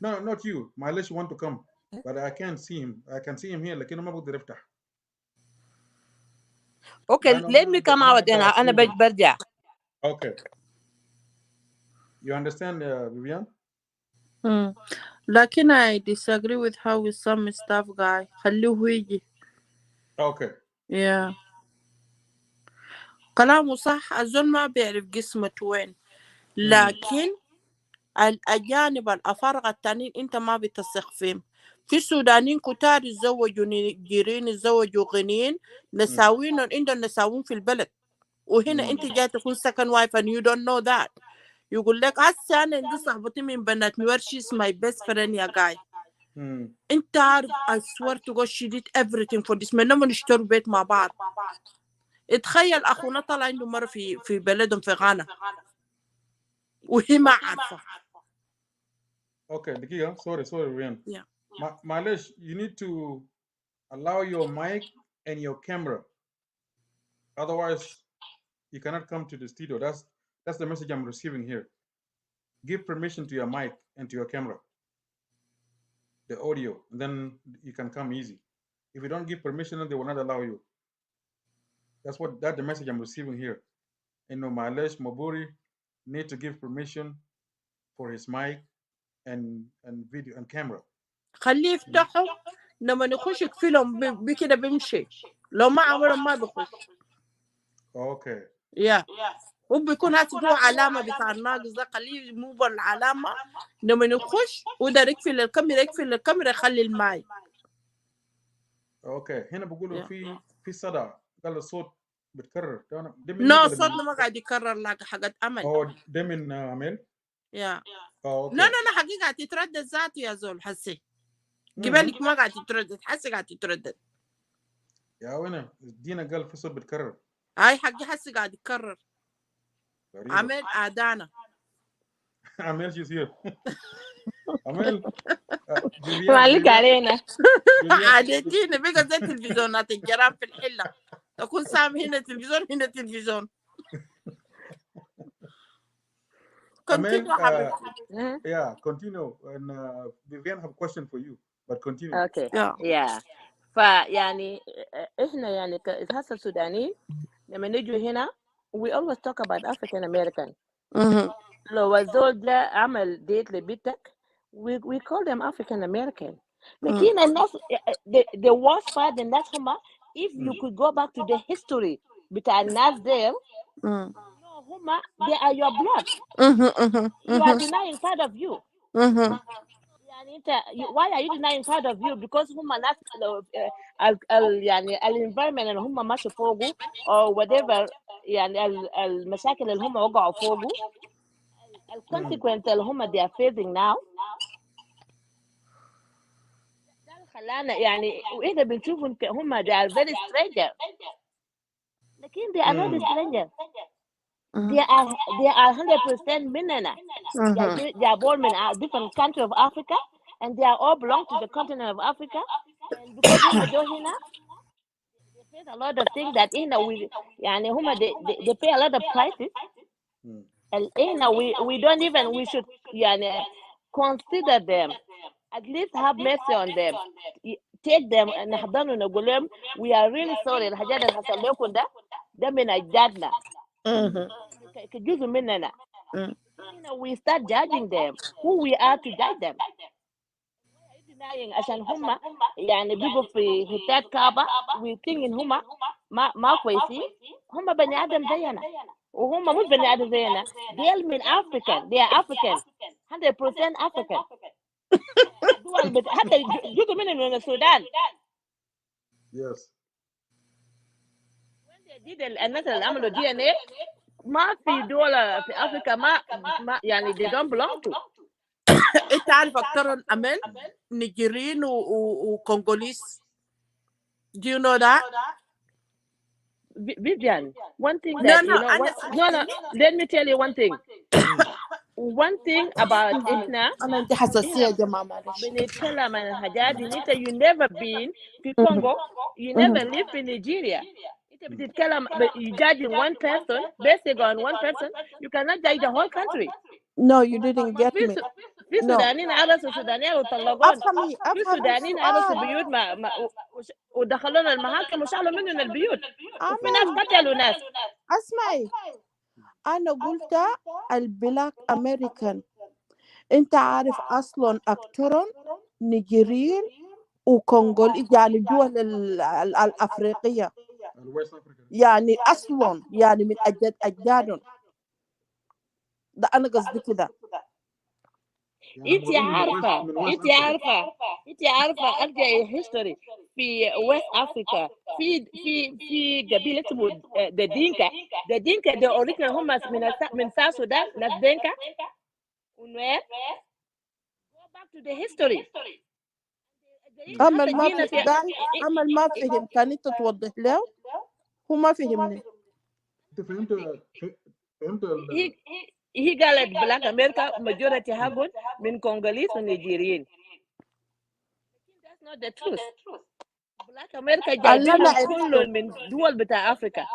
No, not you. معلش want to come, but I can't see him. I can see him here, لكنه ما بقدر يفتح. Okay, let me come out and أنا برجع. Okay. You understand, Vivian? لكن I disagree with how with some stuff guy. خليه يجي. Okay. Yeah. كلامه صح، الزول ما بيعرف قسمة وين، لكن الأجانب الأفارقة التانيين أنت ما بتثق فيهم. في سودانيين كتار يتزوجوا نيجيريين، يتزوجوا غنيين، نساوين عندهم نساوين في البلد، وهنا أنت جاي تكون second wife and you don't know that. يقول لك هسه أنا عندي صاحبتي من بنات نوير she's my best friend يا جاي. أنت عارف I swear to God she did everything for this. من لما نشتروا بيت مع بعض. اتخيل أخونا طلع عنده مرة في بلدهم في غانا وهي ما عارفة. Okay, دقيقة. Sorry, Rian. Yeah. معلش, you need to allow your mic and your camera. Otherwise, you cannot come to the studio. That's the message I'm receiving here. Give permission to your mic and to your camera, the audio, and then you can come easy. If you don't give permission, they will not allow you. That's the message I'm receiving here. Malesh Maburi need to give permission for his mic and video and camera. خليه يفتحوا لما نخش يقفلهم بكده بيمشي، لو ما عملهم ما بيخش. Okay. Yeah. وبيكون هاتي جوا علامة بتاع الناقص ده، خليه يموف العلامة لما نخش وده يقفل الكاميرا يخلي الماي. اوكي. هنا بقولوا في صدى، قال الصوت بتكرر. لا صوت ما قاعد يكرر لك حاجة أمل. ده من أمل؟ يا اوكي. لا حقيقة تتردد ذاته يا زول. حسي قبالك ما قاعد تتردد، حسي قاعد تتردد. يا وين دينا قال في صوت بتكرر. هاي حقي حسي قاعد يتكرر. عمل آدانا. عمل she's here. عمل معلق علينا. عادتينا بقى زي تلفزيونات الجرام في الحلة، تكون سام هنا تلفزيون هنا تلفزيون. Continue, yeah, continue. And Vivian have a question for you, but continue. Okay. Yeah. فيعني إحنا يعني هسه السودانيين لما نيجوا هنا we always talk about African American. لو الزول ده عمل ديت لبيتك we call them African American. لكن الناس the worst part الناس هما if you could go back to the history بتاع الناس there هما they are your blood. You are denying part of you. يعني أنت why are you denying part of you? Because هما ناس يعني الenvironment اللي هما ماشوا فوقه or whatever يعني المشاكل اللي هما وقعوا فوقه الconsequence اللي هما they are facing now ده خلانا يعني وإحنا بنشوف هما they are very stranger لكن they are not stranger. They are 100% مننا. They are born in a different country of Africa and they are all belong to the continent of Africa. And because هما جو هنا they face a lot of things that هنا يعني هما they pay a lot of prices. And هنا we don't even we should يعني consider them, at least have mercy on them, take them نحضنوا نقول لهم we are really sorry الحاجات اللي حصل لكم ده من أجدادنا كجزء مننا. We start judging them who we are to judge them. denying عشان هم يعني بيجوا في حتات كعبة we think إن هم ما كويسين. هم بني آدم زينا وهم مش بني آدم زينا. they من African, they are African 100% African. حتى جزء منهم من السودان. Yes. الناس اللي عملوا DNA ما في دولة في أفريقيا ما يعني they don't belong to. أنت عارف أكتر أمل نيجيريين وكونغوليس. Do you know that? Vivian, one thing that no, let me tell you one thing. One thing about إحنا أنا عندي حساسية يا جماعة معلش. بنتكلم عن الحاجات اللي أنت you never been في كونغو, you never live in Nigeria. أنت بتتكلم you judging one person based on one person, you cannot judge the whole country. No, you didn't get me. في سودانيين عرسوا سودانيين وطلقون. في سودانيين عرسوا بيوت ودخلونا المحاكم وشالوا منهم البيوت. وفي ناس قتلوا ناس. اسمعي أنا قلت البلاك أمريكان. أنت عارف أصلا أكترون نيجيريين وكونغولي يعني الدول الأفريقية. الويست افريكا يعني اصلا يعني من اجدادهم. ده انا قصدي كده. يعني انت الموضوع عارفه من ويست انت افريكا. عارفه انت عارفه ارجع هيستوري في ويست افريكا في قبيله اسمه ده دينكا ده اوريجينال هم من ساوث السودان، ناس دينكا ونوير. go back to the history. امل ما جينا في جاي، امل ما فهم، كان انت توضح له، هو ما فهمني. انت فهمت هي قالت بلاك امريكا majority حقهم من كونغوليز ونيجيريين. That's not the truth. بلاك امريكا جايبينهم كلهم من دول بتاع افريكا،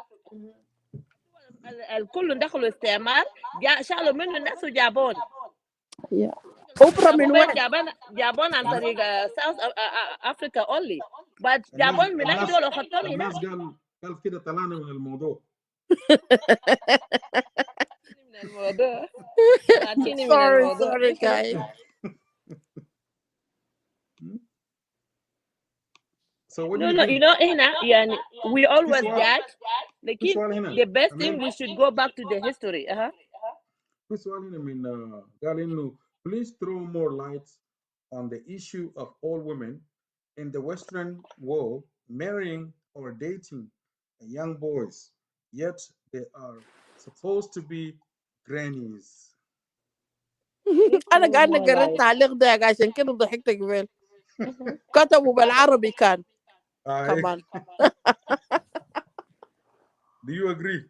الكل دخلوا استعمار، شالوا منه الناس وجابون. اوبرا من وين؟ جابون عن طريق ساوث افريكا اونلي، بس جابون من اي دوله وخطوهم هناك. الناس قال كده طلعنا من الموضوع. من الموضوع. sorry guys. So what no, do you no, think? you know, هنا يعني we always judge. لكن the best thing we should go back to the history. في سؤال هنا من قال إنه please throw more light on the issue of all women in the Western world marrying or dating young boys, yet they are supposed to be grannies. انا قاعده قريت تعليق ده عشان كده ضحكت قبل. كتبوا بالعربي كان كمان. Do you agree?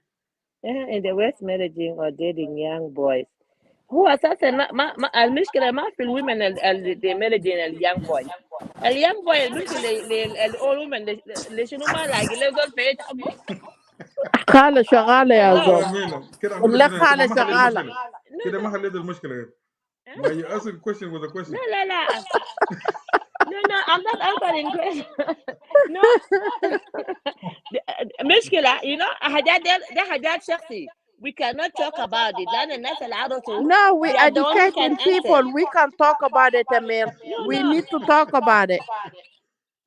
In the West, marrying or dating young boys. هو اساسا ما المشكله ما في الومن اللي مارجين اليانج بوي. اليانج بوي بيمشي للاول ومن اللي شنو ما لاقي له زول في حقه. خاله شغاله يا زول. كده لا خاله شغاله. كده ما حليت المشكله. ما you asking question with a question. لا no I'm not answering question. no مشكله you know حاجات ده حاجات شخصي. We cannot talk about it. لأن الناس اللي عرضوا No, we educating people. We can talk about it, Amir. We need to talk about it.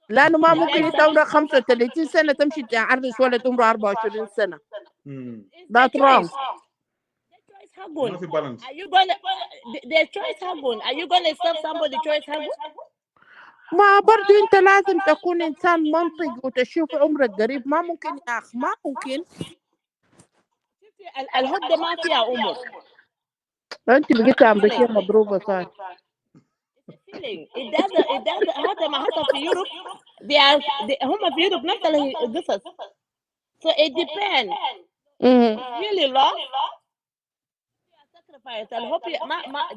لأنه ما ممكن أنت عمرك 35 سنة تمشي تعرس ولد عمره 24 سنة. That's wrong. ما في balance. Are you gonna the choice حقهم? Are you gonna stop somebody choice حقهم؟ ما برضو أنت لازم تكون إنسان منطق وتشوف عمرك قريب. ما ممكن يا أخ، ما ممكن. الهدى ما فيها عمر. أنت بقيت أمريكية مضروبة صار. It doesn't هذا ما حصل في يوروب. هم في يوروب نفس القصص. So it depends. Really long. sacrifice. الهوب ما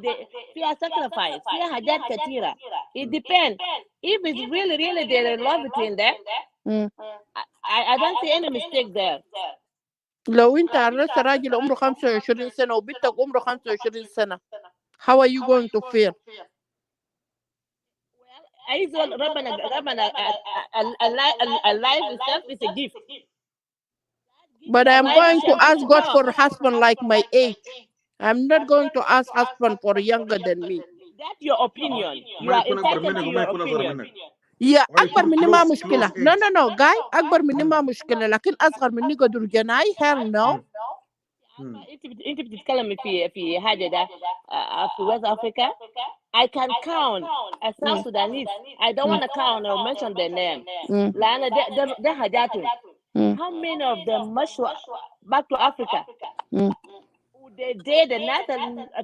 فيها sacrifice. فيها حاجات كثيرة. It depends. If it's really there is love between them, I don't see any mistake there. لو أنت عرست راجل عمره 25 سنة وبنتك عمره 25 سنة, how are you going to feel? أيضا ربنا life itself is a gift. But I'm going to ask God for a husband like my age. I'm not going to ask husband for younger than me. That's your opinion. You are entitled to your opinion. يا أكبر مني ما مشكلة. No guy أكبر مني ما مشكلة, لكن أصغر مني قدر جناي hell no. أنت بتتكلم في حاجة ده في West Africa. I can count as South Sudanese. I don't want to count or mention their name. لأن ده حاجاتهم. How many of them مشوا back to Africa? They الناس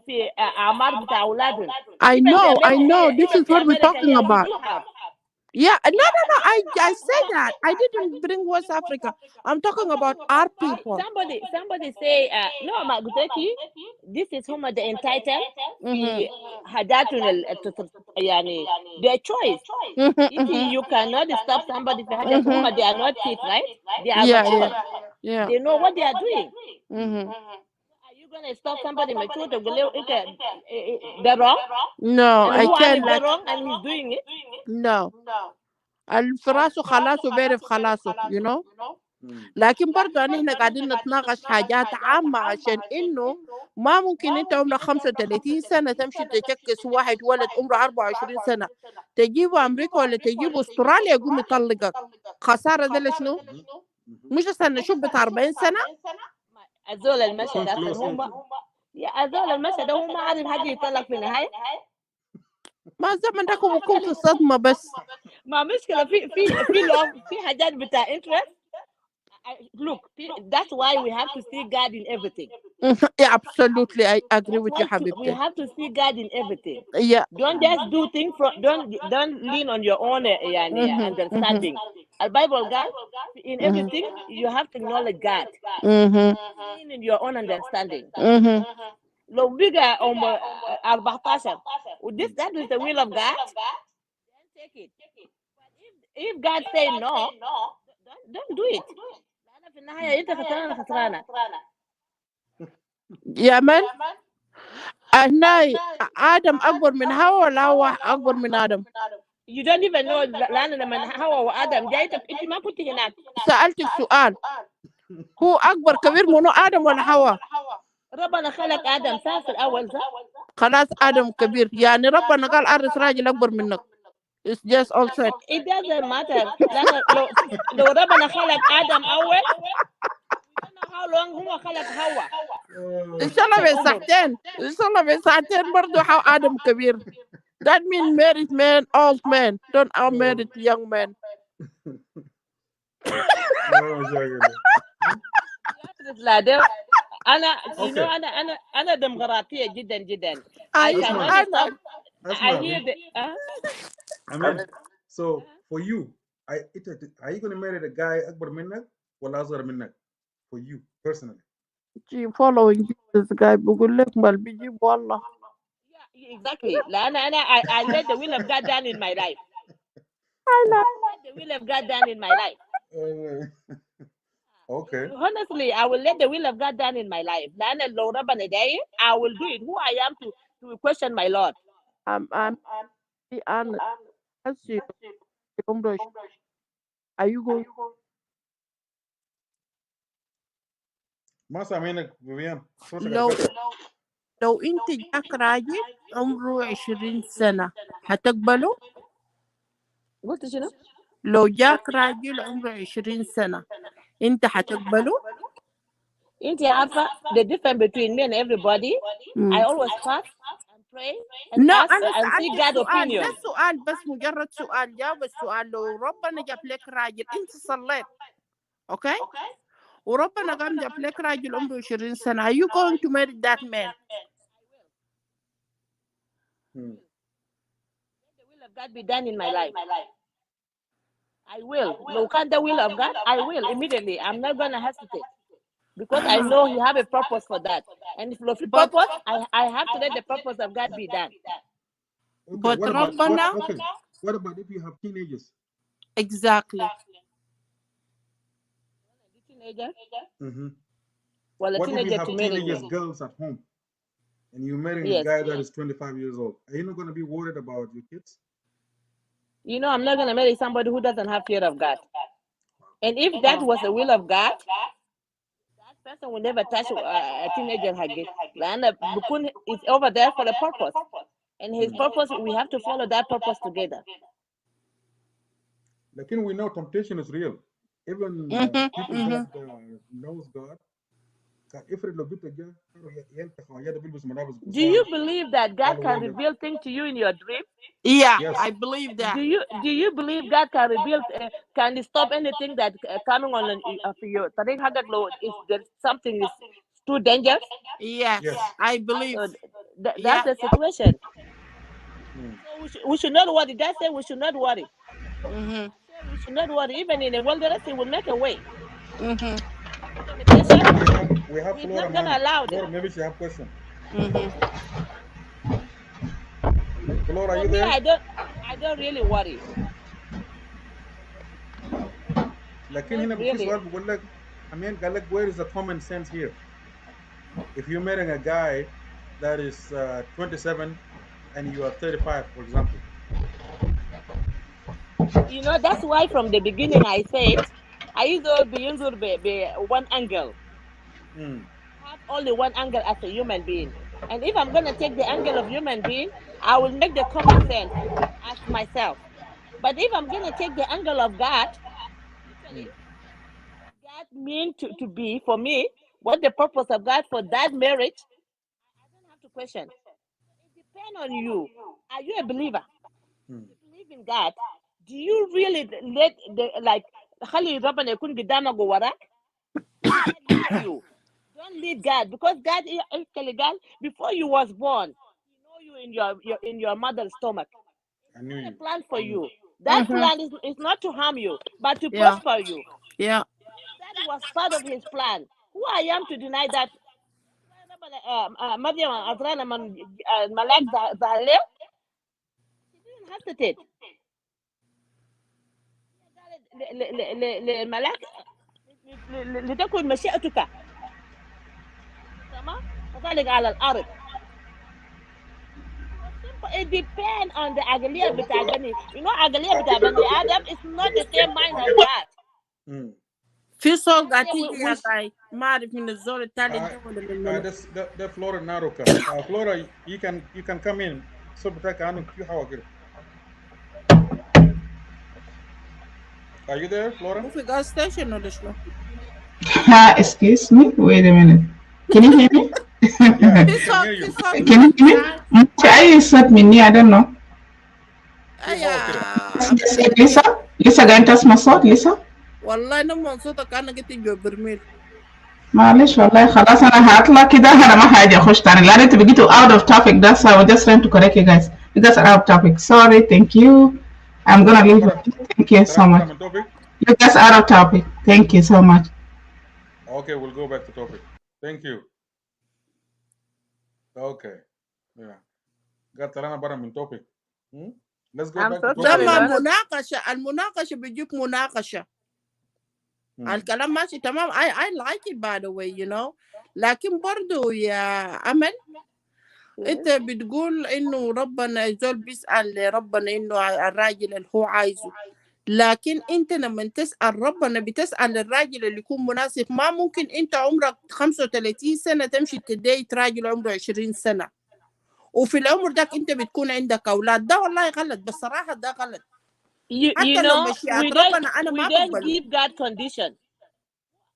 في أعمار بتاع أولادهم. I know. This is what we're talking about. Yeah, no. I said that. I didn't bring West Africa. I'm talking about our people. Somebody say no, ما قلت لك this is هم the entitled في حاجاتهم يعني their choice. You cannot stop somebody في حاجات هم they are not kids, right? They are mature. Yeah. They know what they are doing. Are you gonna stop somebody mature to go they're wrong? No, I can't. They're wrong and he's doing it. No. الفراسو خلاص وبيعرف خلاصه, you know. لكن برضو احنا قاعدين نتناقش حاجات عامة عشان انه ما ممكن انت عمرك 35 سنة تمشي تشكس واحد ولد عمره 24 سنة تجيبه امريكا ولا تجيبه استراليا يقوم يطلقك. خسارة ده لشنو؟ مش استنى شوف بتاع 40 سنة. الزول المشى يكون ده فلوس هم يا الزول المشى ده هو ما عارف حاجه يطلق في النهايه. ما الزمن ده بكون في الصدمة بس. ما مشكله في لوم في حاجات بتاع interest. Look, that's why we have to see God in everything. Yeah, absolutely, I agree with you, We حبيبتي. have to see God in everything. Yeah. Don't just do things from don't lean on your own understanding. The Bible God in everything you have to acknowledge God. Lean in your own understanding. لو بقى 14 this that is the will of God, then take it. But if God say no, don't do it. لأن في النهاية أنت خسرانة. يا من هنا آدم أكبر من حواء ولا حواء أكبر من آدم؟ You don't even know لأن لما حواء وآدم جاي أنت ما كنت هناك. سألتك سؤال، هو أكبر كبير منو آدم ولا حواء؟ ربنا خلق آدم في الأول خلاص آدم كبير، يعني ربنا قال أرث راجل أكبر منك. It's just all said. It doesn't matter. لأن لو ربنا خلق آدم أول we don't know how long هو خلق حواء. إن شاء الله بساعتين، إن شاء الله بساعتين برضو آدم كبير. That means married man, old man, don't unmarried young man. لا ده أنا ديمقراطية جدا. I hear the Amen. So for you, are you gonna marry the guy أكبر منك ولا أصغر منك? For you personally. She following this guy بقول لك ما بيجيب والله. Yeah, exactly. أنا I let the will of God down in my life. I let the will of God down in my life. Okay. Honestly, I will let the will of God down in my life. لأن لو ربنا داير I will do it. Who I am to question my Lord. I'm honest. Ask you, are you going? ما سامعينك فيفيان. لو انت جاك راجل عمره 20 سنة هتقبله؟ قلت شنو؟ لو جاك راجل عمره 20 سنة انت هتقبله؟ انت عارفة the difference between me and everybody. I always fast and pray and ask and see God's opinion. ده سؤال بس مجرد سؤال، جاوب السؤال. لو ربنا جاب لك راجل انت صليت اوكي وربنا قام جاب لك راجل عمره 20 سنة, are you going to marry that man? Let the will of God be done in my life. I will. Look at the will of God, I will immediately. I'm not going to hesitate because I know He have a purpose for that. And if the purpose, I have to let the purpose of God be done. Okay, But what about if you have teenagers? Exactly. Teenager? Mm-hmm. Well, what if you have teenagers girls at home and you're marrying a guy that is 25 years old? Are you not going to be worried about your kids? You know, I'm not going to marry somebody who doesn't have fear of God. And if that was the will of God, that person will never touch a teenager again. Because it's over there for a purpose. And His purpose, we have to follow that purpose together. Like, we know temptation is real. Even people that knows God. Do you believe that God can reveal things to you in your dream? Yeah, yes. I believe that. Do you believe God can reveal, can stop anything that coming on your if there's something is too dangerous? Yes, I believe. So that's the situation. So we should not worry. That's it. We should not worry. We should not worry. Even in the wilderness, He will make a way. We have He's not going to allow this. Maybe she have a question. Flora, are you there? I don't really worry. Where is the common sense here? If you're marrying a guy that is 27 and you are 35, for example. You know, that's why from the beginning I said, I use one angle. Have only one angle as a human being. And if I'm going to take the angle of human being, I will make the common sense as myself. But if I'm going to take the angle of God, God that mean to be for me? What the purpose of God for that marriage? I don't have to question. It depends on you. Are you a believer? Hmm. You believe in God. Do you really let the like خلي ربنا يكون قدامك ووراك? God lead you. Don't lead God, because God before you was born, He know you in your mother's stomach. I knew A you. plan for you. That Mm-hmm. plan is not to harm you, but to Yeah. prosper you. Yeah. That was part of His plan. Who I am to deny that? Maryam Azrana Malak Zahale, she didn't hesitate. لملاك لتكن مشيئتك تمام كذلك على الأرض. It was simple. It depends on the عقلية بتاع البني. You know عقلية بتاع بني آدم is not the same mind of God. Hmm. في صوت God قاعد said تيجي يا جاي، ما أعرف من الزول التالي ده ولا من منو. ده Flora Naruka. Flora, you can come in. So بتاعك عنك في حوا كده. Are you there, Flora? مو في gas station ولا شنو؟ Excuse me. Wait a minute. Can you hear me? Yeah, في we can hear صوت you. في صوت Can you hear me? جاي. I said me. I don't know. في حوا كده. أيا Lisa? Lisa قاعد تسمع صوت Lisa؟ والله نمو صوتك أنا قلت جو برميل. معلش والله خلاص أنا هطلع كده أنا ما حاجة أخش تاني لأن أنت بقيتوا out of topic. That's why I was just trying to correct you guys. You guys are out of topic. Sorry. Thank you. I'm gonna leave it. Thank you so much. Topic? You guys are out of topic. Thank you so much. Okay, we'll go back to topic. Thank you. Okay. Yeah. قاعد طلعنا برا من topic. Let's go I'm back so to ده topic. sorry, ما Lord. مناقشة، المناقشة بيجيب مناقشة. الكلام ماشي تمام. I like it by the way, you know. لكن برضو يا أمل أنت بتقول إنه ربنا الزول بيسأل ربنا إنه الراجل اللي هو عايزه، لكن أنت لما تسأل ربنا بتسأل الراجل اللي يكون مناسب. ما ممكن أنت عمرك 35 سنة تمشي تديت راجل عمره 20 سنة وفي العمر ده أنت بتكون عندك أولاد. ده والله غلط، بصراحة ده غلط. You حتى لو know, مشيئة ربنا أنا ما we don't بقبله. give God condition.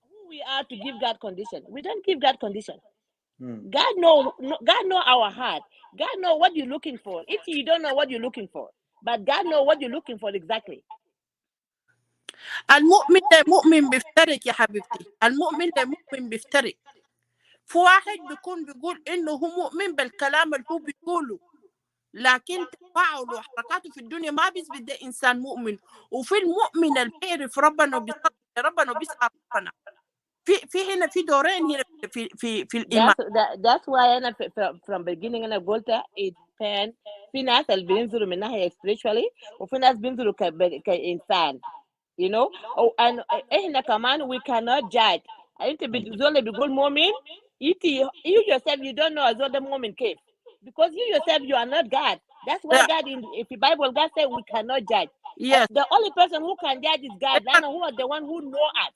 Who we are to give God condition? We don't give God condition. God know our heart. God know what you're looking for. If you don't know what you're looking for, but God know what you're looking for exactly. المؤمن ده مؤمن بيفترق يا حبيبتي، المؤمن ده مؤمن بيفترق. في واحد بيكون بيقول إنه هو مؤمن بالكلام اللي هو بيقوله، لكن تفاعله وحركاته في الدنيا ما بيثبت ده إنسان مؤمن. وفي المؤمن اللي بيعرف ربنا وبيصلي ربنا وبيسأل ربنا. في هنا في دورين هنا في الإيمان. That's why أنا from beginning أنا قلت it depends. في ناس اللي بينزلوا من ناحية spiritually وفي ناس بينزلوا كإنسان. You know, and إحنا كمان we cannot judge. أنت زول بيقول مؤمن، you yourself you don't know زول ده مؤمن كيف. Because you yourself you are not God. That's why God in the Bible God said we cannot judge. Yes. The only person who can judge is God. Lana who are the one who know us.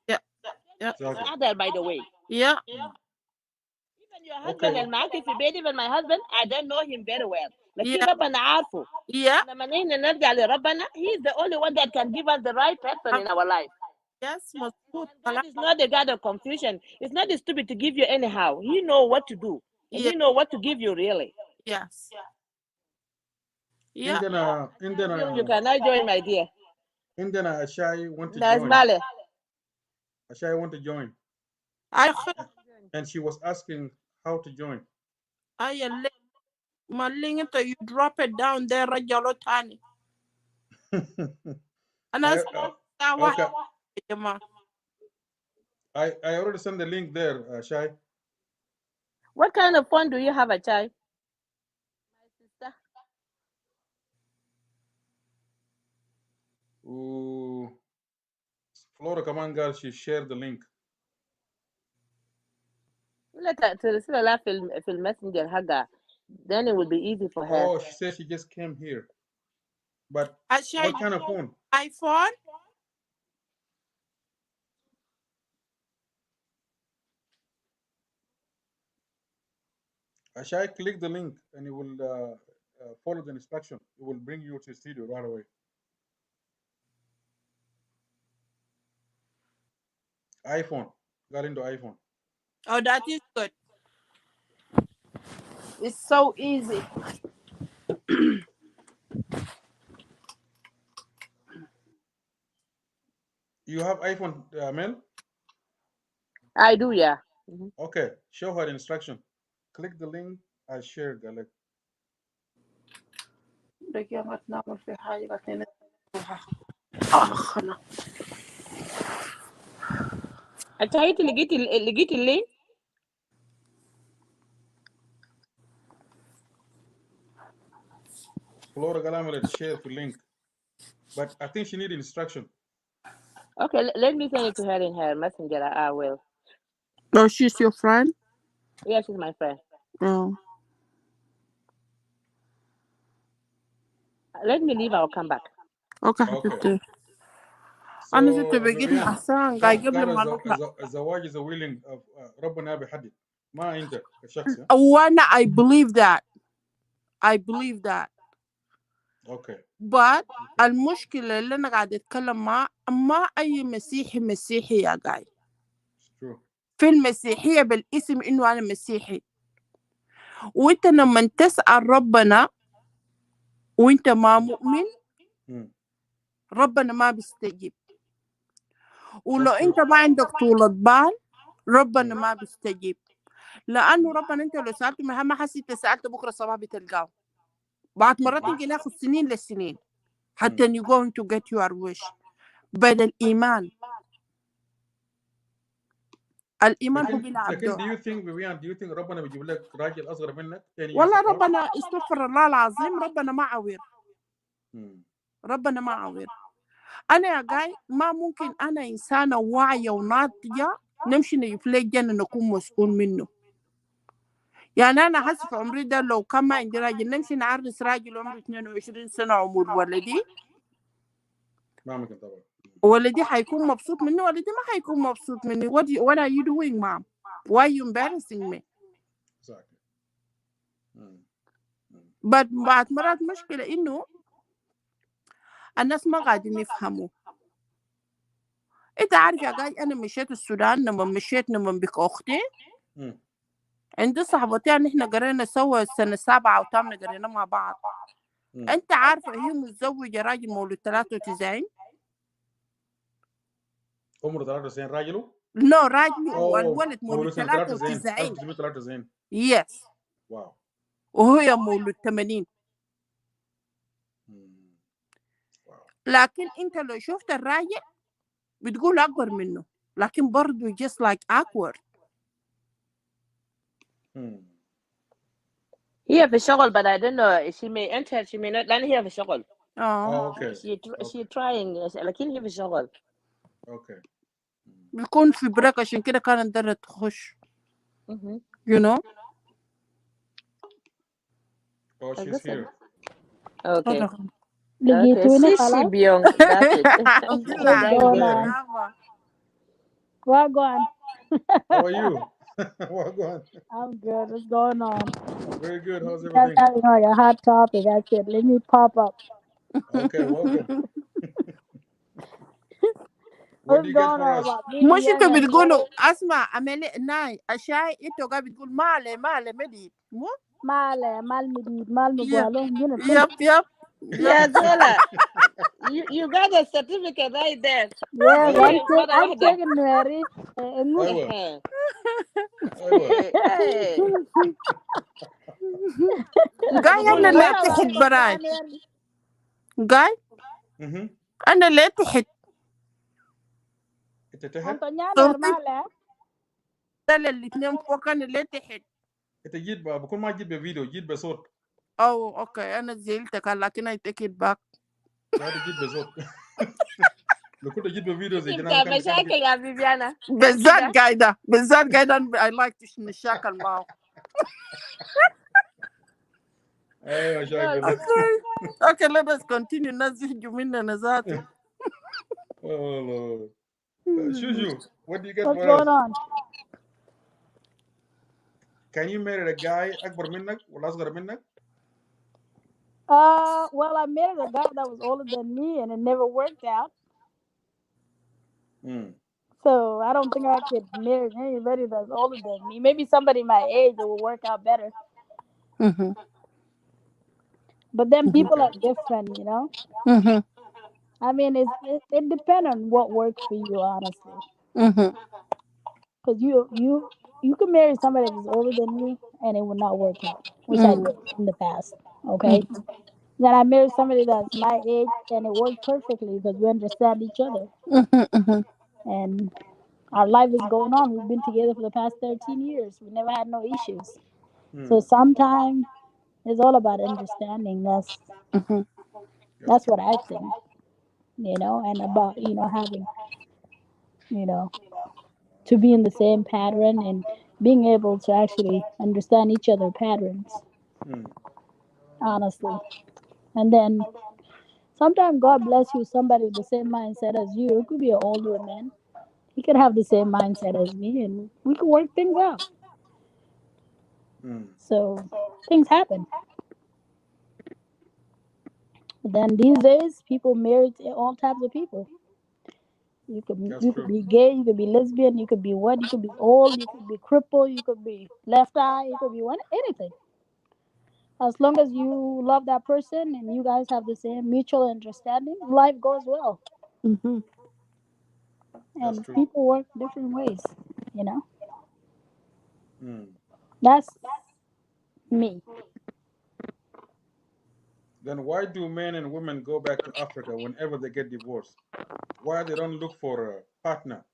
Yeah. Other by the way. Yeah. Even your husband and Mark, if you bet even my husband, I don't know him very well. لكن ربنا عارفه. Yeah. لما نحن نرجع لربنا, he is the only one that can give us the right person in our life. Yes, مظبوط. God is not the God of confusion. It's not stupid to give you anyhow. He know what to do. And he know what to give you really. Yes. Yeah. You cannot join, my dear. عندنا Ashai want to That's join. Male. Ashai want to join. And she was asking how to join. Maling ito, you drop it down there, Rajalo Tani. I already sent the link there, Shai. What kind of phone do you have, Achai? My sister. Flora Kamangal, she shared the link. ترسل لها في الماسنجر حقها. Then it will be easy for her. Oh, she said she just came here. But what kind of phone? iPhone? Ashai, click the link and it will follow the instruction. It will bring you to the studio right away. iPhone. Got into iPhone. Oh, that is good. It's so easy. You have iPhone, Mel? I do, yeah. Okay, show her the instruction. Click the link I shared, Galek. دقيقة ما تنامر في حاجة بعدين. خلاص. أنت لقيت اللينك؟ Flora Galamele share the link. But I think she need instruction. Okay, let me send it to her in her messenger. I will. Oh, she's your friend? Yeah, she's my friend. Oh. Let me leave. I'll come back. Okay Okay. حبيبتي. So أنا ست بقيت Vivian, أحسن قاعد قبل ما قال نطلع. الزواج is a willing of ربنا بيحدد ما أنت كشخص. وأنا I believe that. I believe that. Okay. But المشكلة اللي أنا قاعدة أتكلم ما أي مسيحي يا جاي. It's true. في المسيحية بالاسم إنه أنا مسيحي. وأنت لما تسأل ربنا وأنت ما مؤمن ربنا ما بيستجيب. ولو أنت ما عندك طولة بال ربنا ما بيستجيب. لأنه ربنا أنت لو سألته مهما حسيت سألت بكرة الصباح بتلقاه. بعد مرات يمكن ناخذ سنين للسنين حتى you going to get your wish. بل الإيمان هو بلا لكن عبده. do you think ربنا بيجيب لك راجل أصغر منك 10 years والله apart؟ ربنا استغفر الله العظيم ربنا ما عوير. ربنا ما عوير. أنا يا جاي ما ممكن أنا إنسانة واعية وناضجة نمشي نفلي جنة نكون مسؤول منه. يعني أنا حاسة في عمري ده لو كان ما عندي راجل نمشي نعرس راجل عمره 22 سنة عمر ولدي. ما ممكن طبعا. ولدي حيكون مبسوط مني ولدي ما حيكون مبسوط مني. What are you doing, mom? Why are you embarrassing me? Exactly. But بعد مرات مشكلة إنه الناس ما قاعدين يفهموا. أنت عارف يا جاي أنا مشيت السودان لما بك أختي. عندي صاحبتي إحنا قرينا سوا السنة 7 أو 8 قرينا مع بعض. أنت عارفة هي متزوجة راجل مولود 93. عمره 93 راجله؟ لا راجل والولد مولود 93. 1993. يس. واو. وهي مولود 80. لكن انت لو شفت الراجل بتقول اكبر منه لكن برضه just like awkward. هي في الشغل but I don't know she may enter she may not لأن هي في الشغل. okay. she trying لكن هي في الشغل. okay. بيكون في بريك عشان كده كانت درت تخش. you know. Oh, she's here. Okay. لقيتوني خلاص. That's it. What going? How are you? What going? I'm good. What's going on? Very good. How's You everything? guys having like a hot topic. I said, let me pop up. Okay, welcome. What What's do you get going for on us? about مش انت BBN and بتقولوا اسمع عملي ناي اشياء انت قاعد بتقول مالي مدي مو مال مديد مال مبوالو يب Yeah, Zola. You got a certificate right there. Yeah, I'm taking Mary. أيوة. قاي انا اللي تحت براي قاي انا اللي تحت انت تحت الاثنين فوق انا اللي تحت. انت جيت بكون ما جيت بفيديو جيت بصوت. اوكي انا زعلتك لكن I take it back. لا جيت بصوت. لو كنت جيت بفيديو زي كده كان مشاكل يا بيبيانا. بالذات قاعدة I like نشاكل معه. ايوه مشاكل. Okay, let us continue. الناس يهجوا مننا ذاته. Oh Lord. Shushu, what do you get What's for us? going on? Can you marry a guy أكبر منك ولا أصغر منك? Well, I married a guy that was older than me, and it never worked out. So I don't think I could marry anybody that's older than me. Maybe somebody my age will work out better. Mhm. But then Mhm. people are different, you know. Mhm. I mean, it depends on what works for you, honestly. Mhm. Because you can marry somebody that's older than you, and it will not work out, which I Mhm. did in the past. Okay. Mhm. Then I married somebody that's my age, and it worked perfectly because we understand each other, Mhm. Mhm. and our life is going on. We've been together for the past 13 years. We never had no issues. So Mm. sometimes it's all about understanding. Mhm. That's That's what true. I think, and about having you know to be in the same pattern and being able to actually understand each other patterns, Mm. honestly. And then sometimes God bless you with somebody with the same mindset as you. It could be an older man. He could have the same mindset as me, and we could work things out. Mm. So things happen. But then these days, people marry to all types of people. That's You could true. be gay, you could be lesbian, you could be what, you could be old, you could be crippled, you could be left eye, you could be anything. As long as you love that person and you guys have the same mutual understanding, life goes well. Mhm. That's And true. people work different ways, you know. Mm. That's me. Then why do men and women go back to Africa whenever they get divorced? Why they don't look for a partner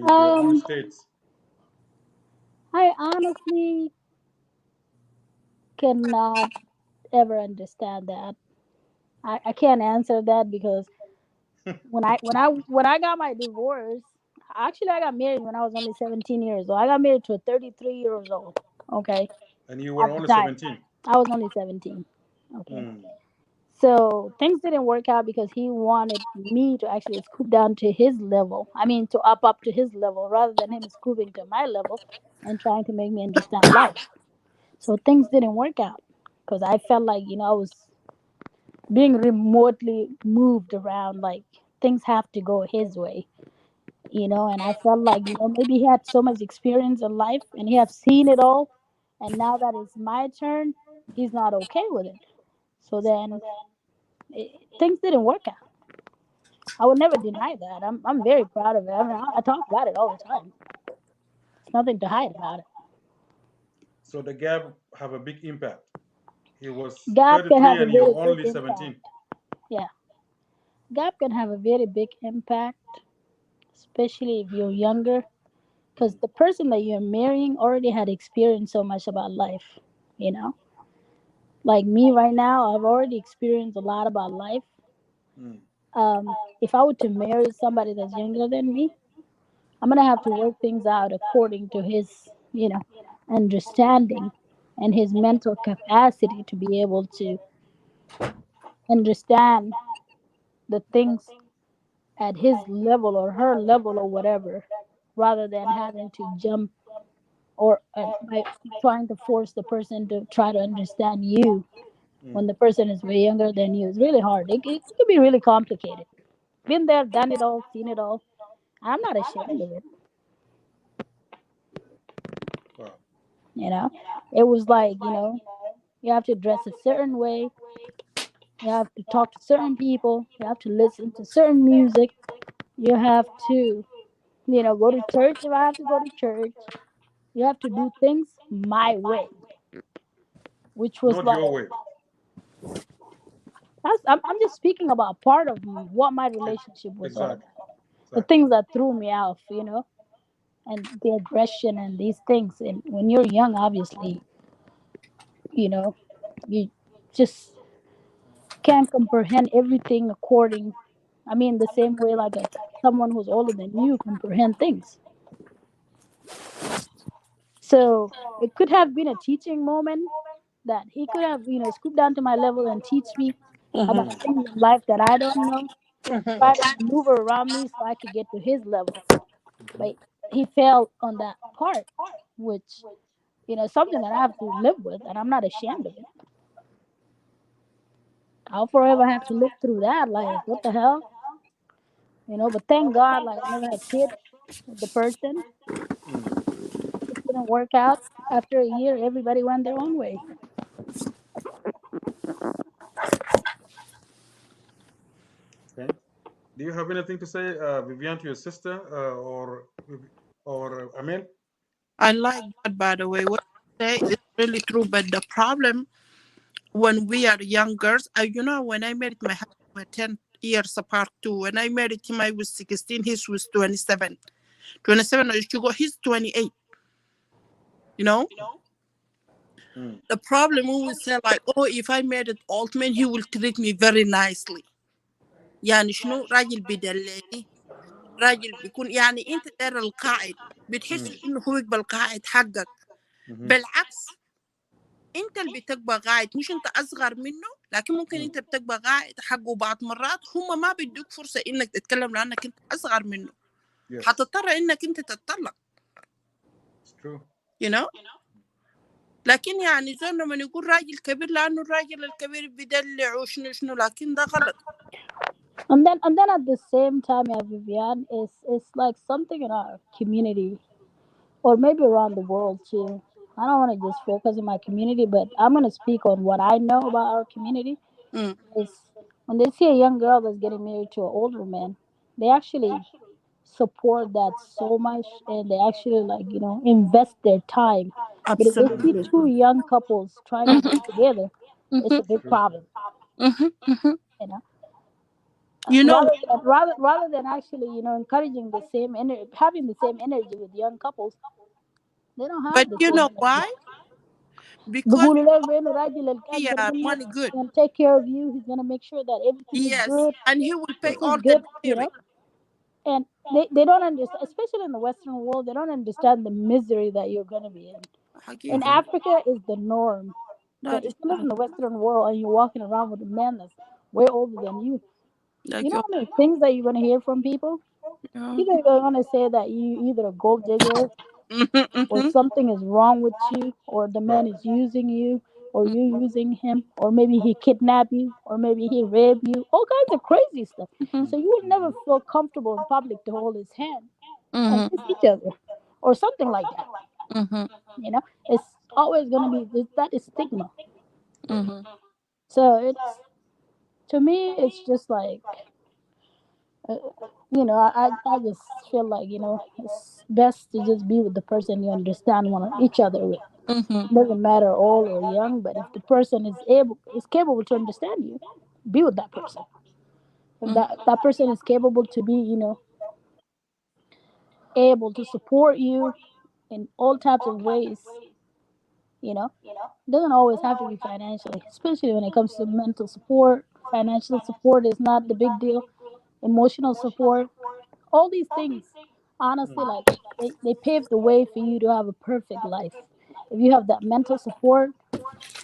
for their own Um, states? I honestly cannot ever understand that. I can't answer that because when I got my divorce, actually I got married when I was only 17 years old. I got married to a 33 years old. Okay, And you were at the only time 17. I was only 17. Okay, Mm. so things didn't work out because he wanted me to actually scoop down to his level. I mean, to up to his level rather than him scooping to my level and trying to make me understand life. So things didn't work out because I felt like I was being remotely moved around. Like things have to go his way, and I felt like maybe he had so much experience in life and he have seen it all, and now that it's my turn, he's not okay with it. So then things didn't work out. I would never deny that. I'm very proud of it. I mean, I talk about it all the time. It's nothing to hide about it. So the gap have a big impact. He was Gap can 33 have a and you very were big only 17. impact. Yeah, gap can have a very big impact, especially if you're younger, because Mm. the person that you're marrying already had experienced so much about life. You know, like me right now, I've already experienced a lot about life. Mm. If I were to marry somebody that's younger than me, I'm gonna have to work things out according to his, understanding and his mental capacity to be able to understand the things at his level or her level or whatever, rather than having to jump or by trying to force the person to try to understand you when Mm. the person is way younger than you. It's really hard. It can be really complicated. Been there, done it all, seen it all. I'm not ashamed of it. Wow. You know, it was like, you have to dress a certain way, you have to talk to certain people, you have to listen to certain music, you have to, go to church if I have to go to church. You have to do things my way, which was Not like, your way. I'm just speaking about part of what my E- relationship was all Exactly. about. The Exactly. things that threw me off, and the aggression and these things. And when you're young, obviously, you know, you just can't comprehend everything according. I mean, the same way like someone who's older than you comprehend things. So it could have been a teaching moment that he could have, scooped down to my level and teach me Mhm. about things in life that I don't know, Mhm. try Right. to maneuver around me so I could get to his level. Hmm. But he failed on that part, which, something that I have to live with, and I'm not ashamed of it. I'll forever have to live through that. Like, what the hell? you know. But thank God, like I never had kids with the person. It didn't work out. After a year, everybody went their own way. Okay. Do you have anything to say, Vivian, to your sister, or Amel? I like that, by the way. What you say is really true, but the problem when we are young girls, when I married my husband, we're 10 years apart too. When I married him, I was 16, he was 27. 27, he's 28, you know? The problem when we say like, oh, if I married old man, he will treat me very nicely. يعني شنو راجل بيدلعني راجل بيكون انت داير القائد بتحس انه هو يقبل قائد حقك بالعكس انت اللي بتبقى قائد مش انت اصغر منه لكن ممكن انت بتبقى قائد حقه بعض مرات هم ما بيدوك فرصة انك تتكلم لانك انت اصغر منه حتضطر انك انت تتطلق you know لكن زول لما يقول راجل كبير لانه الراجل الكبير بيدلع وشنو شنو لكن ده غلط. And then at the same time, yeah, Vivian, it's like something in our community or maybe around the world too. I don't want to just focus on my community, but I'm going to speak on what I know about our community. Is when they see a young girl that's getting married to an older man, they actually support that so much, and they actually invest their time. But if they see Absolutely. two young couples trying to get together, it's a big problem. You know. Rather than actually encouraging the same energy, having the same energy with young couples, they don't have but the you same know energy. why? Because بيقولوا لك بأنه راجل yeah, الأكبر money منك good. going to take care of you. He's going to make sure that everything is Yes, good. and he will pay This is all the good, dairy. And they don't understand, especially in the Western world, they don't understand the misery that you're going to be in. In Africa is the norm. But That if is you live in the Western world and you're walking around with a man that's way older than you, like you know how many things that you're going to hear from people? Either they're going to say that you either a gold digger or something is wrong with you, or the man is using you, or you using him, or maybe he kidnapped you, or maybe he raped you, all kinds of crazy stuff. So you will never feel comfortable in public to hold his hand and kiss each other, or something like that. It's always going to be that is stigma. So it's to me, it's just like uh, I just feel like it's best to just be with the person you understand each other with. Doesn't matter old or young, but if the person is capable to understand you, be with that person. If that person is capable to be able to support you in all types of ways, it doesn't always have to be financially, especially when it comes to mental support. Financial support is not the big deal. Emotional support, all these things, honestly, like they pave the way for you to have a perfect life. If you have that mental support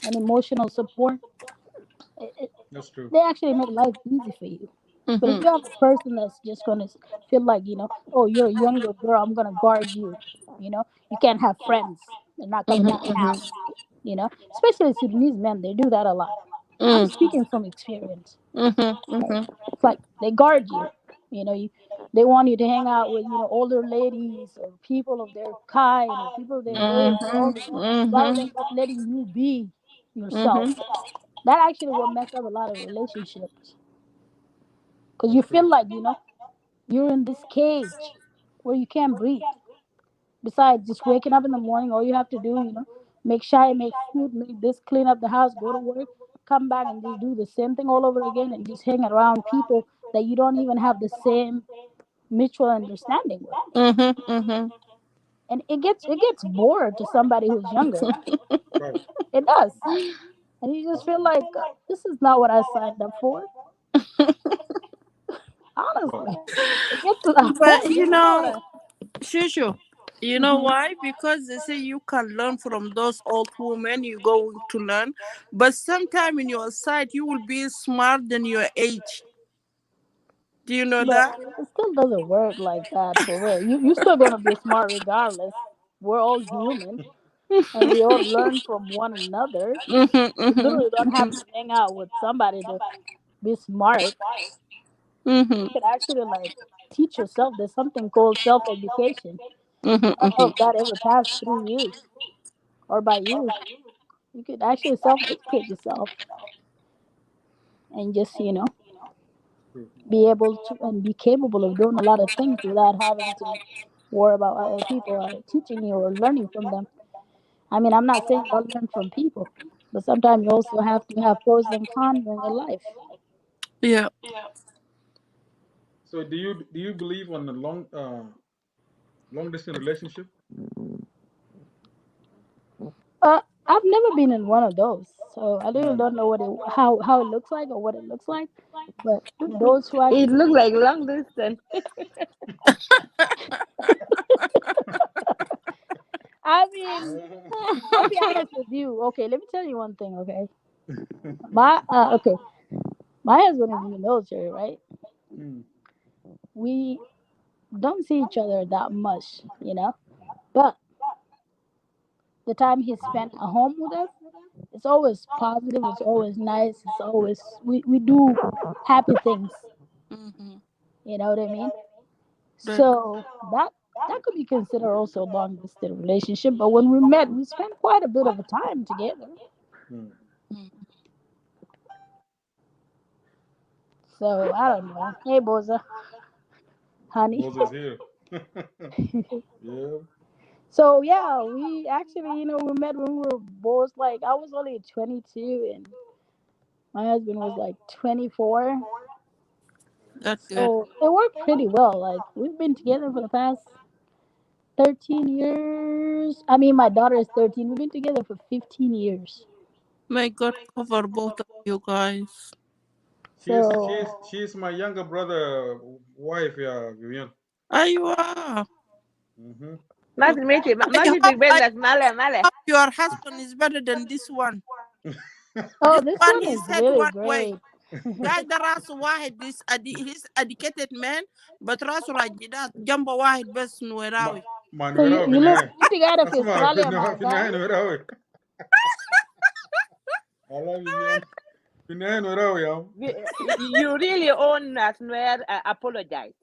and emotional support, it, they actually make life easy for you. But if you have a person that's just going to feel like, oh, you're a younger girl, I'm going to guard you, you can't have friends. They're not coming to your house, especially Sudanese men, they do that a lot. I'm speaking from experience. Right? It's like they guard you, they want you to hang out with, older ladies or people of their kind or people of their age or all this, rather than just letting you be yourself. That actually will mess up a lot of relationships because you feel like you're in this cage where you can't breathe. Besides just waking up in the morning, all you have to do, make shy, make food, make this, clean up the house, go to work, come back and just do the same thing all over again and just hang around people that you don't even have the same mutual understanding with. And it gets bored to somebody who's younger. It does. And you just feel like this is not what I signed up for. Honestly, it gets to that but point. This is not what I. Shushu, you know why? Because they say you can learn from those old women you're going to learn, but sometime in your side you will be smart than your age. Do you know But that? it still doesn't work like that for real. You still gonna be smart regardless. We're all human, and we all learn from one another. You literally don't have to hang out with somebody to be smart. You could actually like teach yourself. There's something called self-education. I don't know if that ever passed through you or by you. You could actually self-educate yourself and just, be able to and be capable of doing a lot of things without having to worry about other people teaching you or learning from them. I mean, I'm not saying don't learn from people, but sometimes you also have to have pros and cons in your life. Yeah. So do you believe on the long distance relationship? I've never been in one of those, so I really don't know how it looks like or what it looks like. But those who It actually, looks like long distance. I mean, I'll be honest with you. Okay, let me tell you one thing. Okay, my husband is in the military, right? We don't see each other that much, but the time he spent at home with us, it's always positive. It's always nice. It's always we do happy things. You know what I mean? That, So that could be considered also a long distance relationship. But when we met, we spent quite a bit of a time together. So I don't know. Hey, Boza, honey. Moses here. Yeah. So yeah, we actually, we met when we were both like I was only 22 and my husband was like 24. that's good. So it worked pretty well. Like we've been together for the past 13 years. I mean, my daughter is 13. We've been together for 15 years. May God cover both of you guys. She's So she's she's my younger brother wife, yeah, Vivian. Aywa. Mm-hmm. I, ما في hope, big business ماله. hope your husband is better than this one. oh, This this one, one he is said really one way. great. Guy ده راسه واحد, he's educated man, but راسه راجدات جنبه واحد بس نوراوي. ما So you نوراوي في you live النهاية. انت قاعدة في اسمع استراليا مع في النهاية guy. نوراوي. والله Vivian. في النهاية نوراوي يا عم. You really own Nuer apologize.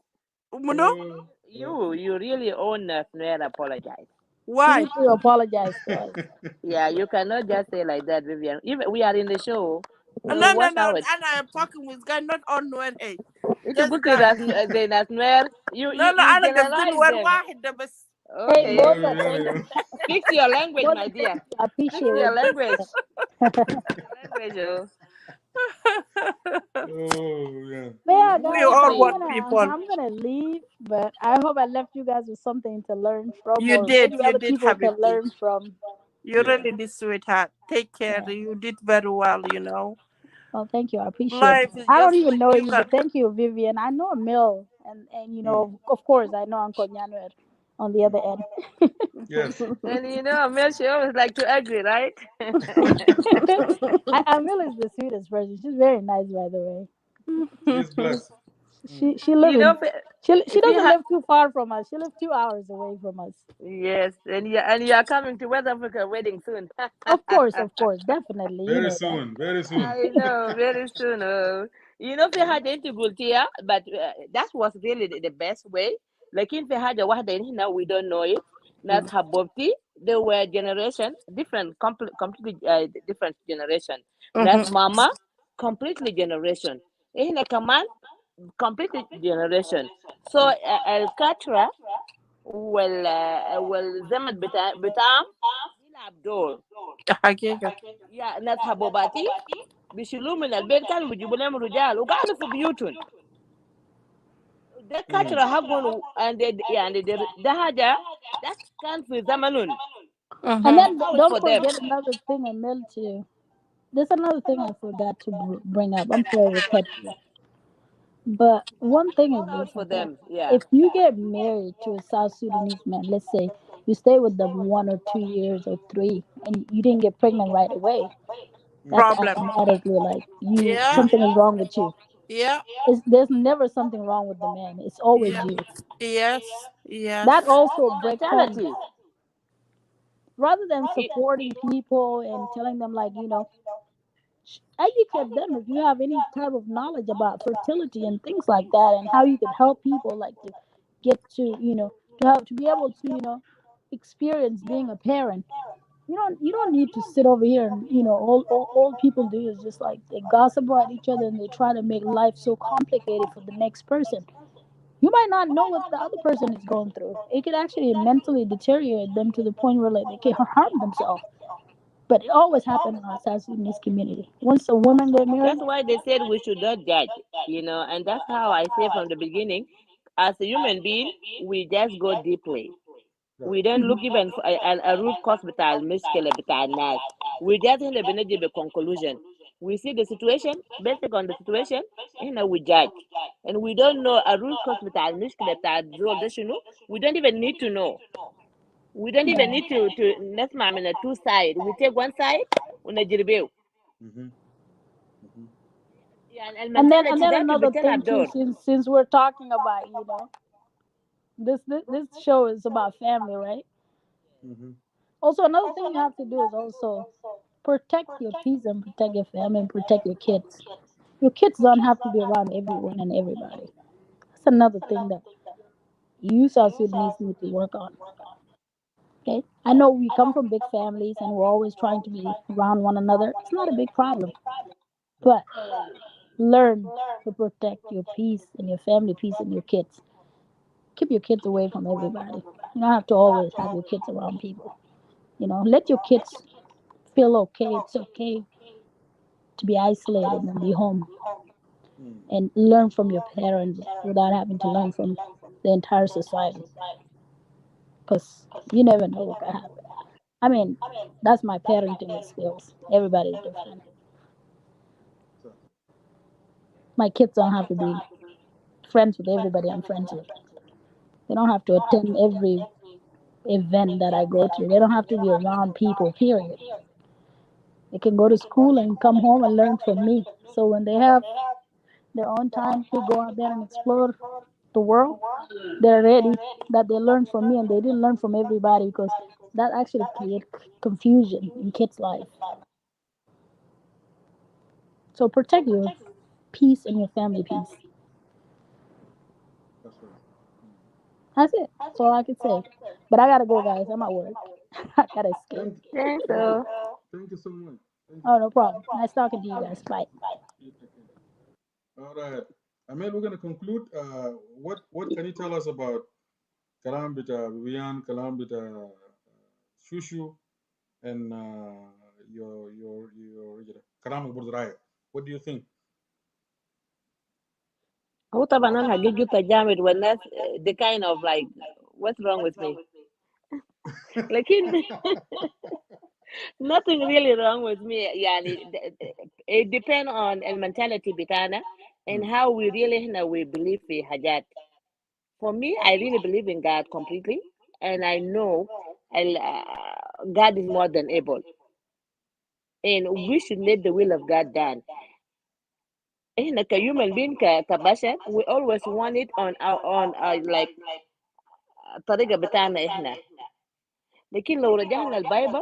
Muno? You really own Nuer apologize. She Why? needs to apologize to us. Yeah, you cannot just say like that, Vivian. Even we are in the show. No, So watch no. out. And I'm talking with guy, not on Nuer. Hey, It's a just good guy. thing as Nuer. No, You أنا قصدي generalize نوير them. واحد ده بس. Hey, Okay. والله Boza, Vivian thank يا you. عم. Fix your language, Boza, my thank dear. you. I Fix appreciate your what you language. said. Language, oh. Oh yeah. But yeah, We guys, all I'm want gonna people. I'm gonna leave, but I hope I left you guys with something to learn from, You or did, maybe other people can Habibti. learn from. You Yeah. really did, sweetheart. Take care. Yeah. You did very well, Well, thank you. I appreciate Life it. is I don't just even know you you, can. but thank you, Vivian. I know Mil, and of course, I know Uncle Nyanwer on the other end. Yes. And Mel, she always like to agree, right? Mil is the sweetest person. She's very nice, by the way. She's blessed. She live You know, in she if you doesn't have live too far from us. She lives 2 hours away from us. yes, and you are coming to West Africa wedding soon. Of course, definitely. You Very know that. soon. Very soon. I know, very soon. في حاجة أنت قلتيها, but that was really the best way. لكن في حاجة واحدة هنا we don't know it. ناس حبوبتي, they were generation different, completely different generation. ناس ماما completely generation. هنا كمان completely generation. So الكاترة والزمن بتاعهم بيلعب دور. حقيقة. يا ناس حبوباتي بيشيلوه من البيت كانوا بيجيبوا لهم رجال وقعدوا في بيوتهم. ده كاترة حقهم يعني ده حاجة ده كان في زمنهم. And then How don't for them. forget another thing, Emil, too. There's another thing I forgot to bring up. I'm sorry to cut you. But one thing is Proud this, for okay? them, yeah. If you get married to a South Sudanese man, let's say you stay with them 1 or 2 years or 3, and you didn't get pregnant right away, that's Problem. automatically like Yeah. something is wrong with you. Yeah. There's never something wrong with the man. It's always Yeah. you. Yes. Yes. That also breaks homes. Mentality. Rather than supporting people and telling them like, educate them if you have any type of knowledge about fertility and things like that, and how you could help people like to get to to be able to experience being a parent. You don't need to sit over here and all people do is just like they gossip about each other and they try to make life so complicated for the next person. You might not know what the other person is going through. It could actually mentally deteriorate them to the point where like they can harm themselves. But it always happens in our South Sudanese community. Once a woman get married, That's why they said we should not judge, and that's how I say from the beginning, as a human being, we just go deeply. We don't look even for a root cause بتاع المشكلة بتاع الناس. We just هنا بنجي conclusion. We see the situation, based on the situation, we judge. And we don't know a root cause بتاع المشكلة بتاع الزول ده شنو. We don't even need to know. We don't even need to نسمع من two side. We take one side ونجربه. and then another thing too, since we're talking about this show is about family, right? Also, another thing you have to do is also protect your peace and protect your family and protect your kids. Your kids don't have to be around everyone and everybody. That's another thing that you South Sudanese need to work on. Okay, I know we come from big families and we're always trying to be around one another. It's not a big problem, but learn to protect your peace and your family peace and your kids. Keep your kids away from everybody. You don't have to always have your kids around people. Let your kids feel okay. It's okay to be isolated and be home and learn from your parents without having to learn from the entire society. Because you never know what could happen. I mean, that's my parenting skills. Everybody's different. My kids don't have to be friends with everybody I'm friends with. They don't have to attend every event that I go to. They don't have to be around people, period. They can go to school and come home and learn from me. So when they have their own time to go out there and explore the world, they're ready, that they learn from me and they didn't learn from everybody, because that actually creates confusion in kids' life. So protect your peace and your family peace. That's it. That's all I can say. But I gotta go, guys. I'm at work. I gotta escape. Thanks, so. Thank you so much. Oh, no problem. Nice talking to you guys. Bye. All right. Amel, we're gonna conclude. What can you tell us about Kalam Bita Vivian, Kalam Bita Shushu, and your Kalam Burdraya? What do you think? هو طبعا انا هجيب جوتا جامد والناس the kind of like what's wrong with me لكن nothing really wrong with me يعني it depends on the mentality بتاعنا and how we really we believe في حاجات. For me, I really believe in God completely, and I know God is more than able, and we should let the will of God done. إحنا كhuman being كبشر we always want it on our like الطريقة بتاعنا إحنا. لكن لو رجعنا البايبل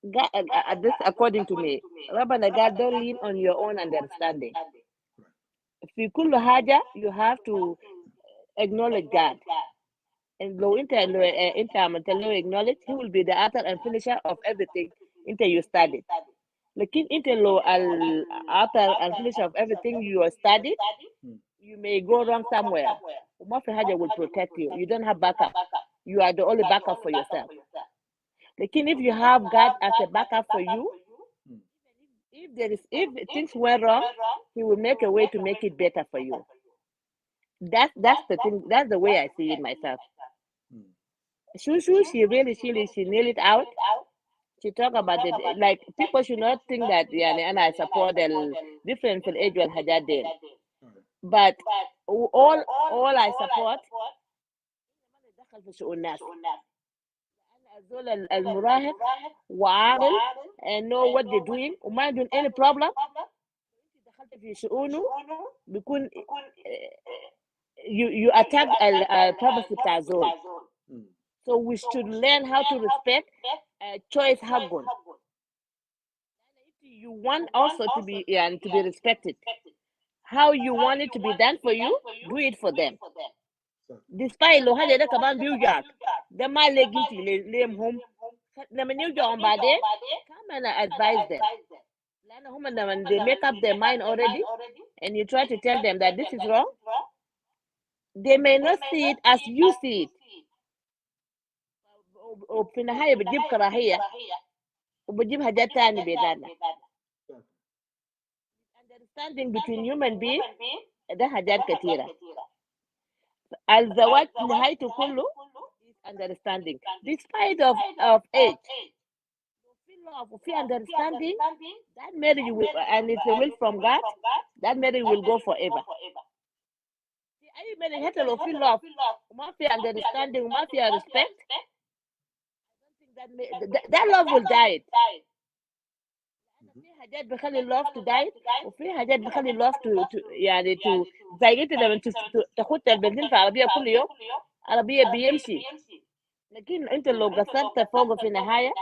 this according to me ربنا قال don't lean on your own understanding. في كل حاجة you have to acknowledge God. And لو انت عملت له acknowledge, he will be the author and finisher of everything انت you studied. لكن انت لو author and finisher of everything you studied, you may go wrong somewhere. وما في حاجة will protect you. You don't have backup. You are the only backup for yourself. لكن if you have God as a backup for you, if things went wrong, he will make a way to make it better for you. That's the thing. That's the way I see it myself. Shushu, she nailed it out. She talk about it like people should not think that and I support the different في الأجوال الحاجات دي. But all I support دخل في شؤون الناس. الزول المراهق وعاقل and know what they're doing وما عندهم any problem. دخلت في شؤونه بيكون you attack privacy بتاع الزول. So we should learn how to respect choice حقهم. you want also to be respected. How you want it to be done for you, do it for them. Despite لو حاجة ده كمان بيوجعك ده ما لقيتي ليهم لما يوجعهم بعدين come and advise them. لأن هم لما they make up their mind already and you try to tell them that this is wrong, they may not see it as you see it. وفي النهاية بتجيب كراهية وبتجيب حاجات تانية بدالنا. Understanding between human beings ده حاجات كتيرة. الزواج نهايته كله is understanding despite of age. في love وفي understanding, that marriage will, and it's a will from God, that marriage will go forever. في أي marriage حتى لو في love وما في understanding وما في respect, that love will die. في حاجات بخلي love to die وفي حاجات بخلي love to يعني to زي انت لما تاخد البنزين في عربية كل يوم عربية بيمشي، لكن انت لو قصرت فوقه في النهاية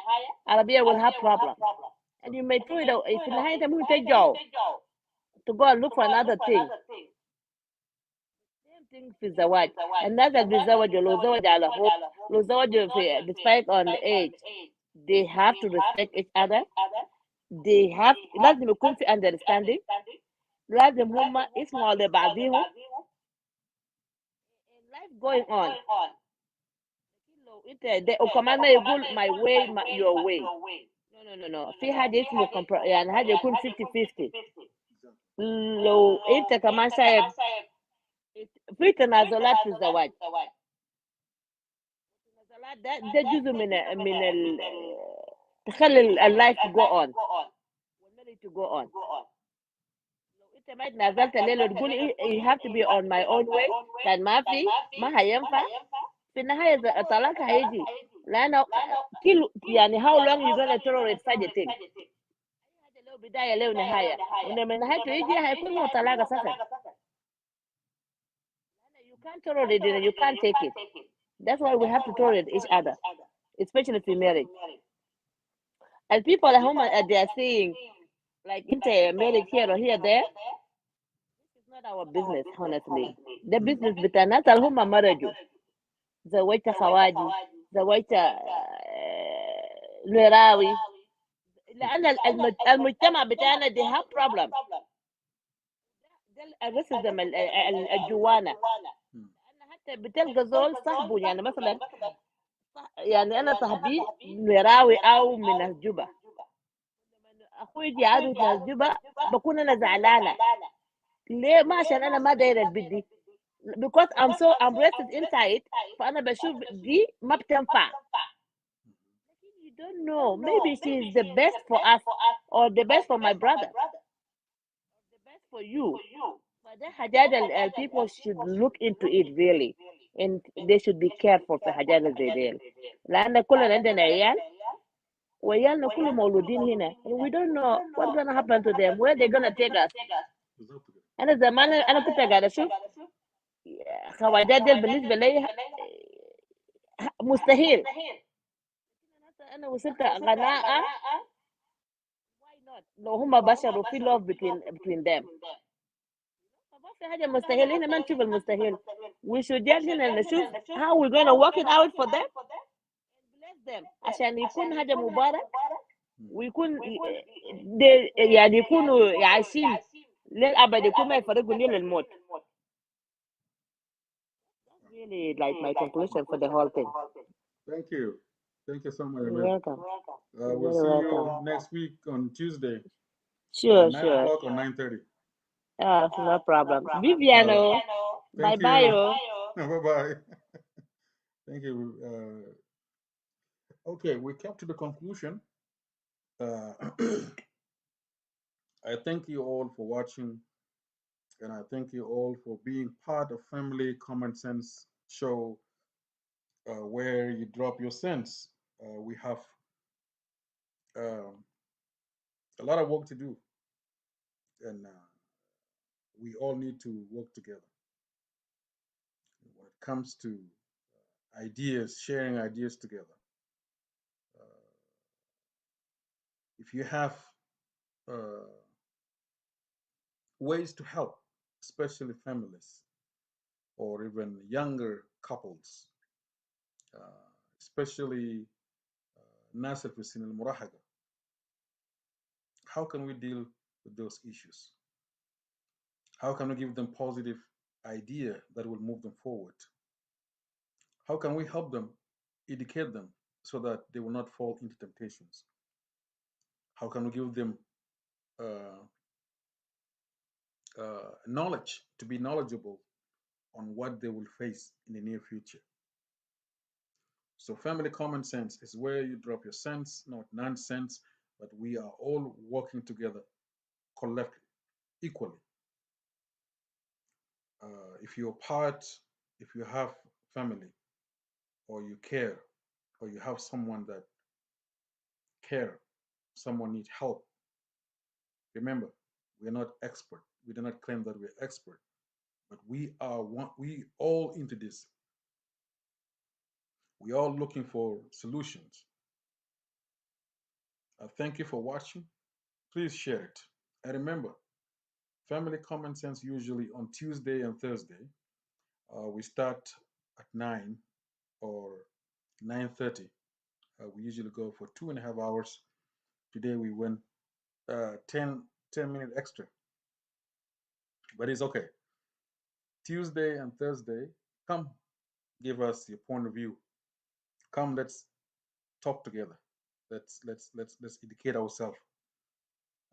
عربية will have problem and you may throw it away. في النهاية انت ممكن ترجعه to go and look for another thing. Same thing في الزواج. الناس اللي بيتزوجوا لو زوج على حب لو زوجوا في despite on age, they have to respect each other. They have لازم يكون في understanding. لازم هم يسمعوا لبعضهم. Life going on. لو انت وكمان ما يقول my way your way. No. في حاجة اسمه يعني حاجة يكون 50-50. لو انت كمان شايف في تنازلات في الزواج. التنازلات ده جزء من تخلي اللايف to go on. والmarriage to go on. لو انت ما تنازلت الليلة تقول you have to be on my own way كان ما هينفع. في النهاية الطلاق هيجي لأنه كل يعني how long you gonna tolerate such a thing. هذا له بداية له نهاية ولما نهايته يجي هيكون هو طلاق أساسا. You can't tolerate it and you can't take it. That's why we have to tolerate each other, especially in marriage. And people at home they are saying like inter marriage here or here there. This is not our business, honestly. The business بتاع الناس اللي هم مرجوا. زوجت خواجي زوجت نراوي لأن المجتمع بتاعنا they have problem. ده الرسم الجوانة. لأن حتى بتلقى زول صاحبه يعني مثلا يعني أنا صاحبي نراوي أو من الجبة أخوي يجي عادي من الجبة بكون أنا زعلانة. ليه؟ ما عشان أنا ما دايرة البدي because I'm rested inside فأنا بشوف دي ما بتنفع. You don't know, maybe she's the best for us or the best for my brother, the best for you. But the حاجات people should look into it really and they should be careful في حاجات زي دي لأن كلنا عندنا عيال وعيالنا كلهم مولودين هنا and we don't know what's gonna happen to them, where they're gonna take us. أنا زمان أنا كنت قاعدة أشوف خواجات دي بالنسبة لي مستحيل. أنا وصلت قناعة why not لو هم بشر وفي love between them. ما في حاجة مستحيل. هنا ما نشوف المستحيل. We should just هنا نشوف how we're gonna work it out for them and bless them عشان يكون حاجة مبارك ويكون يعني يكونوا عايشين للأبد يكون ما يفرقوا لي للموت. Really like my conclusion for the whole thing. Thank you so much. You're welcome. We'll see you next week on Tuesday. Sure. 9 o'clock or 9:30. No problem. Viviano. Bye. Bye. Thank you. Okay, we came to the conclusion. I thank you all for watching, and I thank you all for being part of Family Common Sense show, where you drop your sense. We have a lot of work to do, and we all need to work together when it comes to ideas, sharing ideas together. If you have ways to help, especially families or even younger couples, especially الناس في سن المراهقة. How can we deal with those issues? How can we give them positive idea that will move them forward? How can we help them, educate them so that they will not fall into temptations? How can we give them knowledge, to be knowledgeable on what they will face in the near future? So family common sense is where you drop your sense, not nonsense, but we are all working together collectively, equally. If you're part, if you have family, or you care, or you have someone that care, someone needs help, remember, we're not expert. We do not claim that we're expert, but we are one, we all into this. We all looking for solutions. Thank you for watching. Please share it. And remember, family common sense usually on Tuesday and Thursday. We start at 9 or 9:30. We usually go for 2.5 hours. Today we went 10 minutes extra, but it's okay. Tuesday and Thursday, come give us your point of view. Come, let's talk together. Let's educate ourselves.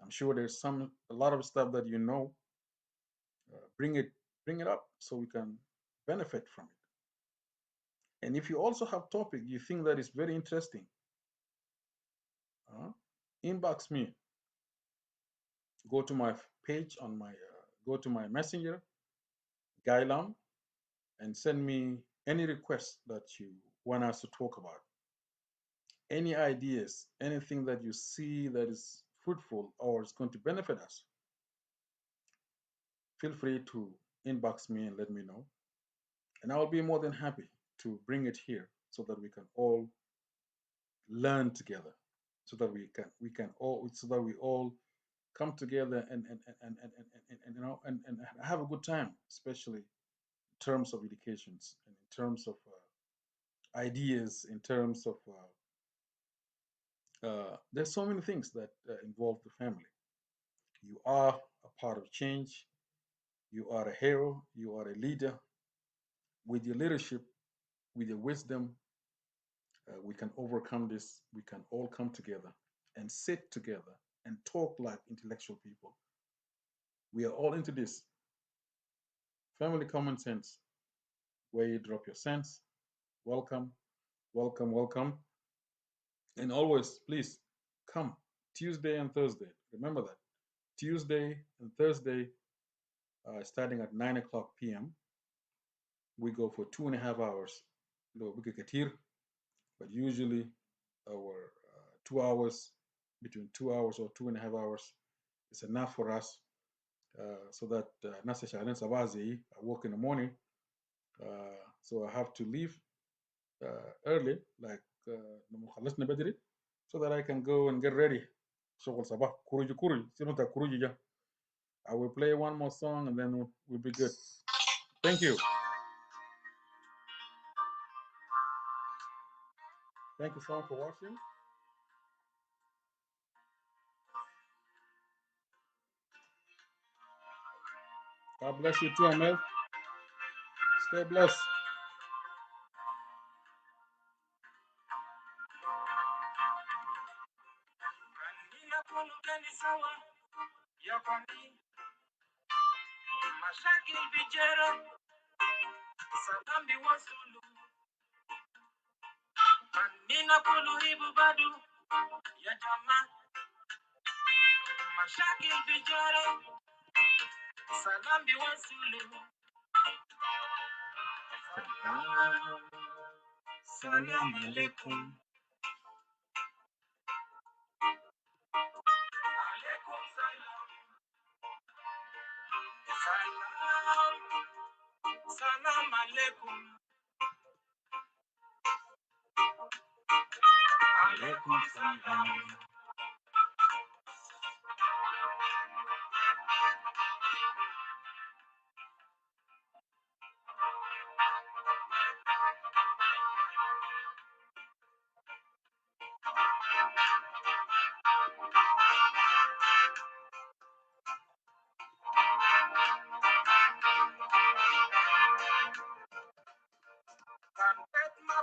I'm sure there's a lot of stuff that you know. Bring it up so we can benefit from it. And if you also have topic you think that is very interesting, inbox me. Go to my page on my go to my messenger, Gailam, and send me any requests that you want us to talk about. Any ideas, anything that you see that is fruitful or is going to benefit us, feel free to inbox me and let me know. And I'll be more than happy to bring it here so that we can all learn together, so that we all come together and you know and have a good time, especially in terms of educations and in terms of ideas, in terms of there's so many things that involve the family. You are a part of change. You are a hero. You are a leader. With your leadership, with your wisdom, we can overcome this. We can all come together and sit together and talk like intellectual people. We are all into this. Family common sense, where you drop your sense. Welcome, welcome, welcome. And always, please come Tuesday and Thursday. Remember that. Tuesday and Thursday, starting at 9 o'clock p.m. We go for 2.5 hours. But usually our 2 hours, between 2 hours or 2.5 hours, is enough for us so that I work in the morning. So I have to leave early, like so that I can go and get ready. I will play one more song and then we'll be good. Thank you. Thank you so much for watching. God bless you too, Amel. Stay blessed. Nina kulu hibu badu ya jamaa mashakil vijara salambi wasulu salam alaikum alaikum salam salam alaikum alaikum salam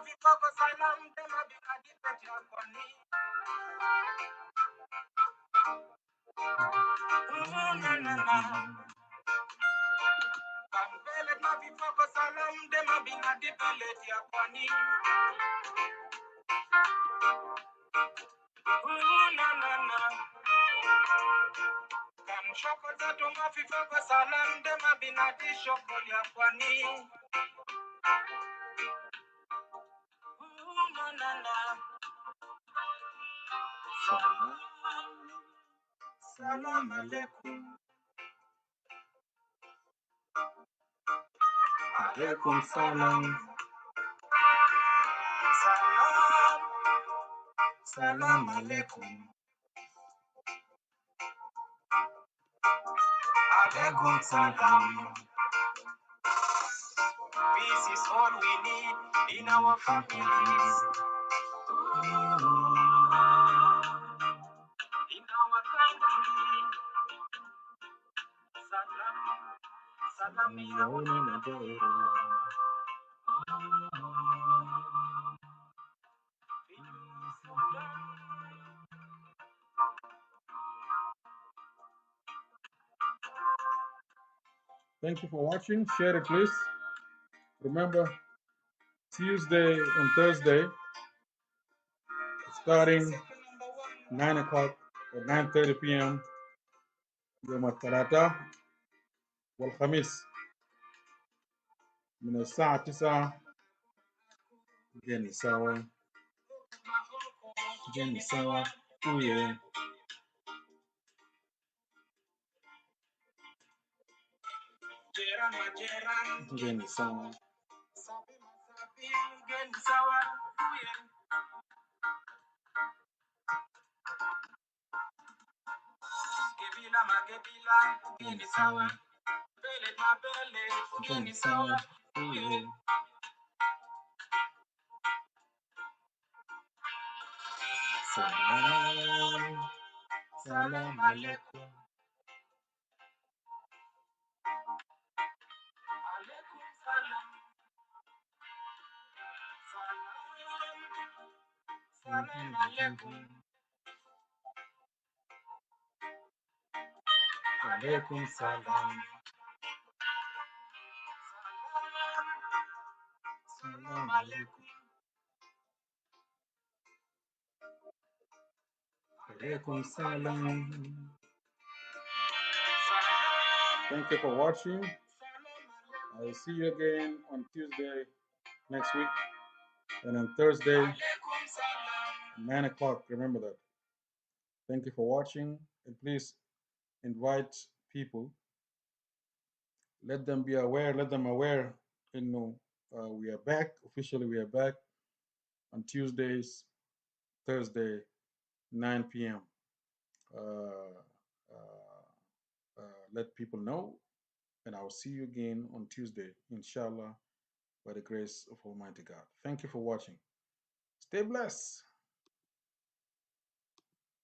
vipoko salam tema binadipeti akoni. Na na na. Pambele na vipoko salam tema binadipeti akoni. Na na na. Kam shoko zato mafifoko salam tema binadi shokoli akoni. Na na na. Salam alaikum. Alaikum salam. Salam. Salam alaikum. Alaikum salam. Peace is all we need in our families. In our country. Salam. Salam yauna nadero. Thank you for watching. Share it, please. Remember, Tuesday and Thursday, starting 9 o'clock or 9:30 p.m. يوم الثلاثاء والخميس من الساعة 9 جيني سوا ويا جيني سوا. Geni sawa, bele ma bele, geni sawa, salam, salam alaikum, alaikum salam, salam, salam alaikum, alaikum salam, salam alaikum, alaikum salam. Thank you for watching. I will see you again on Tuesday next week, and on Thursday, 9 o'clock. Remember that. Thank you for watching, and please invite people. Let them be aware. Let them aware. We are back officially. We are back on Tuesdays, Thursday, 9 p.m. Let people know, and I will see you again on Tuesday, inshallah, by the grace of Almighty God. Thank you for watching. Stay blessed.